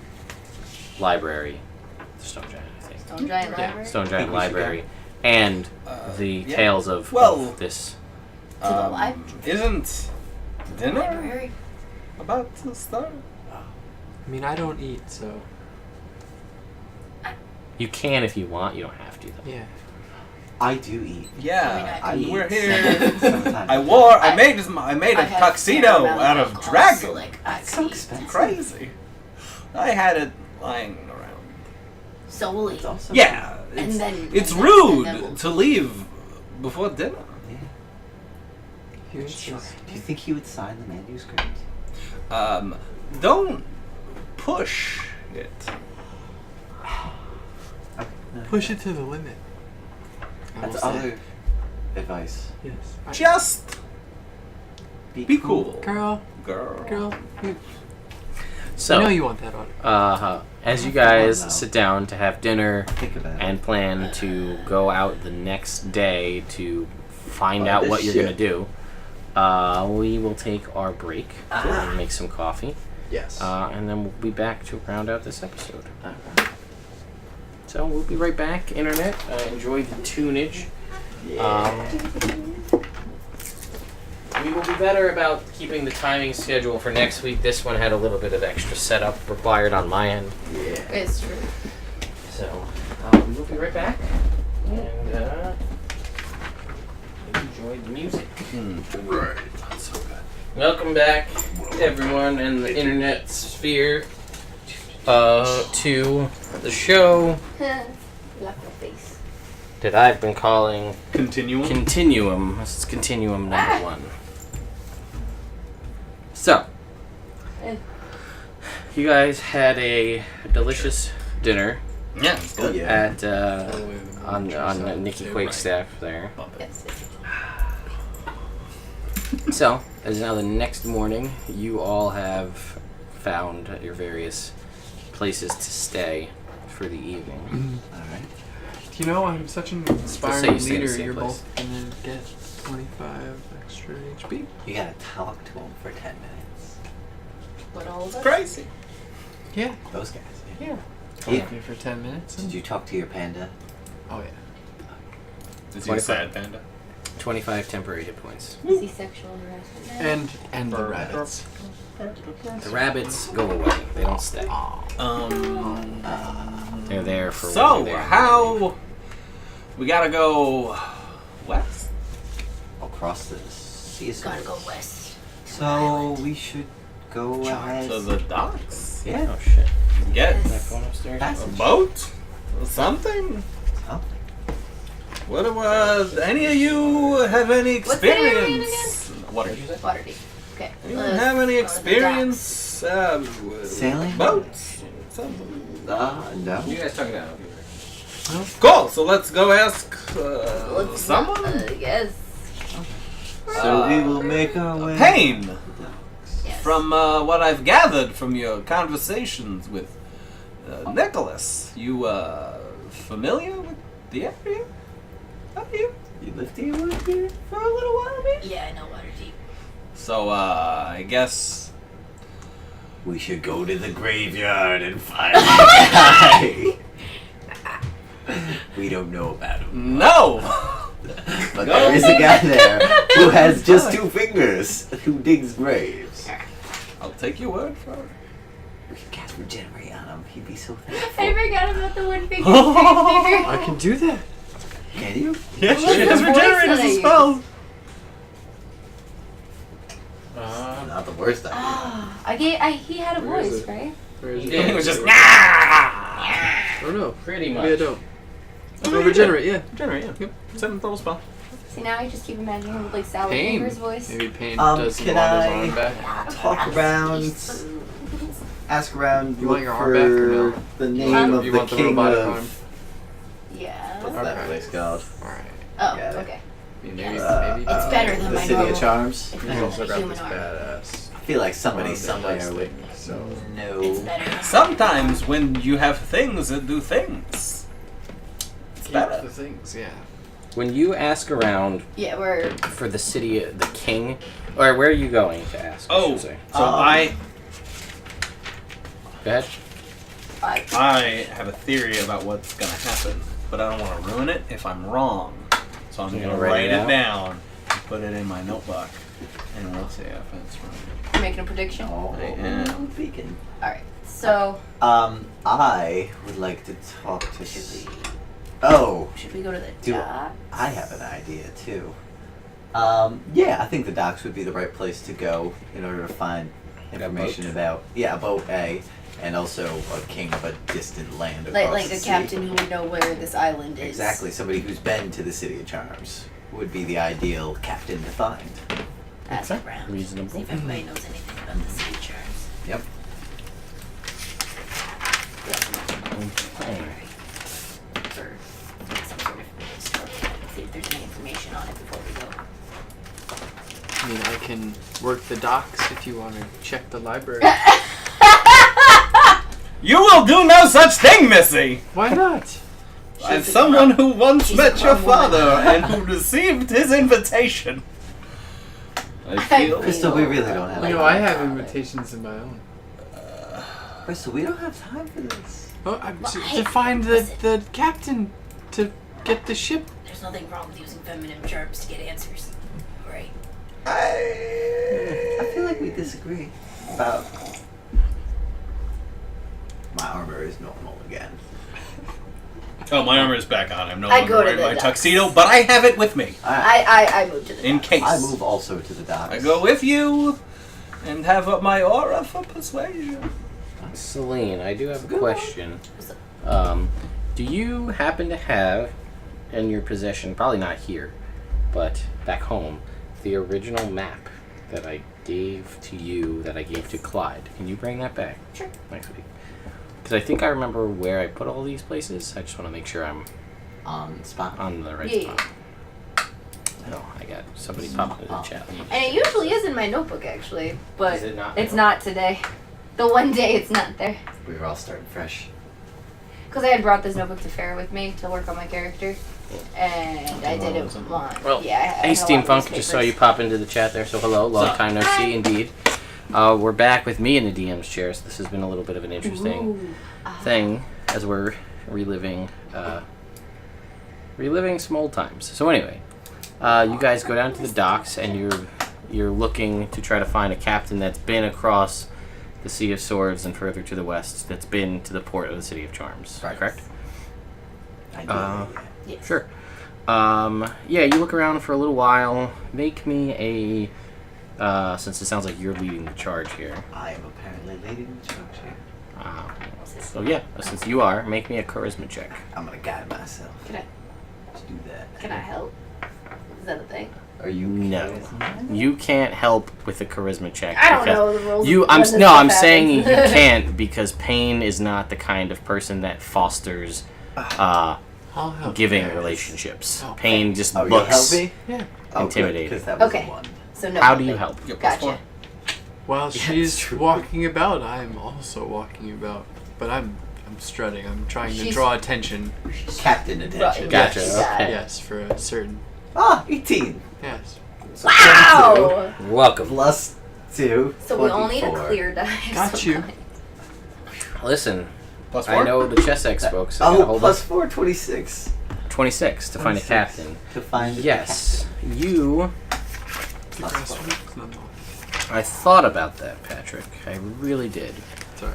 library. Stone giant, I think. Stone Giant Library? Stone giant library. And the yeah. tales of this. To the library? Isn't dinner Library? about to start? I mean, I don't eat, so You can if you want, you don't have to though. yeah. I do eat. Yeah, I eat. we're here. Sometimes. I made a I had tuxedo a fair amount out of alcohol, dragon. so, like, I That's so could eat. expensive. Crazy. I had it lying around. So we'll eat. It's also Yeah, And it's, then- it's and rude then we'll- to leave before dinner. Yeah. You Sure. insist. Do you think he would sign the manuscript? Don't push it. Okay. No. Push it to the limit. I will That's say. other advice. Yes. Just be cool. Girl. Girl. You, So I know you want that on. As you Come on guys now. sit down to have dinner Think about and plan to go out the next day to find Oh, out this what you're shit. gonna do, we will take our break and make some coffee, Yes. and then we'll be back to round out this episode. it. Alright. So we'll be right back, Internet. Enjoy the tunage. We will be better about keeping the timing schedule for next week. This one had a little bit of extra setup required on my end. It's true. So, we'll be right back. And, enjoy the music. Right. That's so good. Welcome back, everyone in the internet sphere, to the show Left my face. that I've been calling Continuum. Continuum. This is Continuum number 1. So, Eh. you guys had a delicious dinner Yeah, it's good. Yeah. at on Nikki Quake's staff there. Yes. So, as now the next morning, you all have found your various places to stay for the evening. Alright. Do you know I'm such an Let's say inspiring you stay in the leader? same You're place. both gonna get 25 extra HP. You gotta talk to him for 10 minutes. What all of us? Crazy. Yeah. Those guys. Yeah. Yeah. Okay, for 10 minutes. Did you talk to your panda? Oh yeah. Is 25. you sad panda? 25 temporary hit points. Is he sexual harassment now? And the rabbits. The rabbits go away. They don't stay. They're there for when So you're there. how we gotta go west? Across the sea. Gotta go west. So we should go ahead. To the docks. Yeah. Oh shit. Get Is that going upstairs? a Passage. boat or something. Oh. What was any of you have any What's the name again? experience? What What did you say? Waterdeep. Okay. Anyone let's have any go to the experience with Sailing? boats? Something. No. You guys talk it out. Cool. So let's go ask docks. Let's someone. yes. So we will make our way. Pain. Yes. From what I've gathered from your conversations with Nicholas, you familiar with the area? Are you? You lived here, worked here for a little while, maybe? Yeah, I know Waterdeep. So I guess We should go to the graveyard and find the guy. We don't know about him. no. But there is a guy there who has just 2 fingers who digs graves. I'll take your word for it. We could cast regenerate on him. He'd be so I thankful. forgot about the one finger. I can do that. Can you? Yes, What's it the is voice regenerated that as I a use? spell. Not the worst idea. Ah, he had a Where is voice, it? right? Or is He it- did. He was just Oh no. Pretty Maybe I much. don't. Oh, regenerate, yeah. generate. Yeah. Yep. 7th level spell. See, now I just keep imagining him with like Sally Pain. Finger's voice. Maybe Pain Um, doesn't can want his I- arm back. Talk around, ask around, You look want your arm back or no? for the name of You the want the king robotic of... arm? Yeah. What's that place called? Alright. Oh, Yeah. okay. Maybe, Yes. maybe. It's better than the my City normal. of Charms. It's He's better also than a got human this arm. badass. I feel like somebody arm that somewhere does would things, so. know. It's better than Sometimes when you have things that do things, it's Keep better. the things, yeah. When you ask around Yeah, we're. for the city, the king, or where are you going to ask? I Oh, should say. so I Go ahead. I have a theory about what's gonna happen, but I don't want to ruin it if I'm wrong. So I'm You're gonna gonna write write it it down and put it in my notebook, and we'll see if it's wrong. You're making a prediction. Oh, I am. beacon. Alright, so. I would like to talk to... Should we, Oh, should we go to the Do- dock? I have an idea too. Yeah, I think the docks would be the right place to go in order to find information boat? about a boat A, and also a king of a distant land across Like the a sea. captain who would know where this island is. Exactly, somebody who's been to the City of Charms would be the ideal captain to find. Ask Okay. around. Reasonable. See if everybody knows anything about the sea charms. Yep. Okay. For some sort of story. See if there's any information on it before we go. I mean, I can work the docks if you want to check the library. You will do no such thing, Missy! Why not? As someone who once She's met a your grown woman. father and who received his invitation, I feel. Crystal, we really don't have You know, time. I have invitations of my own. Crystal, we don't have time for this. Oh, I'm Well, to hey, find listen. the captain to get the ship. There's nothing wrong with using feminine charms to get answers. Right? I feel like we disagree about... My armor is normal again. Oh, my armor is back on. I'm no I longer go to wearing the my docks. tuxedo, but I have it with me. I moved to the In docks. case. I move also to the docks. I go with you and have up my aura for persuasion. Celine, I do have a Good question. What's up? Do you happen to have in your possession, probably not here, but back home, the original map that I gave to you, that I gave to Clyde? Can you bring that back? Sure. Next week. Because I think I remember where I put all these places. I just want to make sure I'm On spot. on the right Yeah. spot. Oh, I got somebody popped into the chat. And it usually is in my notebook, actually, but Is it not? it's not today. The one day it's not there. We were all starting fresh. Because I had brought this notebook to Fair with me to work on my character, and I didn't want. Well, yeah, I hey, had a lot of Steampunk, these just saw papers. you pop into the chat there, so hello, long time no see indeed. We're back with me in the DM's chair, so this has been a little bit of an interesting Ooh. thing as we're reliving some old times. So anyway, you guys go down to the docks and you're looking to try to find a captain that's been across the Sea of Swords and further to the west, that's been to the port of the City of Charms. Right. Correct? I do. Yes. Sure. Yeah, you look around for a little while. Make me a, since it sounds like you're leading the charge here. I am apparently leading the charge here. So yeah, since you are, make me a charisma check. I'm gonna guide myself Can I? to do that. Can I help? Is that a thing? Are you No. charisma? You can't help with the charisma check. I don't because know the rules. You, of I'm when this no, stuff I'm saying you happens. can't because Pain is not the kind of person that fosters I'll help. giving you guys. relationships. Oh, Pain just Oh, you'll help looks. me? Yeah. Intimidating. Because that was Okay. a one. So no. How do you help? Yep, plus Gotcha. While Yeah, she's it's true. walking about, I'm also walking about. But I'm strutting. I'm trying to She's- draw attention. Captain attention. Right, Gotcha, yes, okay. Yes, for a certain. Ah, 18. Yes. So Wow! 22 Welcome. plus 2. So we all need a 24. clear die. of Got some you. kind. Listen, Plus I 4? know the chess X folks. I gotta Oh, hold plus up. 4, 26. 26 to find a 26. captain. To find a Yes, you. Plus four. I thought about that, Patrick. I really did. Sorry.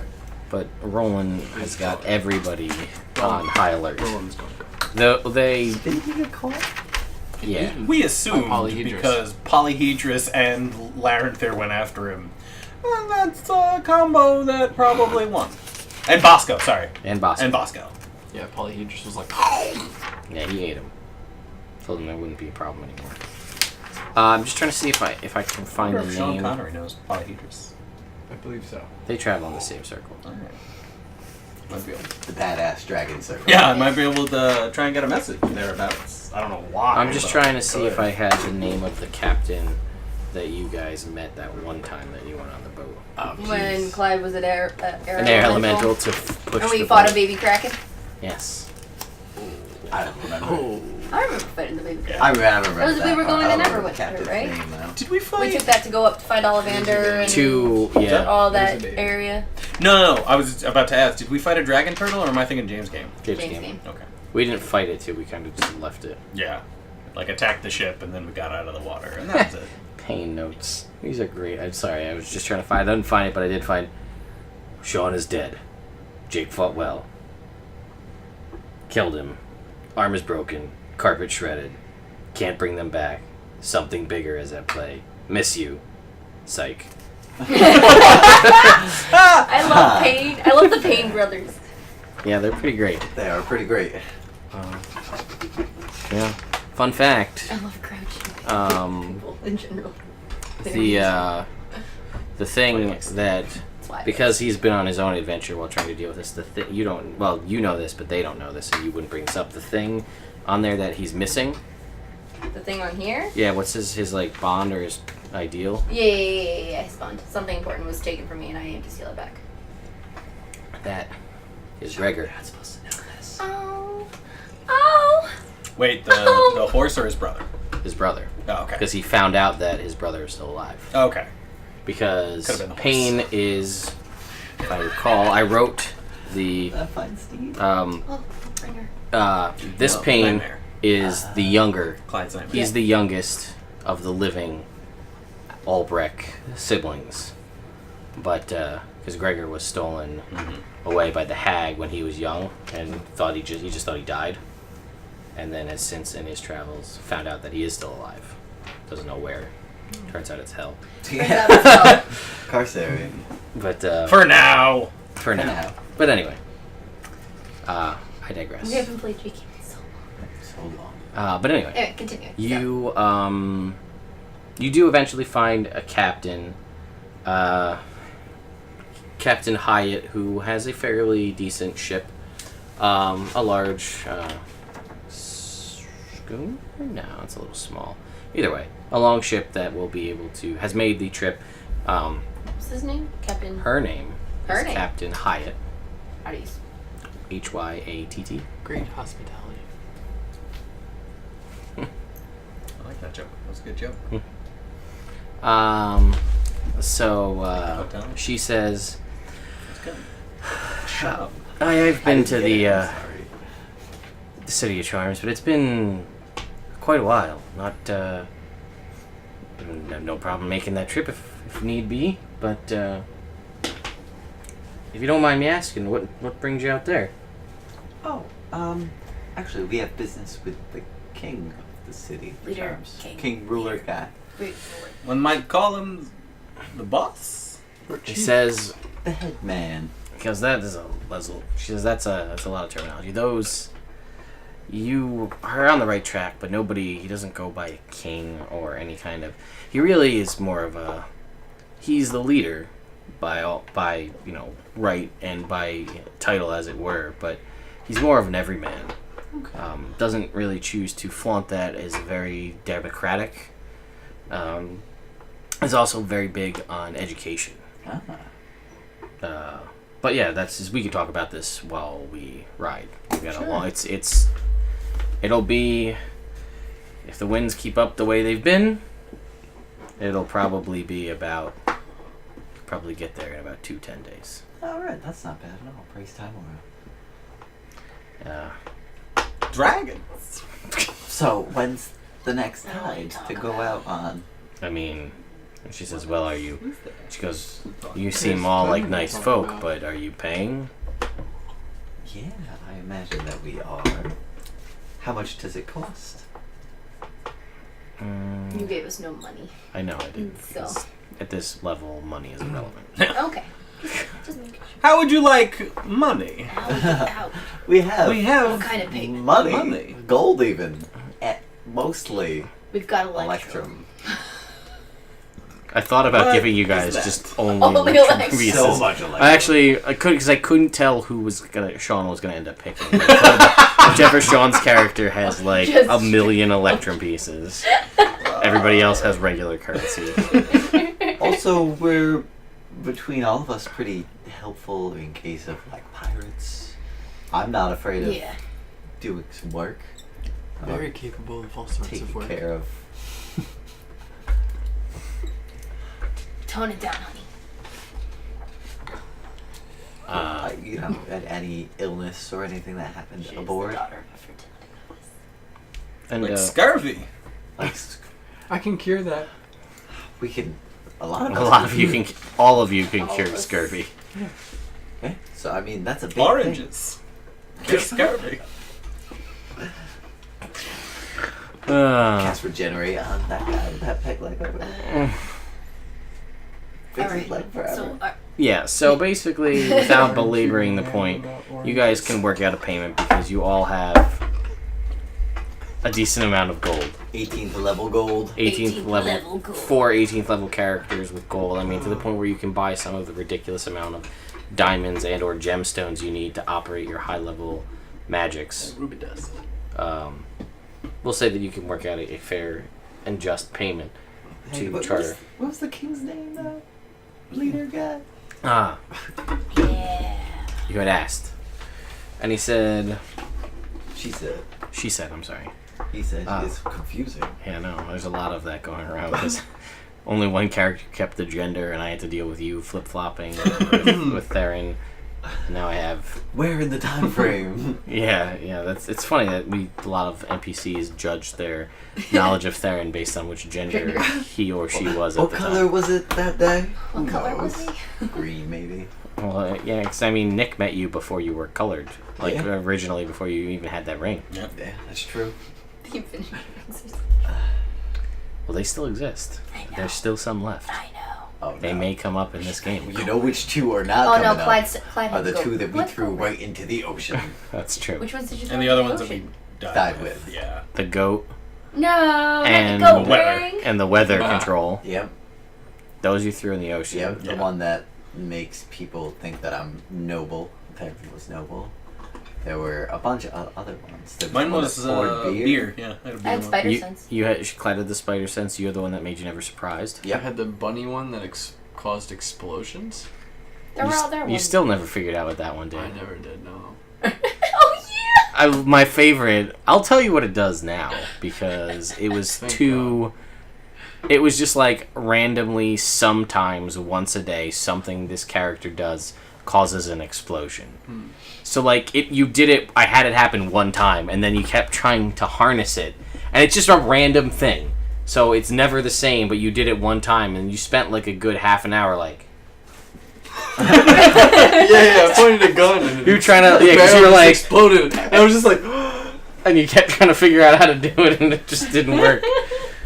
But Roland has got everybody on high alert. Roland's going. Though they, Didn't he get caught? yeah. We assumed Polyhedrous. because Polyhedrous and Laranther went after him Well, that's a combo that probably won. And Bosco, sorry. And Bosco. And Bosco. Yeah, Polyhedrus was like, Yeah, he ate him. Told him there wouldn't be a problem anymore. I'm just trying to see if I can find the Sean name. Connery knows Polyhedrus. I believe so. They travel in the same circle. Alright. Might be able The badass dragon circle. Yeah, I might be able to try and get a message thereabouts. I don't know why. I'm just but trying to see good. if I had the name of the captain that you guys met that one time that you went on the boat. When Clyde was at Air An air elemental to push and we the fought boat. a baby kraken. Yes. I don't remember. I remember fighting the baby kraken. I remember That was- that. we were part. going I to don't remember Neverwinter, the captain's right? name, though. Did we We fight? took that to go up to fight Ollivander and To yeah, all that There's a baby. area. No. I was about to ask. Did we fight a dragon turtle, or am I thinking James game? James James game. game. Okay. We didn't fight it too. We kind of just left it. Yeah. Like attacked the ship, and then we got out of the water, and that was it. Pain notes. These are great. I'm sorry. I was just trying to find. I didn't find it, but I did find. Sean is dead. Jake fought well. Killed him. Arm is broken. Carpet shredded. Can't bring them back. Something bigger is at play. Miss you. Psych. I love Pain. I love the Pain brothers. Yeah, they're pretty great. They are pretty great. Yeah. Fun fact. I love crouching Um, people in general. the thing that That's why I because he's been on his own adventure while trying to deal with this. You don't. Well, you know this, but they don't know this, and you wouldn't bring this up. The thing on there that he's missing. the thing on here. Yeah. What's his like bond or his ideal? Yeah. I spawned. Something important was taken from me, and I aim to steal it back. That is Gregor. You're not supposed to know this. Oh. Wait, Oh. the horse or his brother? His brother, Oh, okay. because he found out that his brother is still alive. Okay. Because Could've been the horse. Pain is, if I recall, I wrote the That fine, Steve. Oh, bring her. this Well, Pain Nightmare. is the younger. Clyde's nightmare. He's the youngest of the living Albrecht siblings, but because Gregor was stolen away by the hag when he was young and thought he just thought he died, and then has since in his travels found out that he is still alive. Doesn't know where. Turns out it's hell. Yeah. Turns out it's Carcerian. But For now. for now. now. But anyway, I digress. We haven't played J-Game in so long. So long. But anyway. Anyway, continue. You do eventually find a captain, Captain Hyatt, who has a fairly decent ship, a large schooner. No, it's a little small. Either way, a long ship that will be able to has made the trip. What's his name? Captain. Her name Her is name. Captain Hyatt. How do you? Hyatt. Great hospitality. I like that joke. That was a good joke. So Hotel. she says, It's good. Shut up. I've been to Sorry. the City of Charms, but it's been quite a while. Not no problem making that trip if need be, but if you don't mind me asking, what brings you out there? Oh, actually, we have business with the king of the city. of Leader, Charms. king. Ruler guy. Wait. One might call him the boss. He says, The head man. because that is a she says that's a lot of terminology. Those you are on the right track, but he doesn't go by a king or any kind of. He really is more of a. He's the leader by right and by title as it were, but he's more of an everyman. Okay. Doesn't really choose to flaunt that as very democratic. Is also very big on education. Ah. But yeah, we could talk about this while we ride. We've got a Sure. long. It'll be if the winds keep up the way they've been. It'll probably be probably get there in about 10 days. Alright, that's not bad at all. Praise time around. Dragons. So, when's the next tide to go out on? I mean, and she says, "Well, are you?" She goes, "You seem all like nice folk, but are you paying?" Yeah, I imagine that we are. How much does it cost? You gave us no money. I know I did. So. at this level, money is irrelevant. Okay. Just making sure. How would you like money? Out. We have We have What kind of payment? money, gold even, mostly We've got electrum. I thought about What giving you is guys that? just only Only electrum electrum. pieces. So much electrum. I couldn't because I couldn't tell who was Sean was gonna end up picking. Whichever Sean's character has like Just a million electrum pieces. Everybody else has regular currency. Also, we're between all of us pretty helpful in case of like pirates. I'm not afraid of Yeah. doing some work. Very capable of all sorts Taking of work. care of. Tone it down, honey. Had any illness or anything that happened She is aboard. the daughter of a And like scurvy. Like I can cure that. we can, a lot all of of you can All cure of us. scurvy. Okay, so I mean that's a big thing. Oranges. Cure scurvy. Cast regenerate on that guy with that peg leg over there. Fix his leg forever. So, Yeah, so basically, without belaboring the point, you guys can work out a payment because you all have a decent amount of gold. 18th level gold. 18th level, level gold. 4 18th level characters with gold. I mean, to the point where you can buy some of the ridiculous amount of diamonds and or gemstones you need to operate your high level magics. Ruby dust. We'll say that you can work out a fair and just payment Hey, to what Charter. What was the king's name, leader guy? Ah, yeah. you had asked. And he said, She said. she said, I'm sorry. He said Ah. it's confusing. Yeah, no, there's a lot of that going around because only one character kept the gender, and I had to deal with you flip-flopping with Theron. Now I have, Where in the time frame? yeah. It's funny that a lot of NPCs judge their knowledge of Theron based on which gender he or she was at What the color time. was it that day? What Who color was knows? he? Green, maybe. Well, yeah, because I mean, Nick met you before you were colored, like Yeah. originally before you even had that ring. Yeah, that's true. The Infinity Rings. Well, they still exist. I know. There's still some left. I know. Oh, They no. may come up in this game. You know which two are not Oh coming no, up? Clyde Are had the to go. two that we Let's threw go with- right into the ocean. That's true. Which ones did you throw And the in other ones that ocean? we Died with. Yeah. The goat No, And not the goat the weather. ring. and the weather Ah. control. Yep. Those you threw in the ocean. Yep. The Yeah. one that makes people think that I'm noble. Technically was noble. There were a bunch of other ones. There Mine one was that poured beer. Yeah, I had a beer I had one. spider You, sense. you had she clouded the spider sense. You're the one that made you never surprised. I Yep. had the bunny one that caused explosions. There were other You ones. still never figured out what that one did. I never did, no. Oh yeah. My favorite. I'll tell you what it does now because it was Thank too. It was just like randomly, sometimes once a day, something this character does causes an explosion. So like you did it. I had it happen one time, and then you kept trying to harness it, and it's just a random thing. So it's never the same, but you did it one time, and you spent like a good half an hour like. yeah, I pointed a gun and You were trying to, the yeah, 'cause you barrel were just like, exploded. And I was just like, and you kept trying to figure out how to do it, and it just didn't work.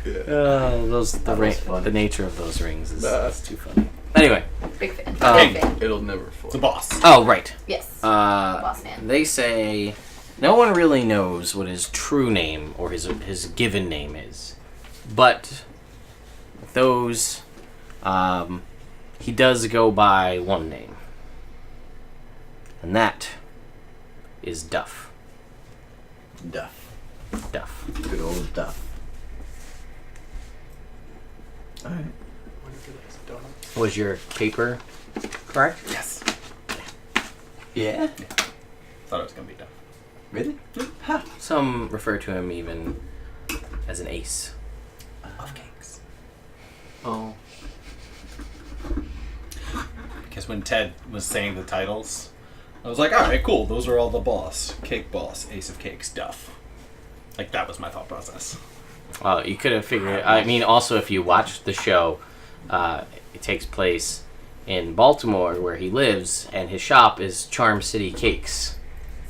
Oh, That was fun. the nature of those rings is Nah. is too funny. Anyway, Big fan. Um, Big fan. it'll never fall. It's a boss. oh right, Yes. uh, Boss man. they say no one really knows what his true name or his given name is, but those, he does go by one name, and that is Duff. Duff. Duff. Good old Duff. Alright. Was your paper correct? Yes. Yeah? Thought it was gonna be done. Really? Some refer to him even as an ace. Of cakes. Oh. Because when Ted was saying the titles, I was like, all right, cool. Those are all the boss. Cake boss, ace of cakes, Duff. Like, that was my thought process. Well, you could have figured. I mean, also if you watch the show, it takes place in Baltimore, where he lives, and his shop is Charm City Cakes,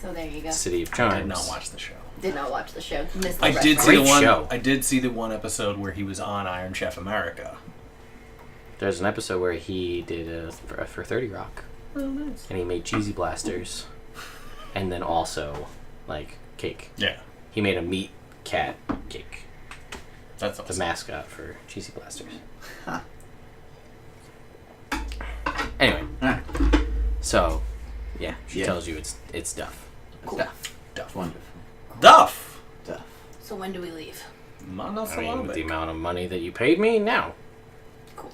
So there you go. City of I Charms. did not watch the show. Did not watch the show. Missed the I did reference. see the Great one. show. I did see the one episode where he was on Iron Chef America. There's an episode where he did for 30 Rock. Oh, nice. And he made cheesy blasters. And then also, like, cake. Yeah. He made a meat cat cake. That's The awesome. mascot for cheesy blasters. Huh. Anyway. Alright. So, yeah, she Yeah. tells you it's Duff. Cool. Duff. Wonderful. Duff! Duff. So when do we leave? I mean, with the amount of money that you paid me, now. Cool.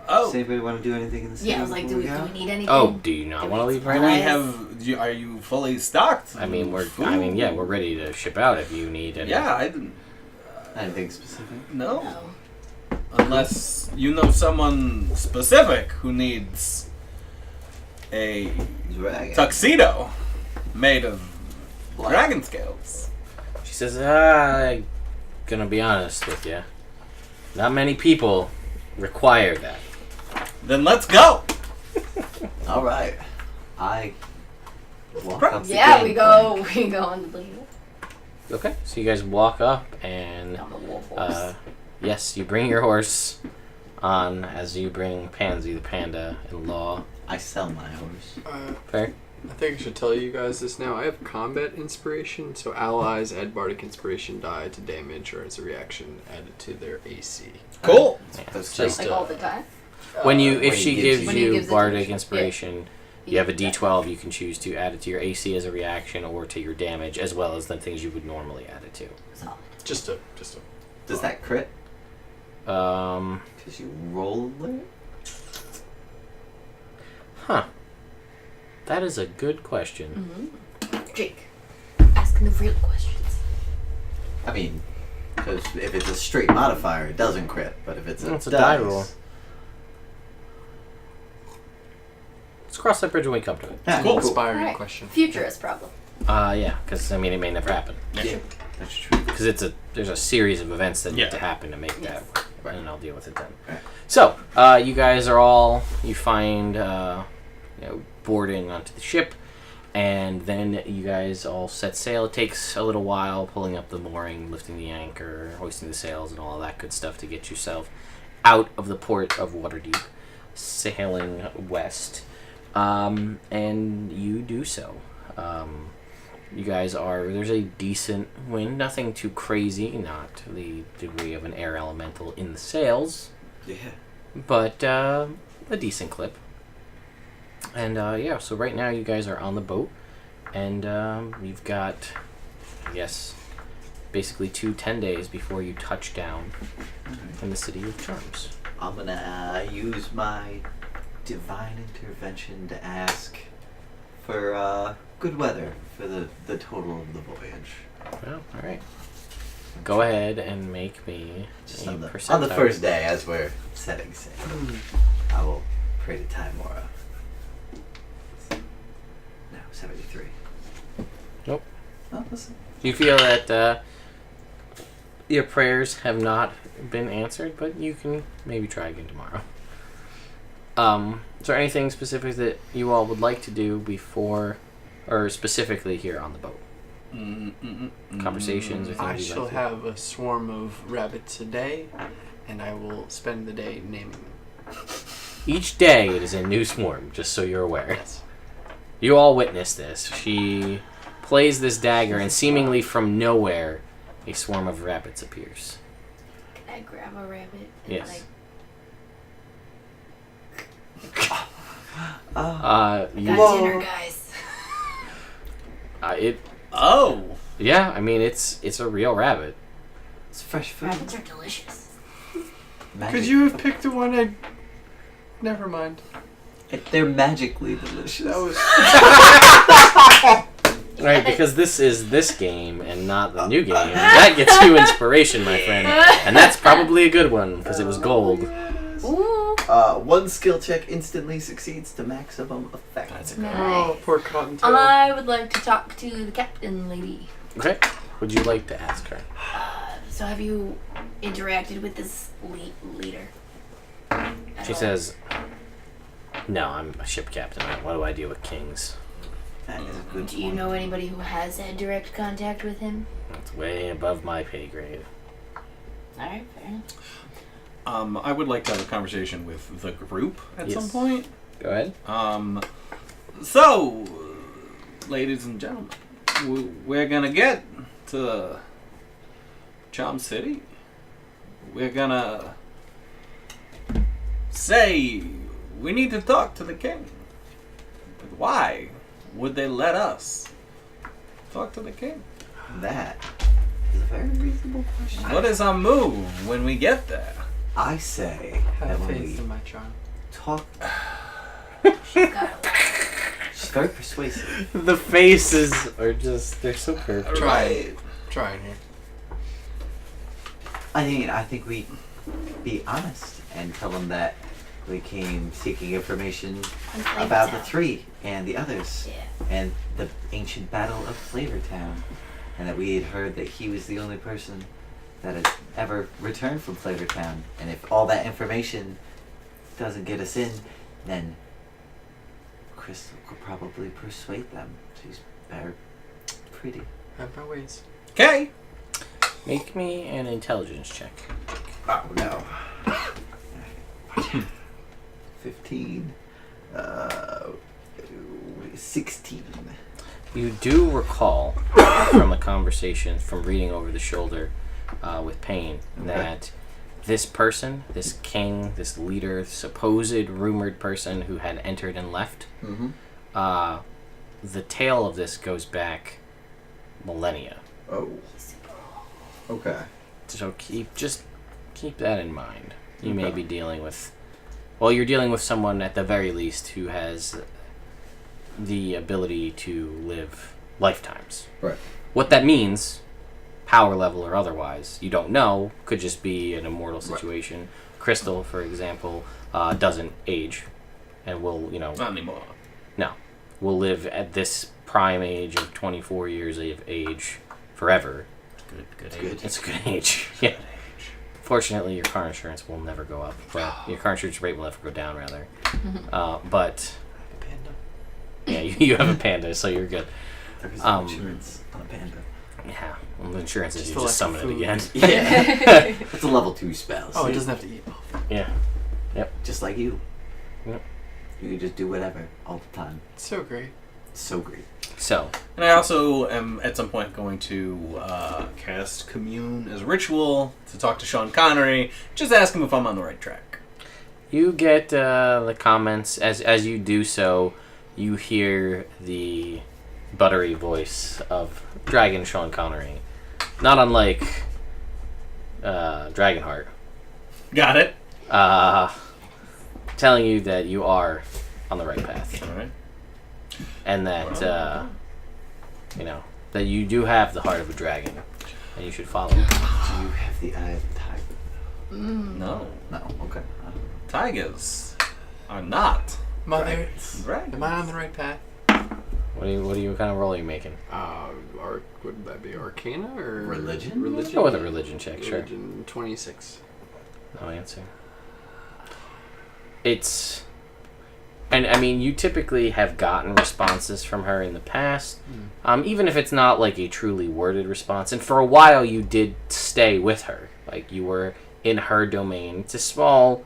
Oh, Does anybody want to do anything in the city? Yeah, I was like, do before we need anything? Oh, do you not want to leave right do we now? have? Are you fully stocked? I mean, Food? we're ready to ship out if you need any. Yeah, I didn't. Anything specific? No. No. Unless you know someone specific who needs a Dragon. tuxedo made of Black. dragon scales. She says, I'm gonna be honest with you. Not many people require that. Then let's go. All right. I walk up the Yeah, gate we go plank. on the little Okay, so you guys walk up and on the wolf horse. yes, you bring your horse on as you bring Pansy, the panda, in law. I sell my horse. Fair? I think I should tell you guys this now. I have combat inspiration, so allies add bardic inspiration die to damage or as a reaction added to their AC. Cool. That's just, like all the time. When you, when if he she gives gives you- When he you gives it to bardic you. inspiration, you have a D12. You can choose to add it to your AC as a reaction or to your damage, as well as the things you would normally add it Solid. Just a. Does that crit? to. Because you roll it? Huh. That is a good question. Mm-hmm. Jake, asking the real questions. I mean, because if it's a straight modifier, it doesn't crit. But if it's It's a dice, die roll. Let's cross that bridge when we come to it. Yeah, Cool. Inspiring Alright. question. Futurist problem. Yeah, because I mean, it may never happen. Yeah, that's true. Because there's a series of events that Yeah. need to happen to make Yes. that work, and I'll deal with it then. Right. So, you guys are all, you find, boarding onto the ship, and then you guys all set sail. It takes a little while pulling up the mooring, lifting the anchor, hoisting the sails, and all that good stuff to get yourself out of the port of Waterdeep, sailing west. And you do so. You guys there's a decent wind, nothing too crazy, not the degree of an air elemental in the sails, Yeah. but a decent clip. And so right now you guys are on the boat, and you've got, I guess, basically 10 days before you touch down in the City of Charms. I'm gonna use my divine intervention to ask for good weather for the total of the voyage. Well, all right. Go ahead and make me Just a on the percentile. first day, as we're setting sail, I will pray to Timora. No, 73. Nope. Oh, listen. You feel that your prayers have not been answered, but you can maybe try again tomorrow. Is there anything specific that you all would like to do before, or specifically here on the boat? Conversations or things I you'd shall like to have a swarm of rabbits a day, and I will spend the day naming them. Each day it is a new swarm, just so you're aware. Yes. You all witness this. She plays this dagger, and seemingly from nowhere, a swarm of rabbits appears. Can I grab a rabbit? And Yes. Oh, I You, got dinner, guys. Oh. yeah, I mean it's a real rabbit. it's fresh food. Rabbits are delicious. Magic. Could you have picked the one I... Never mind. They're magically delicious. That was... Right, because this is this game and not the new game. That gets you inspiration, my friend. And that's probably a good one, because it was gold. Ooh. One skill check instantly succeeds to maximum effect. That's Nice. Oh, poor Cottontail. I would like to talk to the captain lady. Okay. Would you like to ask her? So have you interacted with this leader? She says, no, I'm a ship captain. What do I do with kings? That is a good Do you point. know anybody who has had direct contact with him? That's way above my pay grade. Alright, fair enough. I would like to have a conversation with the group at Yes. some point. Go ahead. So, ladies and gentlemen, we're gonna get to Charm City. We're gonna say we need to talk to the king. But why would they let us talk to the king? That is a very reasonable question. What is our move when we get there? I say that Have when faith we in my charm. talk, She's got a she's very persuasive. The faces are just—they're so perfect. Trying here. I think we be honest and tell them that we came seeking information Flavor about the Town. three and the others Yeah. and the ancient battle of Flavortown, and that we had heard that he was the only person that had ever returned from Flavortown. And if all that information doesn't get us in, then Crystal could probably persuade them. She's very pretty. I have my ways. Okay. Make me an intelligence check. Oh no. 15. 16. You do recall from the conversation, from reading over the shoulder with Payne, that this person, this king, this leader, supposed rumored person who had entered and left, the tale of this goes back millennia. Oh. Okay. So keep that in mind. You may be dealing with, well, you're dealing with someone at the very least who has the ability to live lifetimes. Right. What that means, power level or otherwise, you don't know. Could just be an immortal situation. Crystal, for example, doesn't age, and will, Not anymore. will live at this prime age of 24 years of age forever. Good Good. It's a good age. Yeah. Fortunately, your car insurance will never go up, but your car insurance rate will never go down, rather. But Panda. yeah, you have a Panda, so you're good. There's insurance on a panda. Yeah, well, the insurance is Just you for, just like, summon it food. again. Yeah. It's a level 2 spell. Oh, so it doesn't have to eat. Yeah. just like you. Yep. You can just do whatever all the time. It's so great. It's so great. So, And I also am at some point going to cast Commune as a ritual to talk to Sean Connery. Just ask him if I'm on the right track. you get the comments. As you do so, you hear the buttery voice of Dragon Sean Connery. Not unlike Dragonheart. Got it. Telling you that you are on the right path. All right. And that, that you do have the heart of a dragon. And you should follow it. Do you have the eye of the tiger? No. No. Okay. Tigers are not Mother, dragons. am I on the right path? What kind of roll are you making? Would that be Arcana or Religion? Religion. Go with a religion check, sure. Religion 26. No answer. It's... And, I mean, you typically have gotten responses from her in the past, even if it's not, like, a truly worded response. And for a while, you did stay with her. Like, you were in her domain. It's a small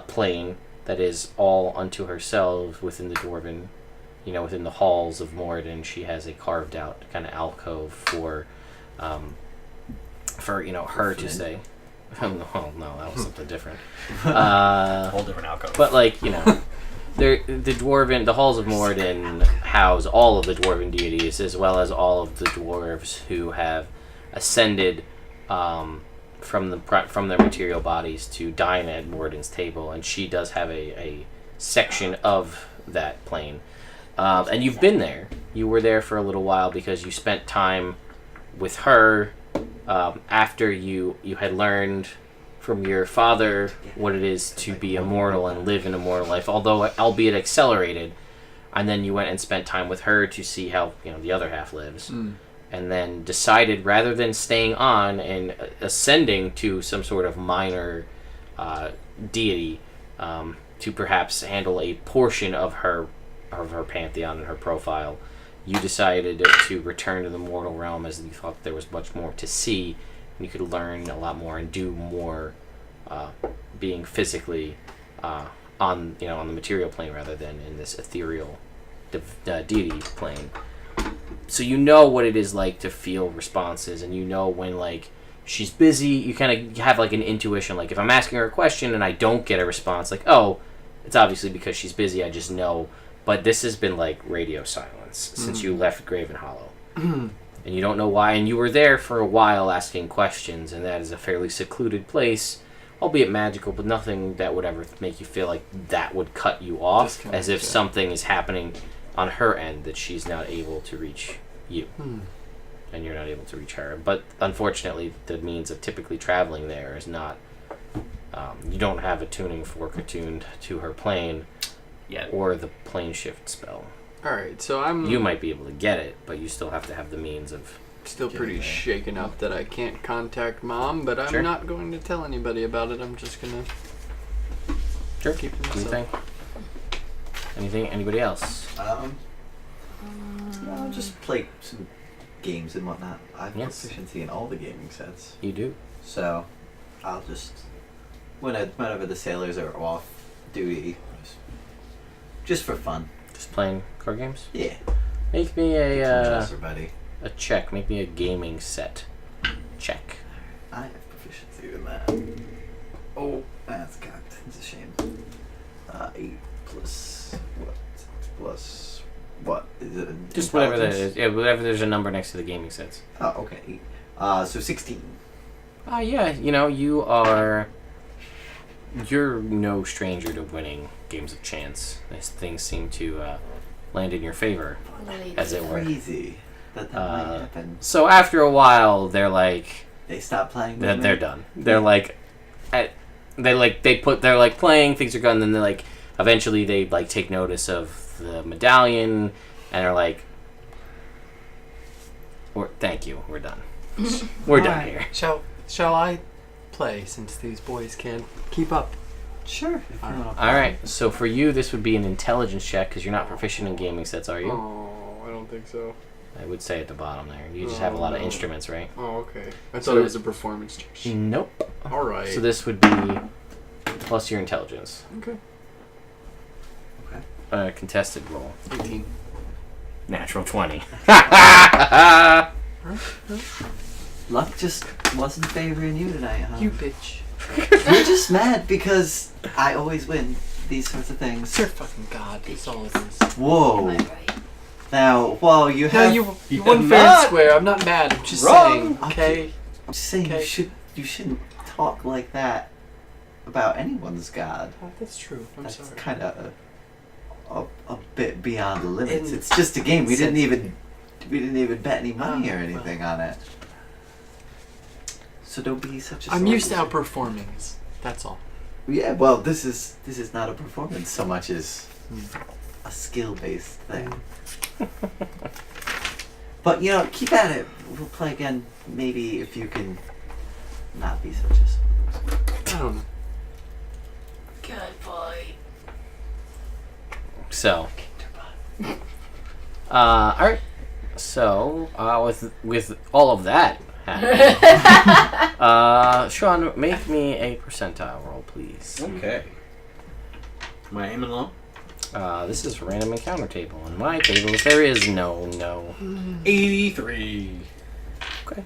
plane that is all unto herself within the Dwarven, within the halls of Moradin. She has a carved-out kind of alcove for her to stay. Oh, no, that was something different. Whole different outcome. But, like, the halls of Moradin house all of the dwarven deities, as well as all of the dwarves who have ascended from their material bodies to dine at Moradin's table, and she does have a section of that plane. And you've been there. You were there for a little while because you spent time with her after you had learned from your father what it is to be immortal and live an immortal life, although albeit accelerated, and then you went and spent time with her to see how the other half lives, and then decided rather than staying on and ascending to some sort of minor deity to perhaps handle a portion of her pantheon and her profile, you decided to return to the mortal realm as you thought there was much more to see. You could learn a lot more and do more being physically on the material plane rather than in this ethereal deity plane. So you know what it is like to feel responses, and you know when like she's busy. You kind of have like an intuition. Like if I'm asking her a question and I don't get a response, like oh, it's obviously because she's busy. I just know. But this has been like radio silence since you left Graven Hollow. And you don't know why, and you were there for a while asking questions, and that is a fairly secluded place, albeit magical, but nothing that would ever make you feel like that would cut you off, as if something is happening on her end that she's not able to reach you, and you're not able to reach her. But unfortunately, the means of typically traveling there is not, you don't have a tuning fork attuned to her plane yet, or the plane shift spell. Alright, so You might be able to get it, but you still have to have the means of... still pretty shaken up that I can't contact Mom, but I'm not going to tell anybody about it. I'm just gonna keep it to myself. Anything? Anybody else? No, just play some games and whatnot. I have proficiency in all the gaming sets. You do? So, I'll just... Whenever the sailors are off duty, just for fun. Just playing card games? Yeah. Make me a buddy. a check. Make me a gaming set check. I have proficiency in that. Oh, that's cocked. It's a shame. 8 plus what? 6 plus what? Is it Just whatever that is. Yeah, whatever there's a number next to the gaming sets. Oh, okay. So 16. Yeah, you're no stranger to winning games of chance. These things seem to land in your favor, as it were. Crazy that might happen. So after a while, they're like... They stop playing. They're done. They're like... They're like playing, things are gone, and then they're like... Eventually they like take notice of the medallion, and are like... Thank you, we're done. We're done here. Shall I play since these boys can't keep up? Sure. Alright, so for you, this would be an intelligence check, because you're not proficient in gaming sets, are you? Oh, I don't think so. I would say at the bottom there. You just have a lot of instruments, right? Oh, okay. I thought it was a performance check. Nope. Alright. So this would be plus your intelligence. Okay. Contested roll. 18. Natural 20. Luck just wasn't favoring you tonight, huh? You bitch. You're just mad because I always win these sorts of things. You're fucking god. That's all it is. Whoa. Am I right? Now, well, you No, have... you won fair and square. I'm not mad. I'm just saying. Okay. I'm just saying you shouldn't talk like that about anyone's god. Oh, that's true. I'm That's sorry. kind of a bit beyond the limits. It's just a game. We didn't even bet any money or anything on it. So don't be such a... I'm used to outperforming. That's all. Yeah, well, this is not a performance so much as a skill-based thing. But keep at it. We'll play again. Maybe if you can not be such a... I don't know. Good boy. So, alright. So, with all of that happening, Sean, make me a percentile roll, please. Okay. Am I aiming low? This is random encounter table. In my tables, there is no. 83. Okay.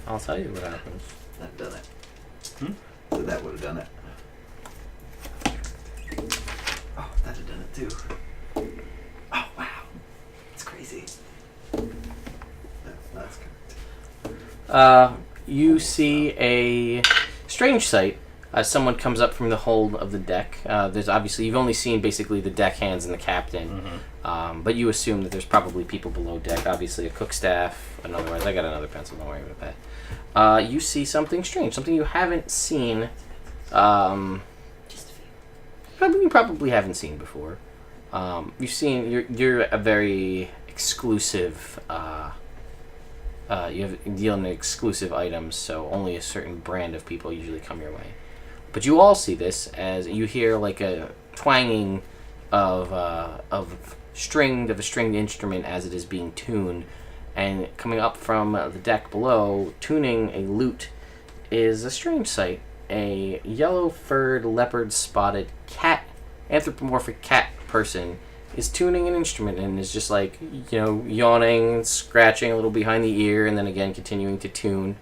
I'll tell you what happens. That done it. So that would have done it. Oh, that'd have done it too. Oh, wow. It's crazy. No, that's correct. You see a strange sight as someone comes up from the hold of the deck. There's obviously, you've only seen basically the deckhands and the captain, but you assume that there's probably people below deck. Obviously, a cook staff, otherwise, I got another pencil, don't worry about that. You see something strange, something you haven't seen. You probably haven't seen before. You've seen, you're a very exclusive, you deal in exclusive items, so only a certain brand of people usually come your way. But you all see this as you hear like a twanging of a stringed instrument as it is being tuned, and coming up from the deck below, tuning a lute, is a strange sight. a yellow-furred, leopard-spotted cat, anthropomorphic cat person is tuning an instrument and is just like, yawning, scratching a little behind the ear, and then again continuing to tune.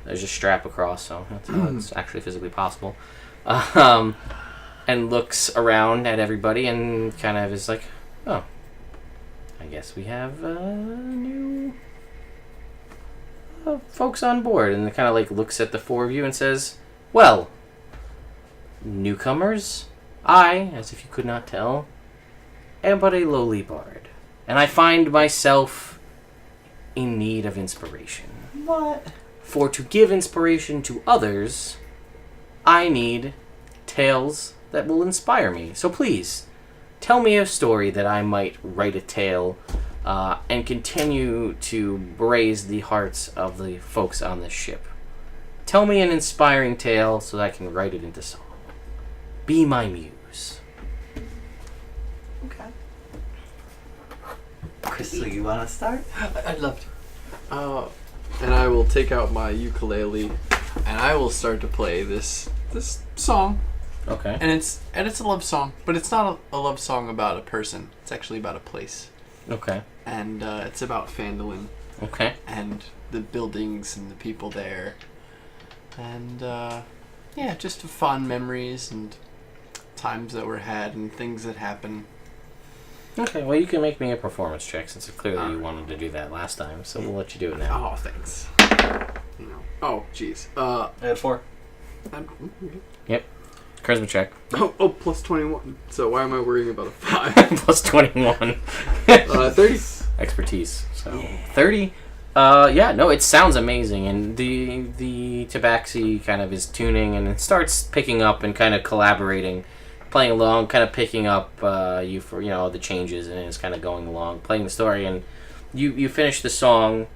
There's a strap across, so that's how it's actually physically possible. And looks around at everybody and kind of is like, oh, I guess we have new folks on board. And kind of like looks at the four of you and says, well, newcomers, I, as if you could not tell, am but a lowly bard. And I find myself in need of inspiration. What? For to give inspiration to others, I need tales that will inspire me. So please, tell me a story that I might write a tale and continue to raise the hearts of the folks on this ship. Tell me an inspiring tale so that I can write it into song. Be my muse. Okay. Crystal, you want to start? I'd love to. And I will take out my ukulele, and I will start to play this song. Okay. And it's a love song, but it's not a love song about a person. It's actually about a place. Okay. And it's about Phandalin Okay. and the buildings and the people there. And just fond memories and times that were had and things that happen. Okay, well, you can make me a performance check since clearly you wanted to do that last time, so we'll let you do it now. Oh, thanks. Oh, jeez. I had 4. Yep. Charisma check. Oh, plus 21. So why am I worrying about a 5? Plus 21. 30. Expertise. So 30. No, it sounds amazing, and the tabaxi kind of is tuning, and it starts picking up and kind of collaborating, playing along, kind of picking up you for the changes, and it's kind of going along, playing the story, and you finish the song,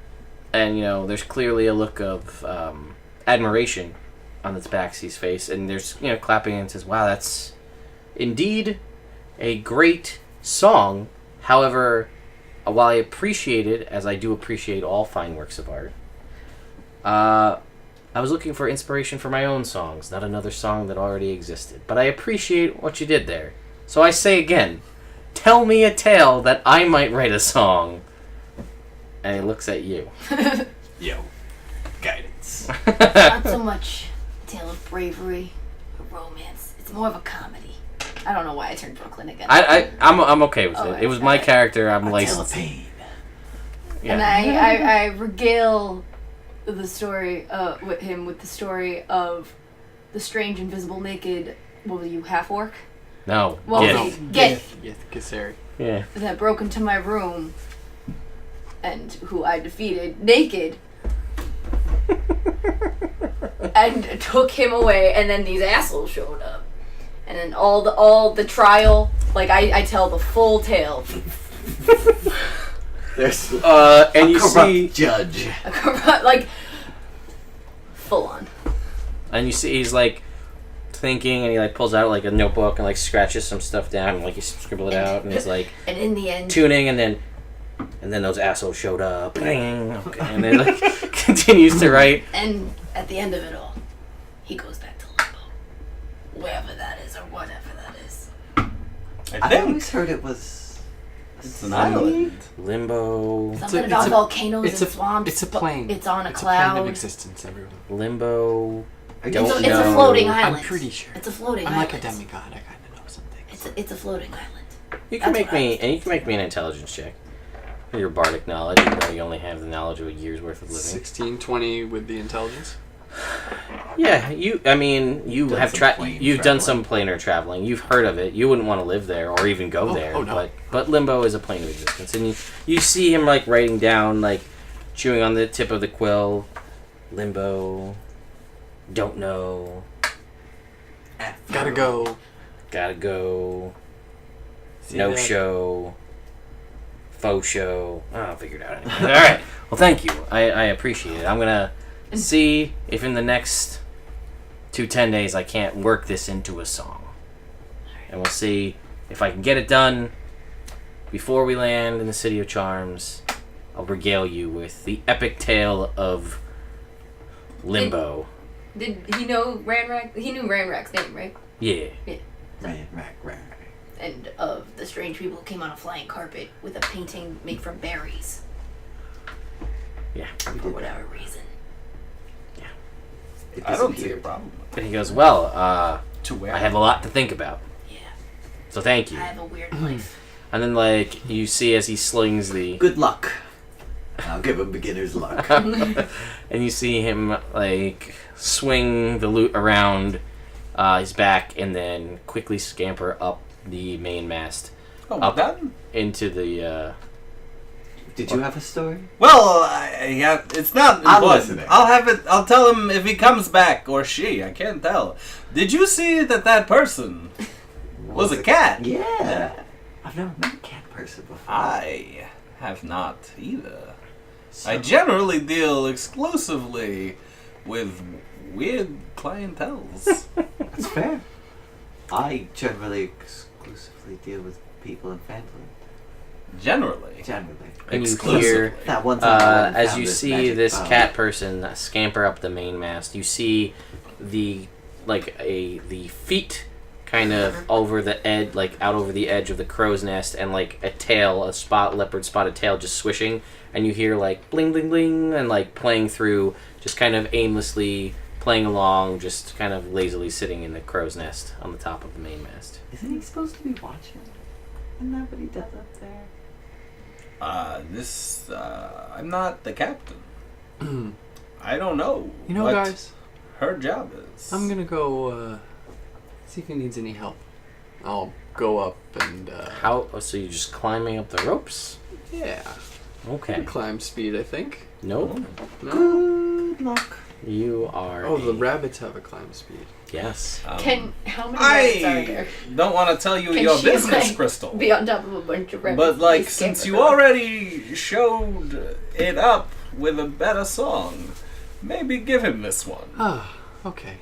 and there's clearly a look of admiration on the tabaxi's face, and there's clapping and says, "Wow, that's indeed a great song." However, while I appreciate it, as I do appreciate all fine works of art, I was looking for inspiration for my own songs, not another song that already existed. But I appreciate what you did there. So I say again, tell me a tale that I might write a song. And he looks at you. Yo. Guidance. Not so much a tale of bravery or romance. It's more of a comedy. I don't know why I turned Brooklyn again. I'm okay with it. Alright, It was my character. I'm A like, tale of pain. yeah. And I regale the story with the story of the strange, invisible, naked. What were you, half orc? No. Well, Yeah. Gith Yes, Kisari. Yeah. that broke into my room, and who I defeated naked, and took him away. And then these assholes showed up, and then all the trial. Like I tell the full tale. There's And you corrupt see, judge. Like full on. and you see, he's like thinking, and he like pulls out like a notebook and like scratches some stuff down, and like you scribble it out, and he's like And in the end, tuning, and then those assholes showed up, okay, and then like continues to write. and at the end of it all, he goes back to limbo, wherever that is or whatever that is. I always heard it was. It's an island. Limbo, Something about volcanoes it's and a- swamps. it's a plane. It's on a It's a plane cloud. of existence, everyone. limbo. Are Don't you It's a know. floating island. I'm pretty sure. It's a floating I'm island. like a demigod. I kind of know some things. It's a floating island. You can That's make what I me, was and you can make me an intelligence check. Your bardic knowledge, even though you only have the knowledge of a year's worth of living. 1620 with the intelligence. Yeah, you Done have some plane you've done traveling. some planar traveling. You've heard of it. You wouldn't want to live there or even go Oh, there. oh, no. But limbo is a plane of existence, and you see him like writing down, like chewing on the tip of the quill. Limbo. Don't know. Gotta go. Gotta go. See No that? show. Faux show. Oh, I'll figure it out anyway. All right. Well, thank you. I appreciate it. I'm gonna see if in the next 10 days I can't work this into a song, and we'll see if I can get it done before we land in the City of Charms. I'll regale you with the epic tale of Limbo. Did he know Ranrak? He knew Ranrak's name, right? Yeah. Ran. And of the strange people who came on a flying carpet with a painting made from berries. Yeah. For whatever reason. It I don't see a disappeared. problem. And he goes, well, To where? I have a lot to think about. Yeah. So thank you. I have a weird life. And then, like, you see as he slings the... Good luck. I'll give him beginner's luck. and you see him, like, swing the loot around his back and then quickly scamper up the main mast Oh, Up. we're done? into the... Did you have a story? Well, it's not I'm important. listening. I'll have it. I'll tell him if he comes back or she. I can't tell. Did you see that person was a cat? Yeah. I've never met a cat person before. I have not either. I generally deal exclusively with weird clientels. That's fair. I generally exclusively deal with people and family. Generally. Generally. And you Exclusively. hear... That one time I went and as found you this see magic this bone. cat person scamper up the main mast, you see the the feet kind of over the edge, like out over the edge of the crow's nest, and like a tail, leopard spotted tail, just swishing, and you hear like bling bling bling, and like playing through, just kind of aimlessly playing along, just kind of lazily sitting in the crow's nest on the top of the main mast. Isn't he supposed to be watching? Isn't that what he does up there? I'm not the captain. I don't know. You know, what guys, her job is. I'm gonna go see if he needs any help. I'll go up and How? So you're just climbing up the ropes? yeah, Okay. climb speed, I think. Nope. No. Good luck. You are. Oh, the a- rabbits have a climb speed. Yes. Um, How many rabbits are I there? don't want to tell you Can your she, business, like, Crystal. Be on top of a bunch of rabbits. But like, and since scamper you them. already showed it up with a better song, maybe give him this one. Ah, okay.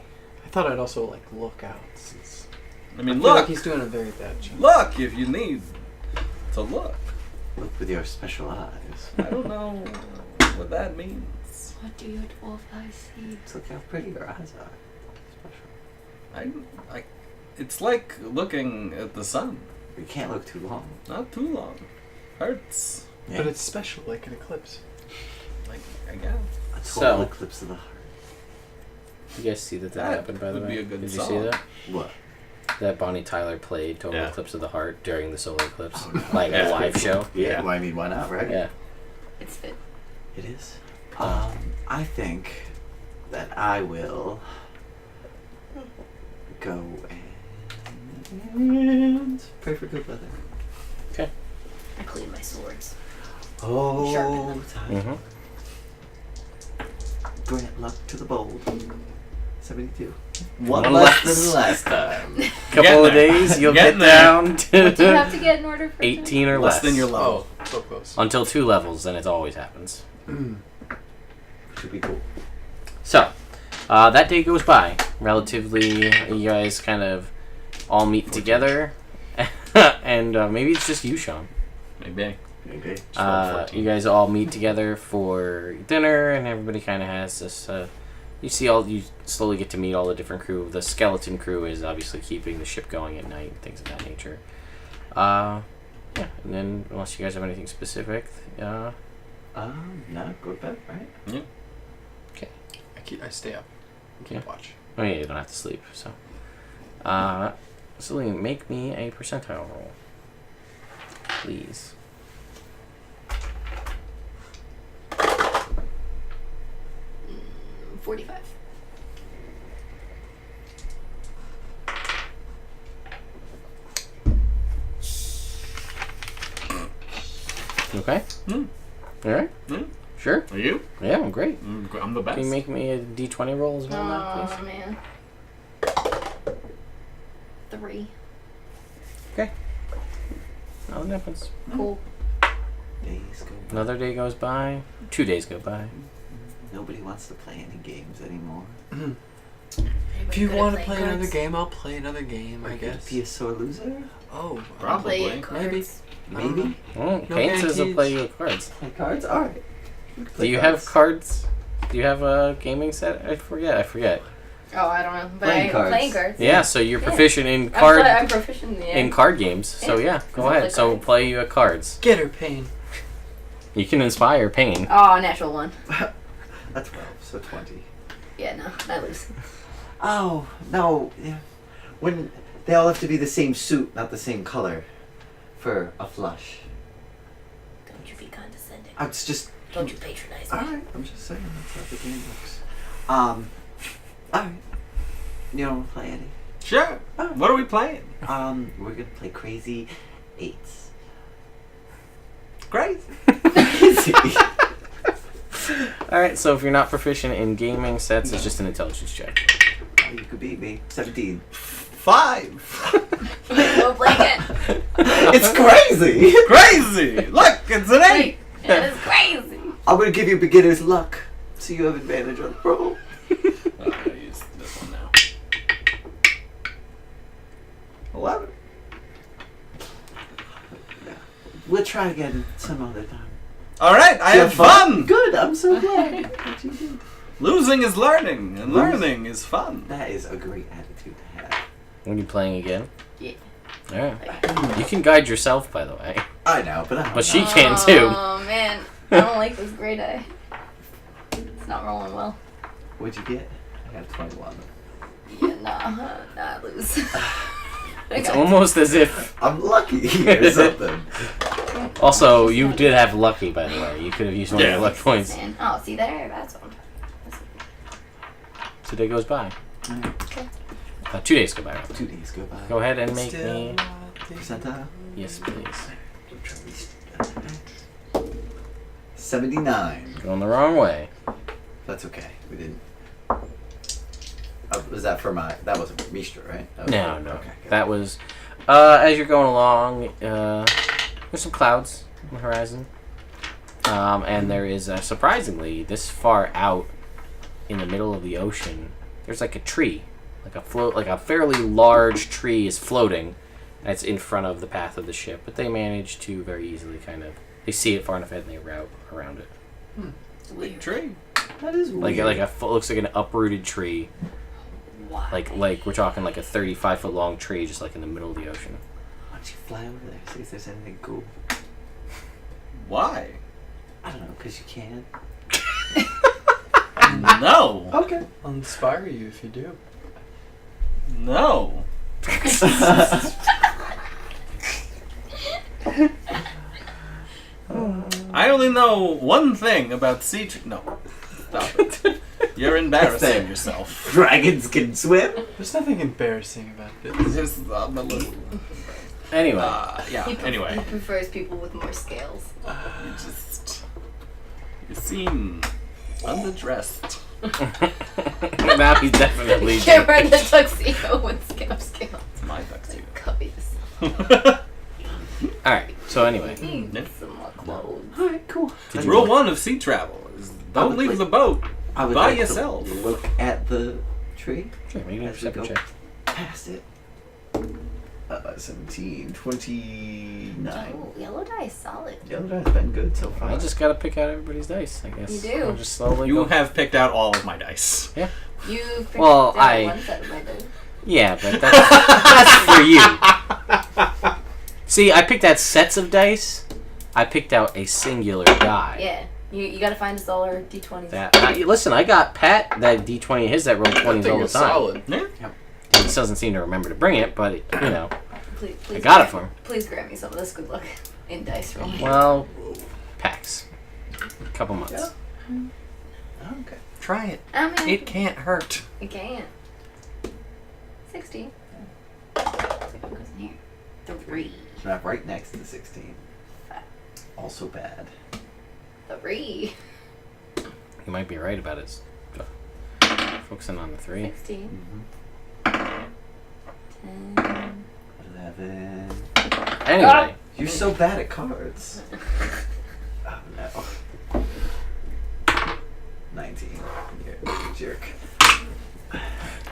I thought I'd also like look out since I I mean, feel look, like he's doing a very bad job. look if you need to look. Look with your special eyes. I don't know what that means. What do your dwarf eyes see? Just look how pretty your eyes are. Special. It's like looking at the sun. You can't look too long. Not too long. Hurts. But it's special, like an eclipse. Like, I guess. a So- total eclipse of the heart. You guys see that That happened, by the would way? be a good Did you song. see that? What? That Bonnie Tyler played Total Yeah. Eclipse of the Heart during the solar eclipse, Oh, no. like Yeah. a live show. Yeah. Well, I mean, why not, right? Yeah. It's fit. It is. I think that I will go and pray for good weather. I clean my swords. Oh, Sharpen time. Mm-hmm. Grant luck to the bold. 72. One One less less. than the last time. Couple of there. days, you'll get Getting there. down What do you to have to get in order for 18 or Less less. than your level. Oh, so close. Until 2 levels, then it always happens. Should be cool. So, that day goes by. Relatively, you guys kind of all meet together. And maybe it's just you, Sean. Maybe. Okay. You guys all meet together for dinner, and everybody kind of has this. You slowly get to meet all the different crew. The skeleton crew is obviously keeping the ship going at night, things of that nature. Yeah, and then unless you guys have anything specific, No, go to bed, right? I stay up. Keep Yeah. watch. oh yeah, you don't have to sleep. So, Celine, make me a percentile roll, please. Mm, 45. Okay. Hmm. All right. Hmm. Sure. Are you? Yeah, great. I'm the best. Can you make me a D20 roll as well, now, please? Oh, man. 3. Nothing happens. Cool. Days go by. Another day goes by. 2 days go by. Nobody wants to play any games anymore. If you want to play another game, I'll play another game, I Are you gonna guess. be a sore loser? Oh, Probably. Play cards. maybe. Maybe. Oh, No Kane says he'll guarantees. play you with cards. Play cards? Alright. Do you have cards? Do you have a gaming set? I forget. Oh, I don't know. But Playing cards. Playing cards. Yeah, so you're proficient in I'm proficient in card games. So yeah, go I ahead. play So cards. play your cards. Get her pain. You can inspire pain. Oh, natural one. A 12, so 20. Yeah, no, I lose. Oh, no. Yeah. When they all have to be the same suit, not the same color, for a flush. Don't you be condescending. It's just. Don't you patronize me. Alright, I'm just saying that's how the game works. Alright. You don't want to play any? Sure. Alright. What are we playing? We're gonna play Crazy 8s. Crazy. Crazy. All right. So if you're not proficient in gaming sets, it's just an intelligence check. Oh, you could beat me. 17. 5. Go play again. It's crazy! Crazy. Look, it's an 8. It is crazy. I'm gonna give you beginner's luck, so you have advantage on the roll. I'll use this one now. 11. We'll try again some other time. All right, I You had fun. Good, I'm so glad that you did. Losing is learning, and learning is fun. That is a great attitude to have. Are you playing again? Yeah. All right. You can guide yourself, by the way. I know, but I But she can too. Oh man, I don't like this gray die. It's not rolling well. What'd you get? I got 21. Yeah, nah, I lose. It's almost as if. I'm lucky or something. Also, you did have lucky, by the way. You could have used one of your luck points. Man. Oh, see there? That's what I'm talking about. So day goes by. Okay. 2 days go by. 2 days go by. Go ahead and make me. Percentile? Yes, please. 79. Going the wrong way. That's okay. We didn't. Was that for my? That wasn't for Mistra, right? That was No, for- no. Okay. Good. That was. As you're going along, there's some clouds on the horizon. And there is, surprisingly, this far out in the middle of the ocean, there's like a tree. Like a fairly large tree is floating. That's in front of the path of the ship. But they manage to very easily they see it far enough ahead and they route around it. It's a big tree. That is weird. Looks like an uprooted tree. Why? Like we're talking like a 35-foot long tree just like in the middle of the ocean. Why don't you fly over there, see if there's anything cool? Why? I don't know, because you can. No. Okay. I'll inspire you if you do. No. I only know one thing about sea. No. Stop it. You're embarrassing yourself. Dragons can swim? There's nothing embarrassing about this. Just a little. Anyway. Yeah. He Anyway, prefers people with more scales. you seem underdressed. Now he's definitely. You can't wear the tuxedo with scales. It's my tuxedo. Cubbies. Alright, so anyway. Need some more clothes. Alright, cool. Rule 1 of sea travel is don't leave the boat I would by like to yourself. look at the tree. Sure, make a As we perception go check. past it. 17, 29. Oh, yellow die is solid. Yellow die's been good so far. I just gotta pick out everybody's dice, I guess. You do. I'll just slowly You go. have picked out all of my dice. You picked Well, down I- one set of my dice. Yeah, but that's for you. See, I picked out sets of dice. I picked out a singular die. Yeah. You gotta find us all our d20s. Listen, I got Pat that D20 of his that rolled 20s all the time. Solid. Yeah. He just doesn't seem to remember to bring it, but you know, Please, I got it for him. Please grant me some of this good luck in dice rolling. Well, PAX. Couple months. Okay. Try it. I mean, It can't hurt. it can't. 16. What goes in here? 3. Not right next to 16. Also bad. 3. You might be right about it. Focusing on the 3. 16. Mm-hmm. 10. 11. Anyway, You're so bad at cards. Oh no. 19. You're a jerk.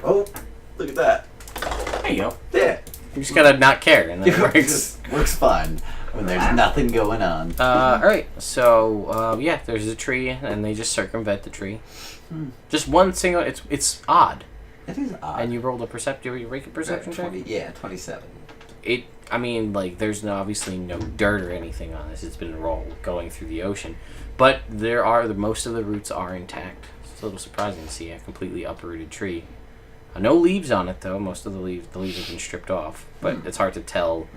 Oh, look at that. there you go. Yeah. You just gotta not care, and then it works. Just works fine when there's nothing going on. Alright, so, yeah, there's a tree, and they just circumvent the tree. Just one single, it's odd. It is odd. And you rolled a perception check? 20, yeah, 27. I mean, like, there's obviously no dirt or anything on this. It's been going through the ocean. But most of the roots are intact. It's a little surprising to see a completely uprooted tree. No leaves on it, though. Most of the leaves have been stripped off. But it's hard to tell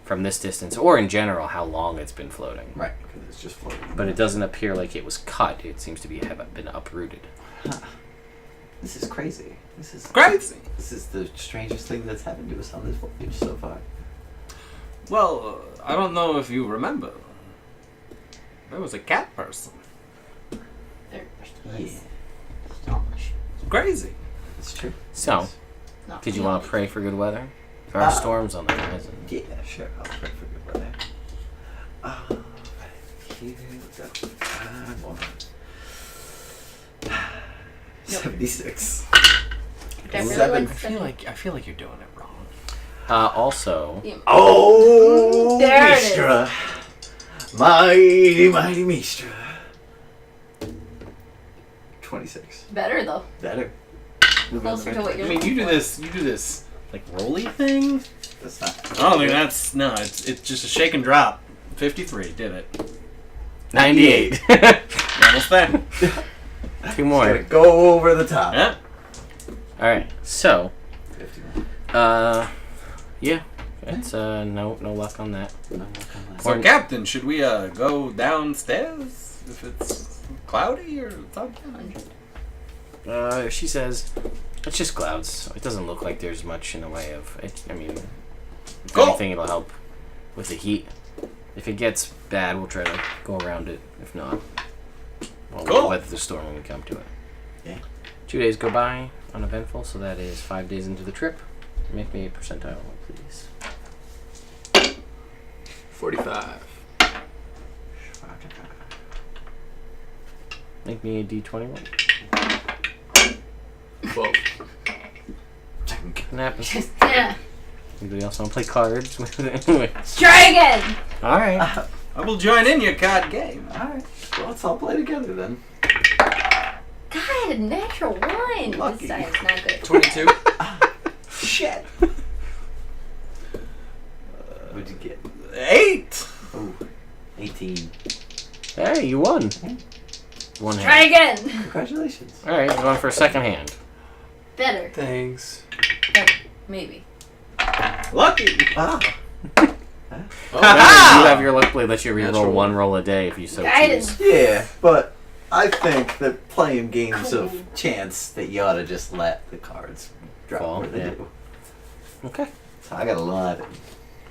from this distance, or in general, how long it's been floating. Right, because it's just floating. But it doesn't appear like it was cut. It seems to have been uprooted. Huh. This is crazy. This is the strangest thing that's happened to us on this voyage so far. Well, I don't know if you remember. There was a cat person. Yeah, Crazy. it's true. So, did you want to pray for good weather? There are storms on the horizon. Yeah, sure. I'll pray for good weather. Here we go. 76. I really Seven. like I feel like you're doing it wrong. Also, Oh, There it Mistra. Mighty, mighty Mistra. 26. better though. Better. Closer to what I you're mean, you do this like rolly thing. That's not. I don't think that's it's just a shake and drop. 53 did it. 98. Almost there. Two more. Gonna go over the top. Yeah. Alright, so, 51. yeah. It's, no luck on that. No luck on that. So, Captain, should we go downstairs if it's cloudy or something? She says, it's just clouds. It doesn't look like there's much in the way of it. I mean, if Cool. anything, it'll help with the heat. If it gets bad, we'll try to go around it. If not, we'll Cool. weather the storm when we come to it. Yeah. 2 days go by uneventful, so that is 5 days into the trip. Make me a percentile roll, please. 45. Make me a d20 roll. 12. Can happen. Just yeah. Anybody else want to play cards? Anyway. Try again. Alright. I will join in your card game. Alright. Well, let's all play together then. God, a natural one. Lucky. This side's not good. 22. Shit. What'd you get? 8. Oh, 18. Hey, you won. One Try hand. again. Congratulations. Alright, you're going for a second hand. Better. Thanks. Better. Maybe. Lucky. Ah. You have your luck play that you reroll Natural. one roll a day if you so Guidance. choose. Yeah, but I think that playing games Cool. of chance that you ought to just let the cards drop Fall, where they yeah. do. Okay. So I got 11.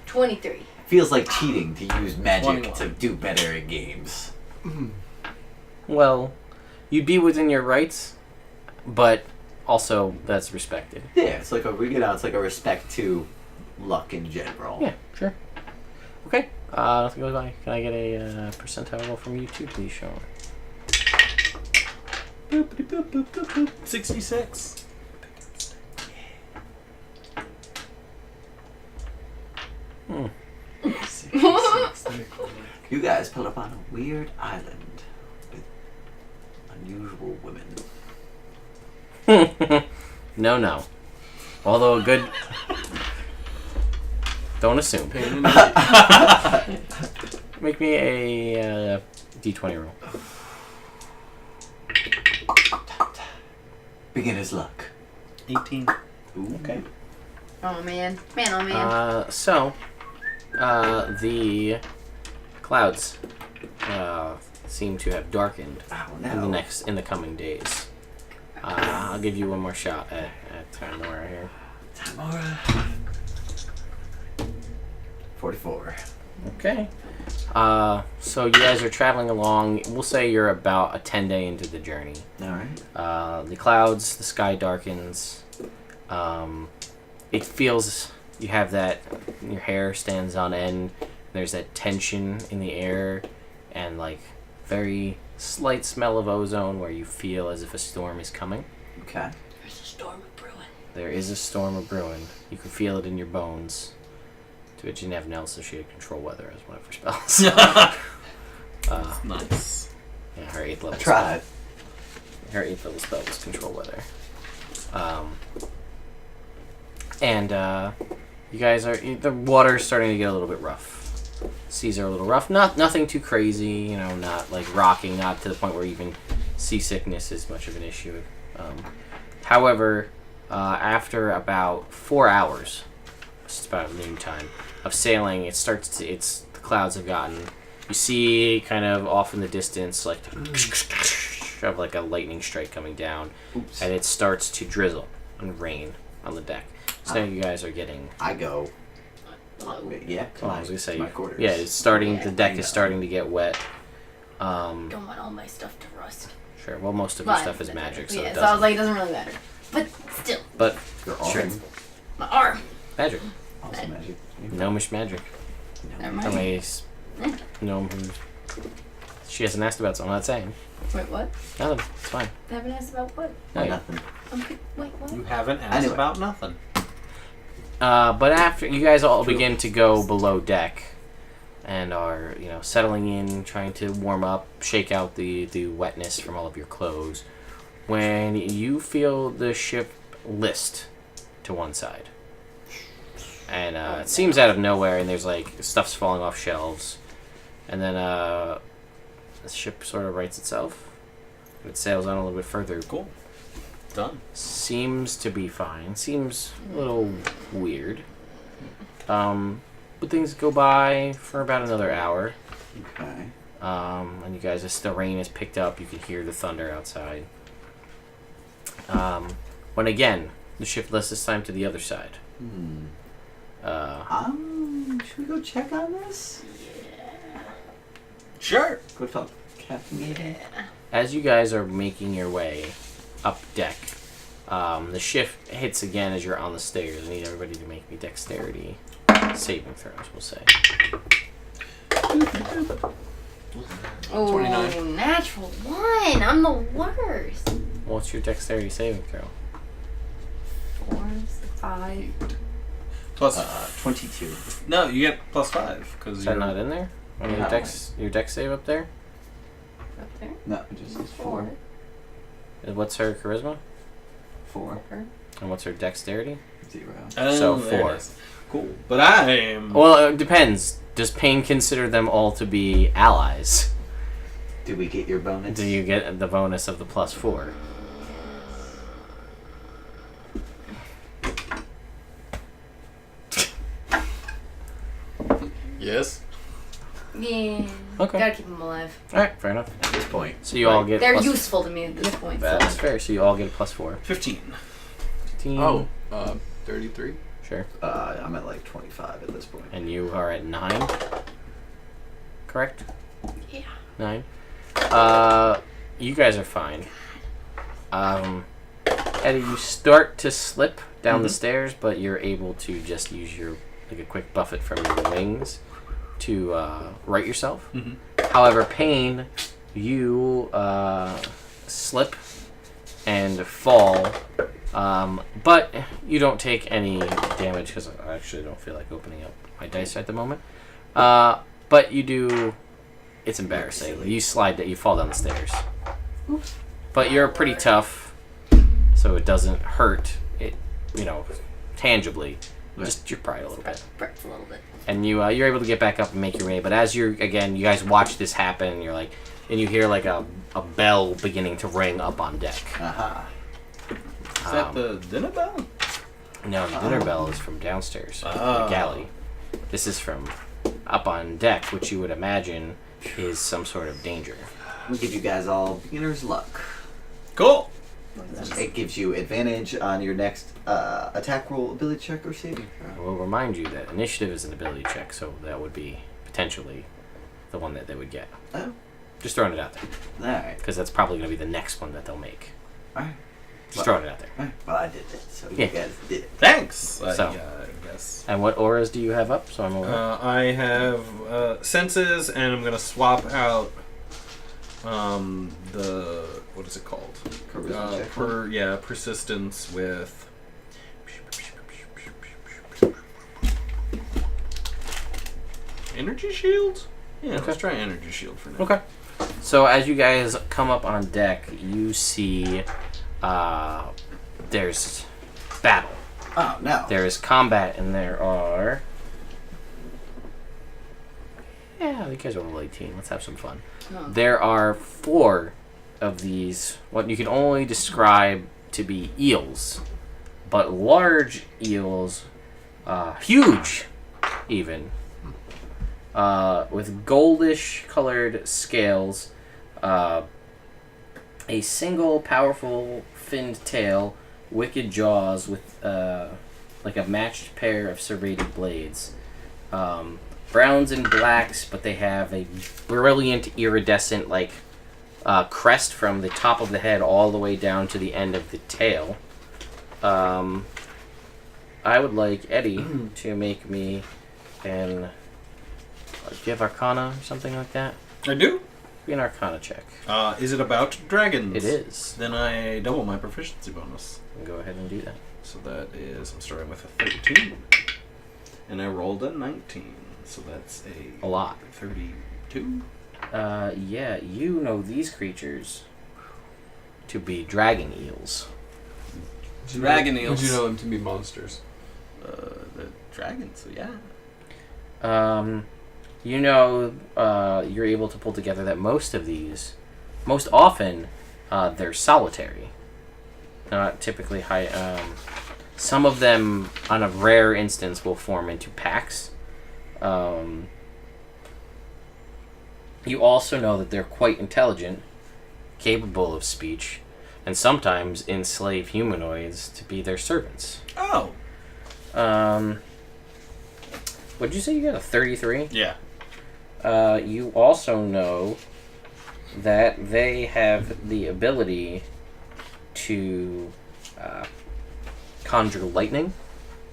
23. Feels like cheating to use magic 21. to do better at games. Well, you'd be within your rights, but also that's respected. Yeah, it's like it's like a respect to luck in general. Yeah, sure. Okay. Can I get a percentile roll from you too, please, Sean? 66. You guys pull up on a weird island with unusual women. No. Although a good... Don't assume. Pain in the Make me a d20 roll. Beginner's luck. 18. Ooh. Okay. Oh man. Oh man. The clouds seem to have darkened Oh in no. in the coming days. I'll give you one more shot at Tamora here. Tamora. 44. Okay. So you guys are traveling along. We'll say you're about a 10-day into the journey. Alright. The clouds, the sky darkens. It feels you have that. Your hair stands on end. There's that tension in the air, and like very slight smell of ozone, where you feel as if a storm is coming. Okay. There's a storm brewing. There is a storm brewing. You can feel it in your bones. To which you didn't have Nell, so she had control weather as one of her spells. Nice. Yeah, her 8th level I tried. spell. Her 8th level spell was control weather. And you guys are, the water's starting to get a little bit rough. Seas are a little rough. Nothing too crazy, not like rocking, not to the point where even seasickness is much of an issue. However, after about 4 hours, it's about noontime, of sailing, the clouds have gotten, you see kind of off in the distance, like of like a lightning strike coming down. Oops. And it starts to drizzle and rain on the deck. So now you guys are getting. I go. Yeah, Oh, I was gonna say. my quarters. Yeah, it's starting. The deck I know. is starting to get wet. Don't want all my stuff to rust. Sure. Well, most of your stuff is magic, so yeah, it so I was doesn't. like, it doesn't really matter. But still, But Your arm. Sure. my arm. magic. Also magic. Gnomish magic. Never From mind. a gnome who. She hasn't asked about, so I'm not saying. Wait, what? Nothing. It's fine. I haven't asked about what? No, yeah. Nothing. Okay, wait, what? You haven't asked Anyway. about nothing. But after you guys all begin to go below deck, and are settling in, trying to warm up, shake out the wetness from all of your clothes, when you feel the ship list to one side, and it seems out of nowhere, and there's like stuff's falling off shelves, and then the ship sort of rights itself. It sails on a little bit further. Cool. Done. Seems to be fine. Seems a little weird. But things go by for about another hour. Okay. And you guys, as the rain has picked up, you can hear the thunder outside. When again, the ship lists this time to the other side. Should we go check on this? Sure. Go talk to Captain Aiden? As you guys are making your way up deck, the ship hits again as you're on the stairs. I need everybody to make me dexterity saving throws, we'll say. Oh, 29. natural one. I'm the worst. What's your dexterity saving throw? 4, 5. Plus 22. no, you get +5 because Is you're that not in there? On your No. dex save up there? Up there. No, it just says 4. What's her charisma? 4. And what's her dexterity? 0. So there 4. it is. Cool, but I am. Well, it depends. Does Pain consider them all to be allies? Do we get your bonus? Do you get the bonus of the +4? Yes. Yeah. Okay. Gotta keep them alive. Alright, fair enough. At this point. So you all get They're plus- useful to me at this point. That's So. fair. So you all get a +4. 15. 15. Oh, 33. Sure. I'm at like 25 at this point. And you are at 9. Correct? Yeah. 9. You guys are fine. Eddie, you start to slip down the stairs, but you're able to just use a quick buffet from your wings to right yourself. Mhm. However, Pain, you slip and fall, but you don't take any damage because I actually don't feel like opening up my dice at the moment. But you do. It's embarrassing. You fall down the stairs. But you're pretty tough, so it doesn't hurt. It, tangibly. Just your pride a little bit. Breath a little bit. And you're able to get back up and make your way. But as you guys watch this happen, and you hear like a bell beginning to ring up on deck. Aha. Is that the dinner bell? No, the dinner bell is from downstairs, the Oh. galley. This is from up on deck, which you would imagine is some sort of danger. We'll give you guys all beginner's luck. Cool. It gives you advantage on your next attack roll, ability check, or saving I throw. will remind you that initiative is an ability check, so that would be potentially the one that they would get. Oh. Just throwing it out there, Alright. because that's probably going to be the next one that they'll make. Alright. Just throwing it out there. Alright. Well, I did it, so Yeah. you guys did it. Thanks. So. I guess. And what auras do you have up? So I'm over. I have senses, and I'm gonna swap out the what is it called? Charisma check. Persistence with. Energy shield? Yeah, Okay. let's try energy shield for now. Okay. So as you guys come up on deck, you see there's there's battle. Oh no. There is combat, and there are. Yeah, you guys are level 18. Let's have some fun. Oh. There are 4 of these, what you can only describe to be eels, but large eels, huge even, with goldish colored scales, a single powerful finned tail, wicked jaws with like a matched pair of serrated blades. Browns and blacks, but they have a brilliant iridescent like crest from the top of the head all the way down to the end of the tail. I would like Eddie to make me an. Do you have Arcana or something like that? I do. Be an Arcana check. Is it about dragons? It is. Then I double my proficiency bonus. Go ahead and do that. So that is, I'm starting with a 13. And I rolled a 19. So that's A lot. 32. Yeah, you know these creatures to be dragon eels. Dragon eels. Would you know them to be monsters? The dragons, so yeah. You know, you're able to pull together that most often, they're solitary. Not typically high. Some of them, on a rare instance, will form into packs. You also know that they're quite intelligent, capable of speech, and sometimes enslave humanoids to be their servants. Oh. What'd you say you got a 33? Yeah. You also know that they have the ability to conjure lightning,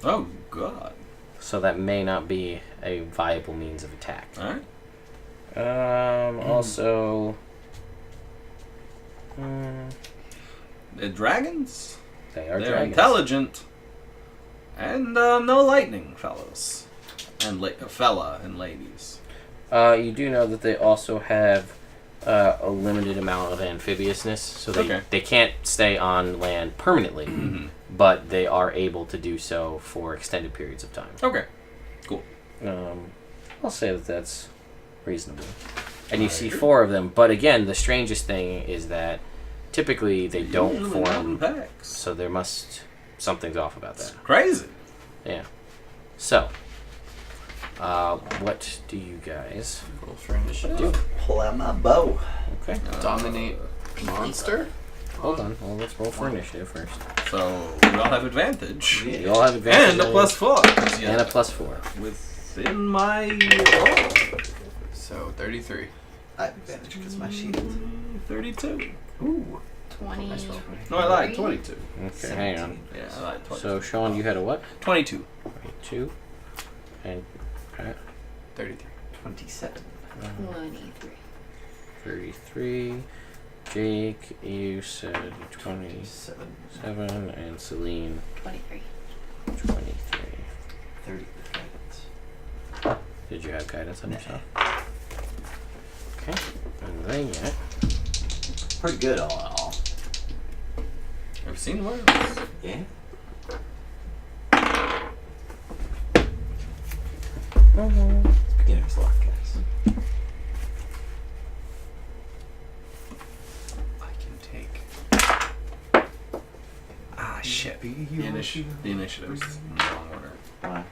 Oh, God. so that may not be a viable means of attack. Alright. Also, The dragons? they are They're dragons. intelligent. And no lightning, fellows. And fella and ladies. You do know that they also have a limited amount of amphibiousness, so they can't stay on land permanently, but they are able to do so for extended periods of time. Okay. Cool. I'll say that that's reasonable. And you see 4 of them, but again, the strangest thing is that typically they don't Usually not in form, packs. so something's off about It's that. crazy. Yeah. So, what do you guys Roll for initiative. do? Pull out my bow. Okay. Dominate monster? Hold on. Well, let's roll for initiative first. So we all have advantage. You all have advantage. And a +4. And a +4. Within my roll. So 33. I have advantage because my shield. 32. Ooh. 20. No, I lied. 22. Okay, hang on. Yeah, I lied. 22. So, Sean, you had a what? 22. 22. And Pat? 33. 27. 23. 33. Jake, you said 27. 7. And Celine, 23. 23. 30 guidance. Did you have guidance on yourself? Okay. And then get Pretty good all in all. I've seen worse. Yeah. Beginner's luck, guys. I can take. Ah, shit. The initiative is in the wrong order. Why?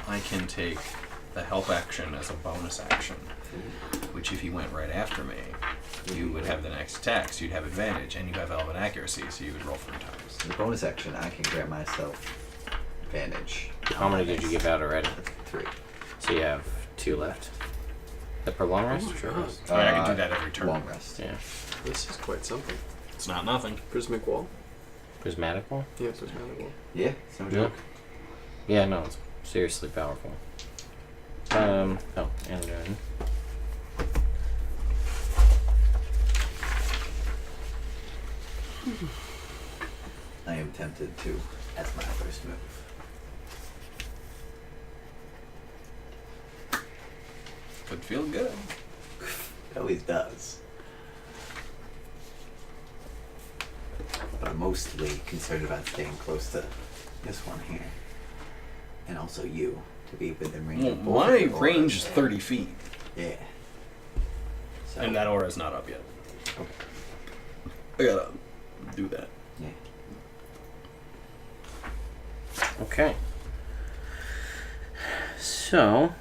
I can take the help action as a bonus action, which if you went right after me, you would have the next attack, so you'd have advantage, and you have elven accuracy, so you would roll 3 times. The bonus action, I can grant myself advantage. how many did you give out already? 3. So you have 2 left. The prolong rest? Sure. Yeah, I can do that every turn. Long rest. Yeah. This is quite something. It's not nothing. Prismatic wall? Prismatic one? Yeah, prismatic wall. Yeah, it's no Yeah. joke. Yeah, no, it's seriously powerful. Oh, and then. I am tempted to, as my first move. Could feel good. It always does. But I'm mostly concerned about staying close to this one here. And also you, to be within range Well, of both my of your range auras. is 30 feet. Yeah. So, And that aura's not up yet. Okay. I gotta do that. Yeah. Okay. So,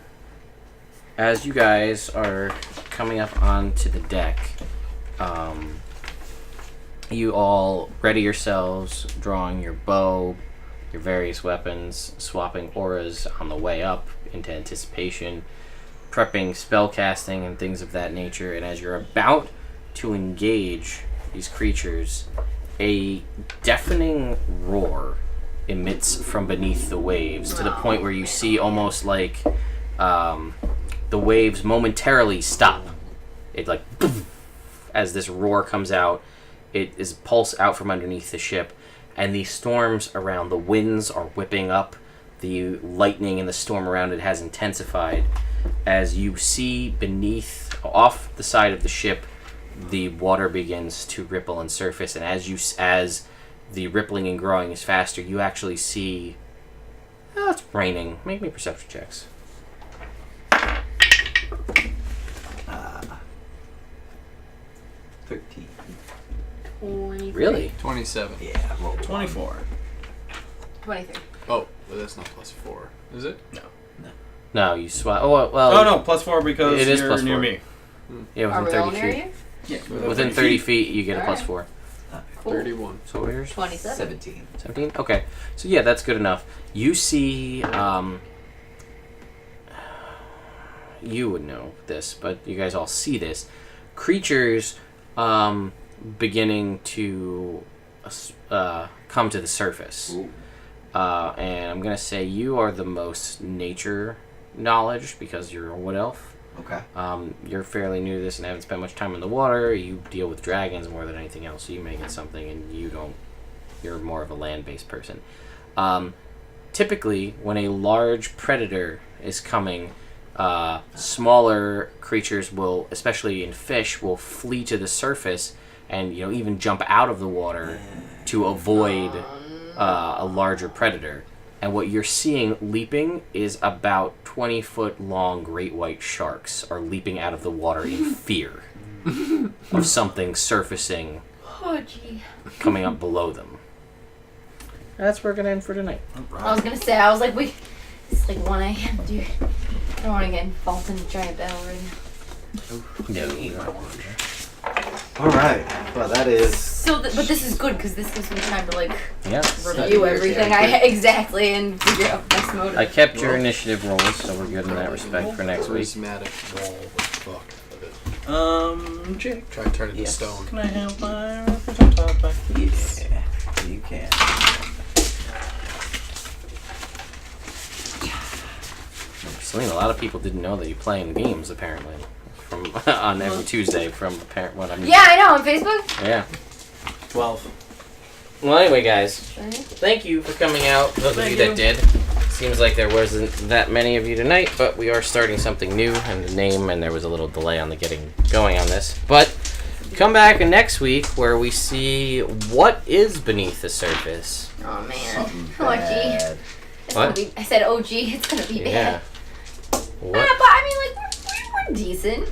as you guys are coming up onto the deck, you all ready yourselves, drawing your bow, your various weapons, swapping auras on the way up into anticipation, prepping spell casting and things of that nature. And as you're about to engage these creatures, a deafening roar emits from beneath the waves to the point where you see almost like the waves momentarily stop. It like as this roar comes out, it is pulse out from underneath the ship, and the storms around, the winds are whipping up, the lightning and the storm around it has intensified as you see beneath, off the side of the ship, the water begins to ripple and surface, and as the rippling and growing is faster, you actually see... Oh, it's raining. Make me perception checks. 13. 23. Really? 27. Yeah, roll 24. 23. Oh, well, that's not +4, is it? No, you swap... Oh, well... Oh no, +4 because It is you're plus near 4. me. Yeah, Are within we all 30 near feet. you? Yeah, Within 30 feet, you get a Alright. +4. Cool. 31. So what are yours? 27. 17. 17? Okay. So yeah, that's good enough. You see, you would know this, but you guys all see this. Creatures beginning to come to the surface. Ooh. And I'm going to say you are the most nature knowledge because you're a wood elf. Okay. You're fairly new to this and haven't spent much time in the water. You deal with dragons more than anything else, so you may get something, and you're more of a land-based person. Typically, when a large predator is coming, smaller creatures will, especially in fish, will flee to the surface and even jump out of the water to avoid a larger predator. And what you're seeing leaping is about 20-foot long great white sharks are leaping out of the water in fear of something surfacing, Oh, gee. coming up below them. That's where we're going to end for tonight. I was gonna say, wait, it's like 1 a.m., dude. I don't want to get involved in a giant battle right now. No. Alright. Well, that is... So, but this is good because this gives me time to Yeah. Study review your everything. character. Exactly, and figure out best motive. I kept your initiative rolls, so we're good in that respect for next week. Charismatic roll the fuck of it. Jake, Try to turn it to Yes. stone. can I have my representative back? Yeah, you can. Celine, a lot of people didn't know that you play in games, apparently. From on every Tuesday from what I'm... Yeah, I know, on Facebook. Yeah. 12. Well, anyway, guys, Right? thank you for coming out, those of you Thank that did. Seems like there wasn't that many of you tonight, but we are starting something new, and the name, and there was a little delay on the getting going on this. But come back next week where we see what is beneath the surface. Oh man. Something Oh gee. bad. It's What? gonna be, I said, oh gee, it's gonna be Yeah. bad. What? But I mean, like we're decent.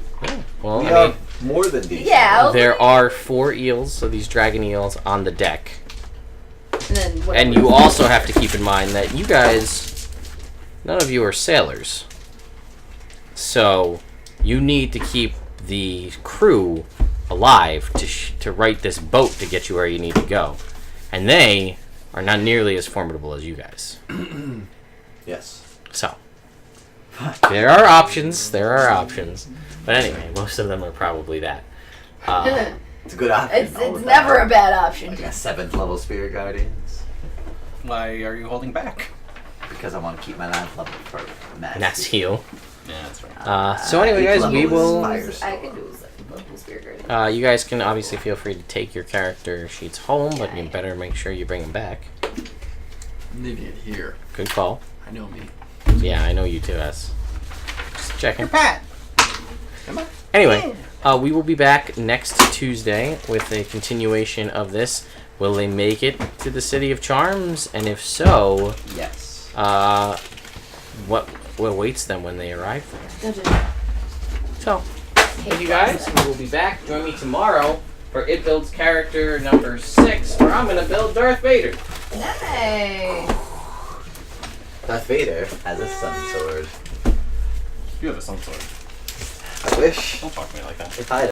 Well, We I are mean, more than decent. Yeah. there are 4 eels, so these dragon eels, on the deck. And then whatever. And you also have to keep in mind that you guys, none of you are sailors. So you need to keep the crew alive to right this boat to get you where you need to go. And they are not nearly as formidable as you guys. Yes. So there are options. But anyway, most of them are probably that. It's a good option. it's never a bad option. Like a 7th level Spirit Guardians. Why are you holding back? Because I want to keep my 9th level for mass. Mass heal. Yeah, that's right. So anyway, Eighth guys, we level is will... fire I can sword. do a level spirit guard. You guys can obviously feel free to take your character sheets home, but you better make sure you bring them back. Leave it here. Good call. I know me. Yeah, I know you too, S. Just checking. Pat. Anyway, we will be back next Tuesday with a continuation of this. Will they make it to the City of Charms? And if so, Yes. what awaits them when they arrive there? Dungeon. So, thank you guys. We will be back. Join me tomorrow for It Builds character number 6, where I'm going to build Darth Vader. Nice. Darth Vader has a sun sword. You have a sun sword. I wish. Don't talk to me like that. If I